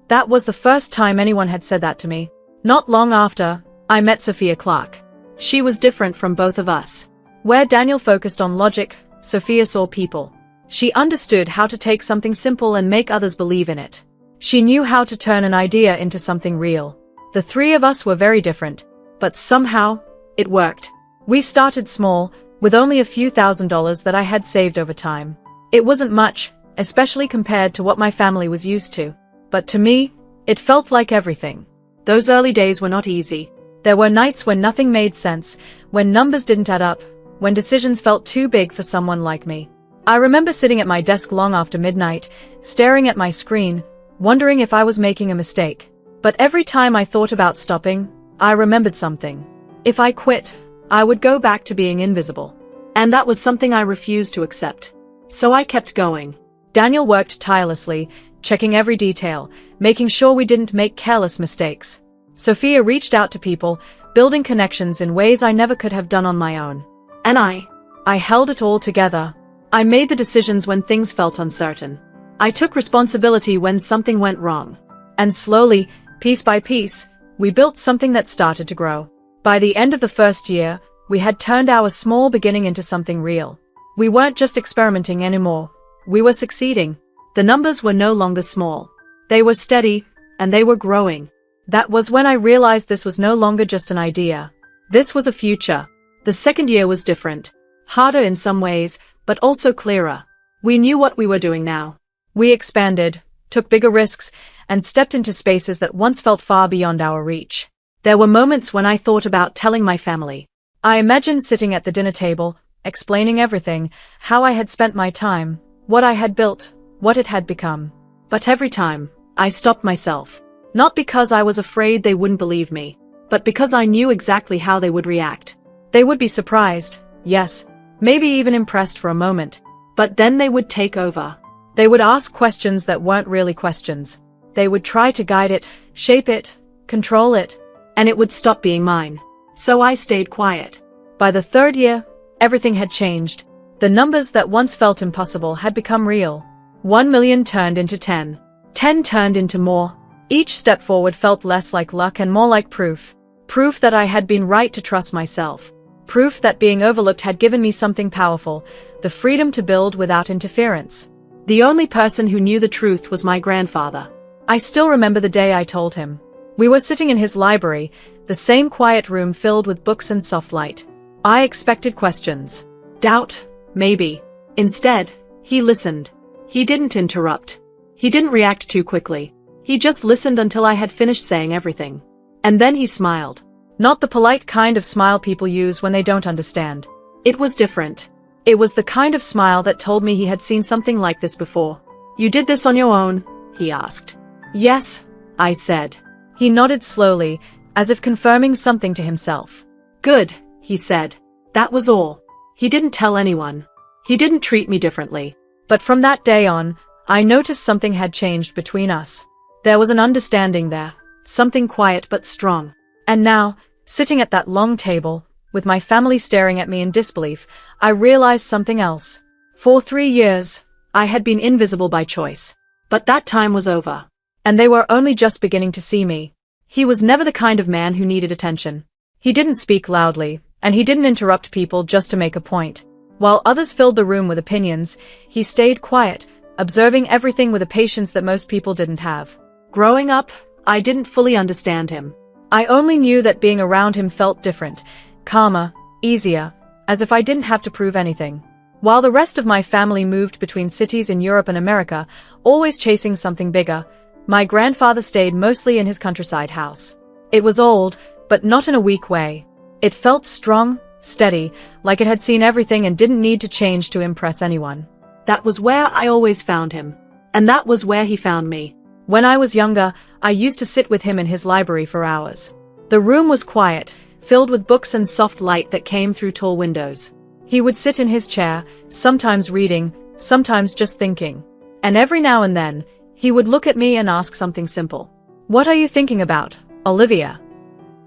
That was the first time anyone had said that to me. Not long after, I met Sophia Clark. She was different from both of us. Where Daniel focused on logic, Sophia saw people. She understood how to take something simple and make others believe in it. She knew how to turn an idea into something real. The three of us were very different, but somehow, it worked. We started small, with only a few $1,000s that I had saved over time. It wasn't much, especially compared to what my family was used to. But to me, it felt like everything. Those early days were not easy. There were nights when nothing made sense, when numbers didn't add up, when decisions felt too big for someone like me. I remember sitting at my desk long after midnight, staring at my screen, wondering if I was making a mistake. But every time I thought about stopping, I remembered something. If I quit, I would go back to being invisible. And that was something I refused to accept. So I kept going. Daniel worked tirelessly, checking every detail, making sure we didn't make careless mistakes. Sophia reached out to people, building connections in ways I never could have done on my own. And I held it all together. I made the decisions when things felt uncertain. I took responsibility when something went wrong. And slowly, piece by piece, we built something that started to grow. By the end of the first year, we had turned our small beginning into something real. We weren't just experimenting anymore. We were succeeding. The numbers were no longer small. They were steady, and they were growing. That was when I realized this was no longer just an idea. This was a future. The second year was different. Harder in some ways, but also clearer. We knew what we were doing now. We expanded, took bigger risks, and stepped into spaces that once felt far beyond our reach. There were moments when I thought about telling my family. I imagined sitting at the dinner table, explaining everything, how I had spent my time, what I had built, what it had become. But every time, I stopped myself. Not because I was afraid they wouldn't believe me, but because I knew exactly how they would react. They would be surprised, yes, maybe even impressed for a moment, but then they would take over. They would ask questions that weren't really questions. They would try to guide it, shape it, control it, and it would stop being mine. So I stayed quiet. By the third year, everything had changed. The numbers that once felt impossible had become real. 1 million turned into 10. 10 turned into more. Each step forward felt less like luck and more like proof. Proof that I had been right to trust myself. Proof that being overlooked had given me something powerful, the freedom to build without interference. The only person who knew the truth was my grandfather. I still remember the day I told him. We were sitting in his library, the same quiet room filled with books and soft light. I expected questions. Doubt, maybe. Instead, he listened. He didn't interrupt. He didn't react too quickly. He just listened until I had finished saying everything. And then he smiled. Not the polite kind of smile people use when they don't understand. It was different. It was the kind of smile that told me he had seen something like this before. "You did this on your own?" he asked. "Yes," I said. He nodded slowly, as if confirming something to himself. "Good," he said. That was all. He didn't tell anyone. He didn't treat me differently. But from that day on, I noticed something had changed between us. There was an understanding there, something quiet but strong. And now, sitting at that long table, with my family staring at me in disbelief, I realized something else. For 3 years, I had been invisible by choice. But that time was over. And they were only just beginning to see me. He was never the kind of man who needed attention. He didn't speak loudly, and he didn't interrupt people just to make a point. While others filled the room with opinions, he stayed quiet, observing everything with a patience that most people didn't have. Growing up, I didn't fully understand him. I only knew that being around him felt different, calmer, easier, as if I didn't have to prove anything. While the rest of my family moved between cities in Europe and America, always chasing something bigger, my grandfather stayed mostly in his countryside house. It was old, but not in a weak way. It felt strong, steady, like it had seen everything and didn't need to change to impress anyone. That was where I always found him. And that was where he found me. When I was younger, I used to sit with him in his library for hours. The room was quiet, filled with books and soft light that came through tall windows. He would sit in his chair, sometimes reading, sometimes just thinking. And every now and then, he would look at me and ask something simple. "What are you thinking about, Olivia?"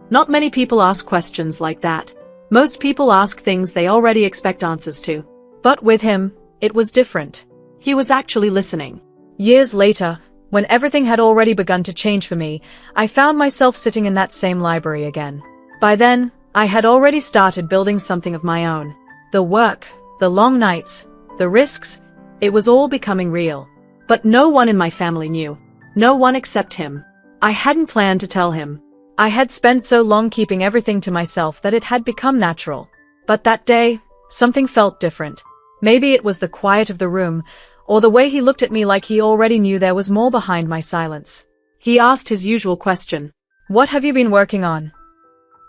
Not many people ask questions like that. Most people ask things they already expect answers to. But with him, it was different. He was actually listening. Years later, when everything had already begun to change for me, I found myself sitting in that same library again. By then, I had already started building something of my own. The work, the long nights, the risks, it was all becoming real. But no one in my family knew. No one except him. I hadn't planned to tell him. I had spent so long keeping everything to myself that it had become natural. But that day, something felt different. Maybe it was the quiet of the room, or the way he looked at me like he already knew there was more behind my silence. He asked his usual question. "What have you been working on?"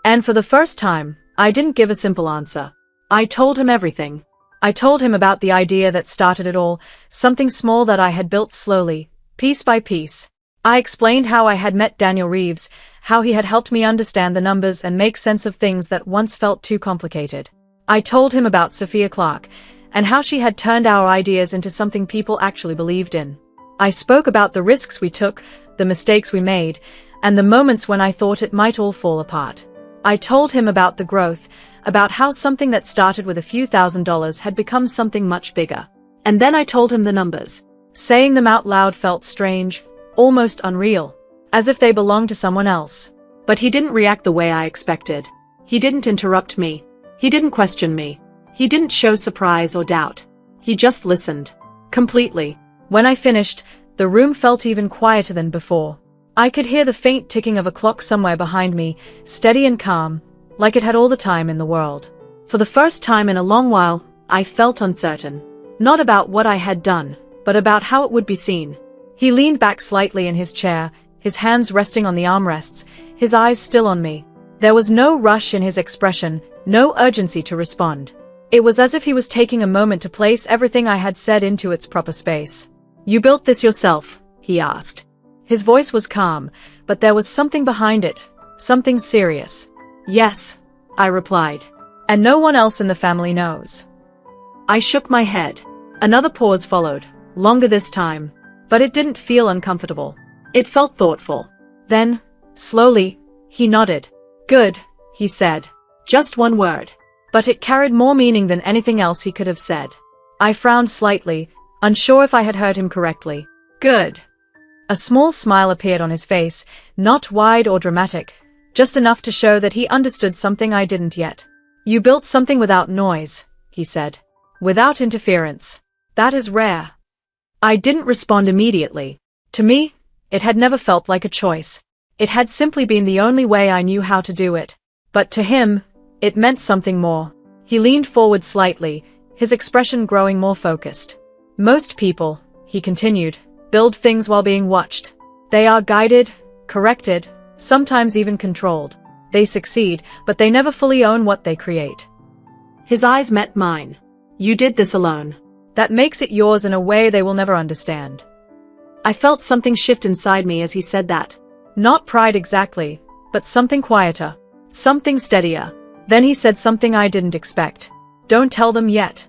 And for the first time, I didn't give a simple answer. I told him everything. I told him about the idea that started it all, something small that I had built slowly, piece by piece. I explained how I had met Daniel Reeves, how he had helped me understand the numbers and make sense of things that once felt too complicated. I told him about Sophia Clark, and how she had turned our ideas into something people actually believed in. I spoke about the risks we took, the mistakes we made, and the moments when I thought it might all fall apart. I told him about the growth, about how something that started with a few $1,000s had become something much bigger. And then I told him the numbers. Saying them out loud felt strange, almost unreal, as if they belonged to someone else. But he didn't react the way I expected. He didn't interrupt me. He didn't question me. He didn't show surprise or doubt. He just listened. Completely. When I finished, the room felt even quieter than before. I could hear the faint ticking of a clock somewhere behind me, steady and calm, like it had all the time in the world. For the first time in a long while, I felt uncertain. Not about what I had done, but about how it would be seen. He leaned back slightly in his chair, his hands resting on the armrests, his eyes still on me. There was no rush in his expression, no urgency to respond. It was as if he was taking a moment to place everything I had said into its proper space. "You built this yourself?" he asked. His voice was calm, but there was something behind it, something serious. "Yes," I replied. "And no one else in the family knows." I shook my head. Another pause followed, longer this time, but it didn't feel uncomfortable. It felt thoughtful. Then, slowly, he nodded. "Good," he said. Just one word. But it carried more meaning than anything else he could have said. I frowned slightly, unsure if I had heard him correctly. "Good." A small smile appeared on his face, not wide or dramatic, just enough to show that he understood something I didn't yet. "You built something without noise," he said. "Without interference. That is rare." I didn't respond immediately. To me, it had never felt like a choice. It had simply been the only way I knew how to do it. But to him, it meant something more. He leaned forward slightly, his expression growing more focused. "Most people," he continued, "build things while being watched. They are guided, corrected, sometimes even controlled. They succeed, but they never fully own what they create." His eyes met mine. "You did this alone. That makes it yours in a way they will never understand." I felt something shift inside me as he said that. Not pride exactly, but something quieter, something steadier. Then he said something I didn't expect. "Don't tell them yet."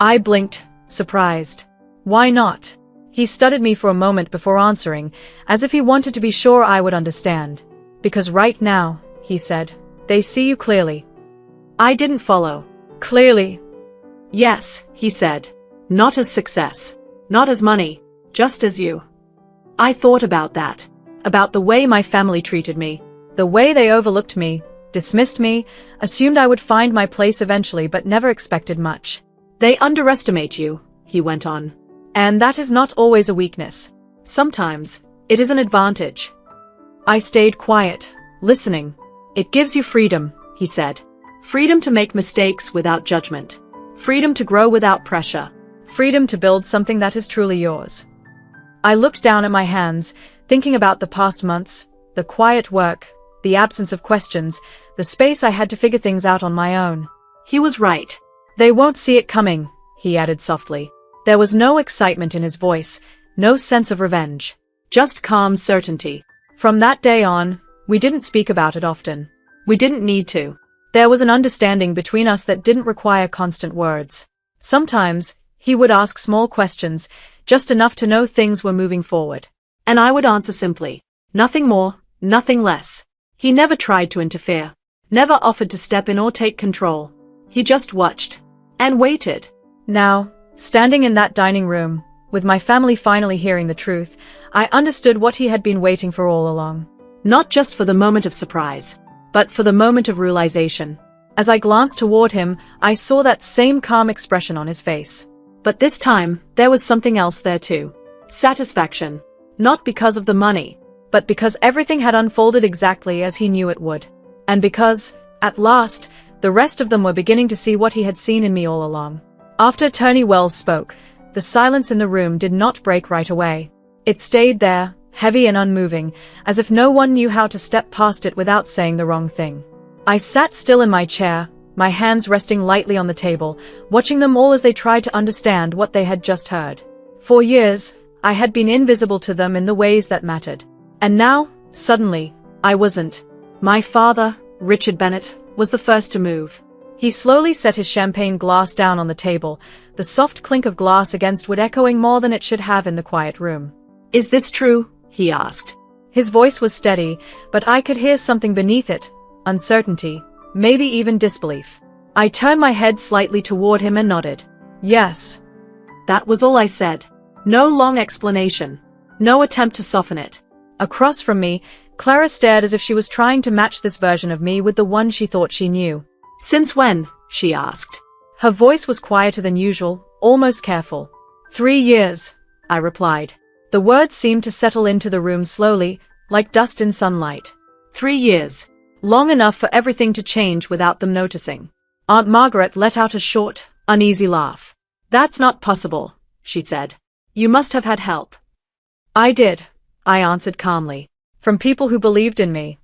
I blinked, surprised. "Why not?" He studied me for a moment before answering, as if he wanted to be sure I would understand. "Because right now," he said, "they see you clearly." I didn't follow. "Clearly?" "Yes," he said. "Not as success. Not as money. Just as you." I thought about that. About the way my family treated me. The way they overlooked me, dismissed me, assumed I would find my place eventually but never expected much. "They underestimate you," he went on. "And that is not always a weakness. Sometimes, it is an advantage." I stayed quiet, listening. "It gives you freedom," he said. "Freedom to make mistakes without judgment. Freedom to grow without pressure. Freedom to build something that is truly yours." I looked down at my hands, thinking about the past months, the quiet work, the absence of questions, the space I had to figure things out on my own. He was right. "They won't see it coming," he added softly. There was no excitement in his voice, no sense of revenge. Just calm certainty. From that day on, we didn't speak about it often. We didn't need to. There was an understanding between us that didn't require constant words. Sometimes, he would ask small questions, just enough to know things were moving forward. And I would answer simply. Nothing more, nothing less. He never tried to interfere. Never offered to step in or take control. He just watched. And waited. Now, standing in that dining room, with my family finally hearing the truth, I understood what he had been waiting for all along. Not just for the moment of surprise, but for the moment of realization. As I glanced toward him, I saw that same calm expression on his face. But this time, there was something else there too. Satisfaction. Not because of the money, but because everything had unfolded exactly as he knew it would. And because, at last, the rest of them were beginning to see what he had seen in me all along. After Attorney Wells spoke, the silence in the room did not break right away. It stayed there, heavy and unmoving, as if no one knew how to step past it without saying the wrong thing. I sat still in my chair, my hands resting lightly on the table, watching them all as they tried to understand what they had just heard. For years, I had been invisible to them in the ways that mattered. And now, suddenly, I wasn't. My father, Richard Bennett, was the first to move. He slowly set his champagne glass down on the table, the soft clink of glass against wood echoing more than it should have in the quiet room. "Is this true?" he asked. His voice was steady, but I could hear something beneath it, uncertainty, maybe even disbelief. I turned my head slightly toward him and nodded. "Yes." That was all I said. No long explanation. No attempt to soften it. Across from me, Clara stared as if she was trying to match this version of me with the one she thought she knew. "Since when?" she asked. Her voice was quieter than usual, almost careful. 3 years, I replied. The words seemed to settle into the room slowly, like dust in sunlight. 3 years. Long enough for everything to change without them noticing. Aunt Margaret let out a short, uneasy laugh. "That's not possible," she said. "You must have had help." "I did," I answered calmly. "From people who believed in me."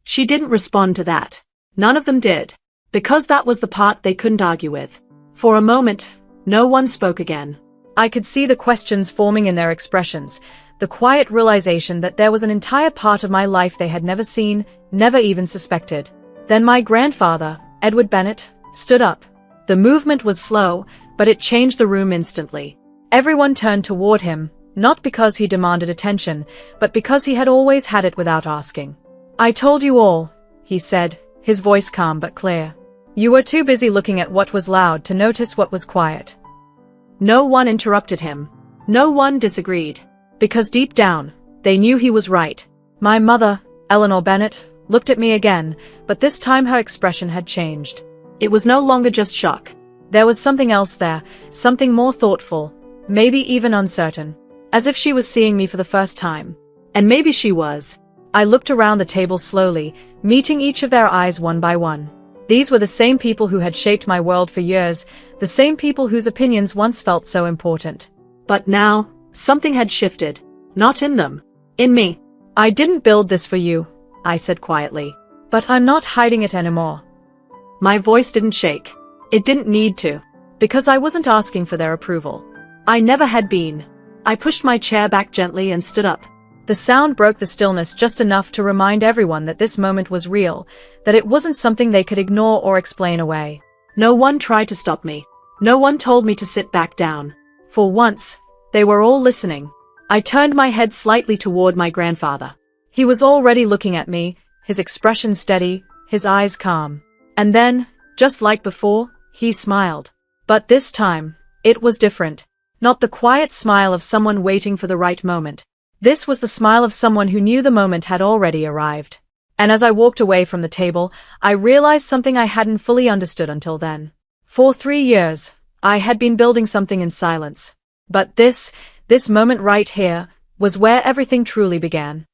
She didn't respond to that. None of them did. Because that was the part they couldn't argue with. For a moment, no one spoke again. I could see the questions forming in their expressions, the quiet realization that there was an entire part of my life they had never seen, never even suspected. Then my grandfather, Edward Bennett, stood up. The movement was slow, but it changed the room instantly. Everyone turned toward him, not because he demanded attention, but because he had always had it without asking. "I told you all," he said, his voice calm but clear. "You were too busy looking at what was loud to notice what was quiet." No one interrupted him. No one disagreed. Because deep down, they knew he was right. My mother, Eleanor Bennett, looked at me again, but this time her expression had changed. It was no longer just shock. There was something else there, something more thoughtful, maybe even uncertain. As if she was seeing me for the first time. And maybe she was. I looked around the table slowly, meeting each of their eyes one by one. These were the same people who had shaped my world for years, the same people whose opinions once felt so important. But now, something had shifted. Not in them. In me. "I didn't build this for you," I said quietly. "But I'm not hiding it anymore." My voice didn't shake. It didn't need to. Because I wasn't asking for their approval. I never had been. I pushed my chair back gently and stood up. The sound broke the stillness just enough to remind everyone that this moment was real, that it wasn't something they could ignore or explain away. No one tried to stop me. No one told me to sit back down. For once, they were all listening. I turned my head slightly toward my grandfather. He was already looking at me, his expression steady, his eyes calm. And then, just like before, he smiled. But this time, it was different. Not the quiet smile of someone waiting for the right moment. This was the smile of someone who knew the moment had already arrived. And as I walked away from the table, I realized something I hadn't fully understood until then. For 3 years, I had been building something in silence. But this moment right here, was where everything truly began.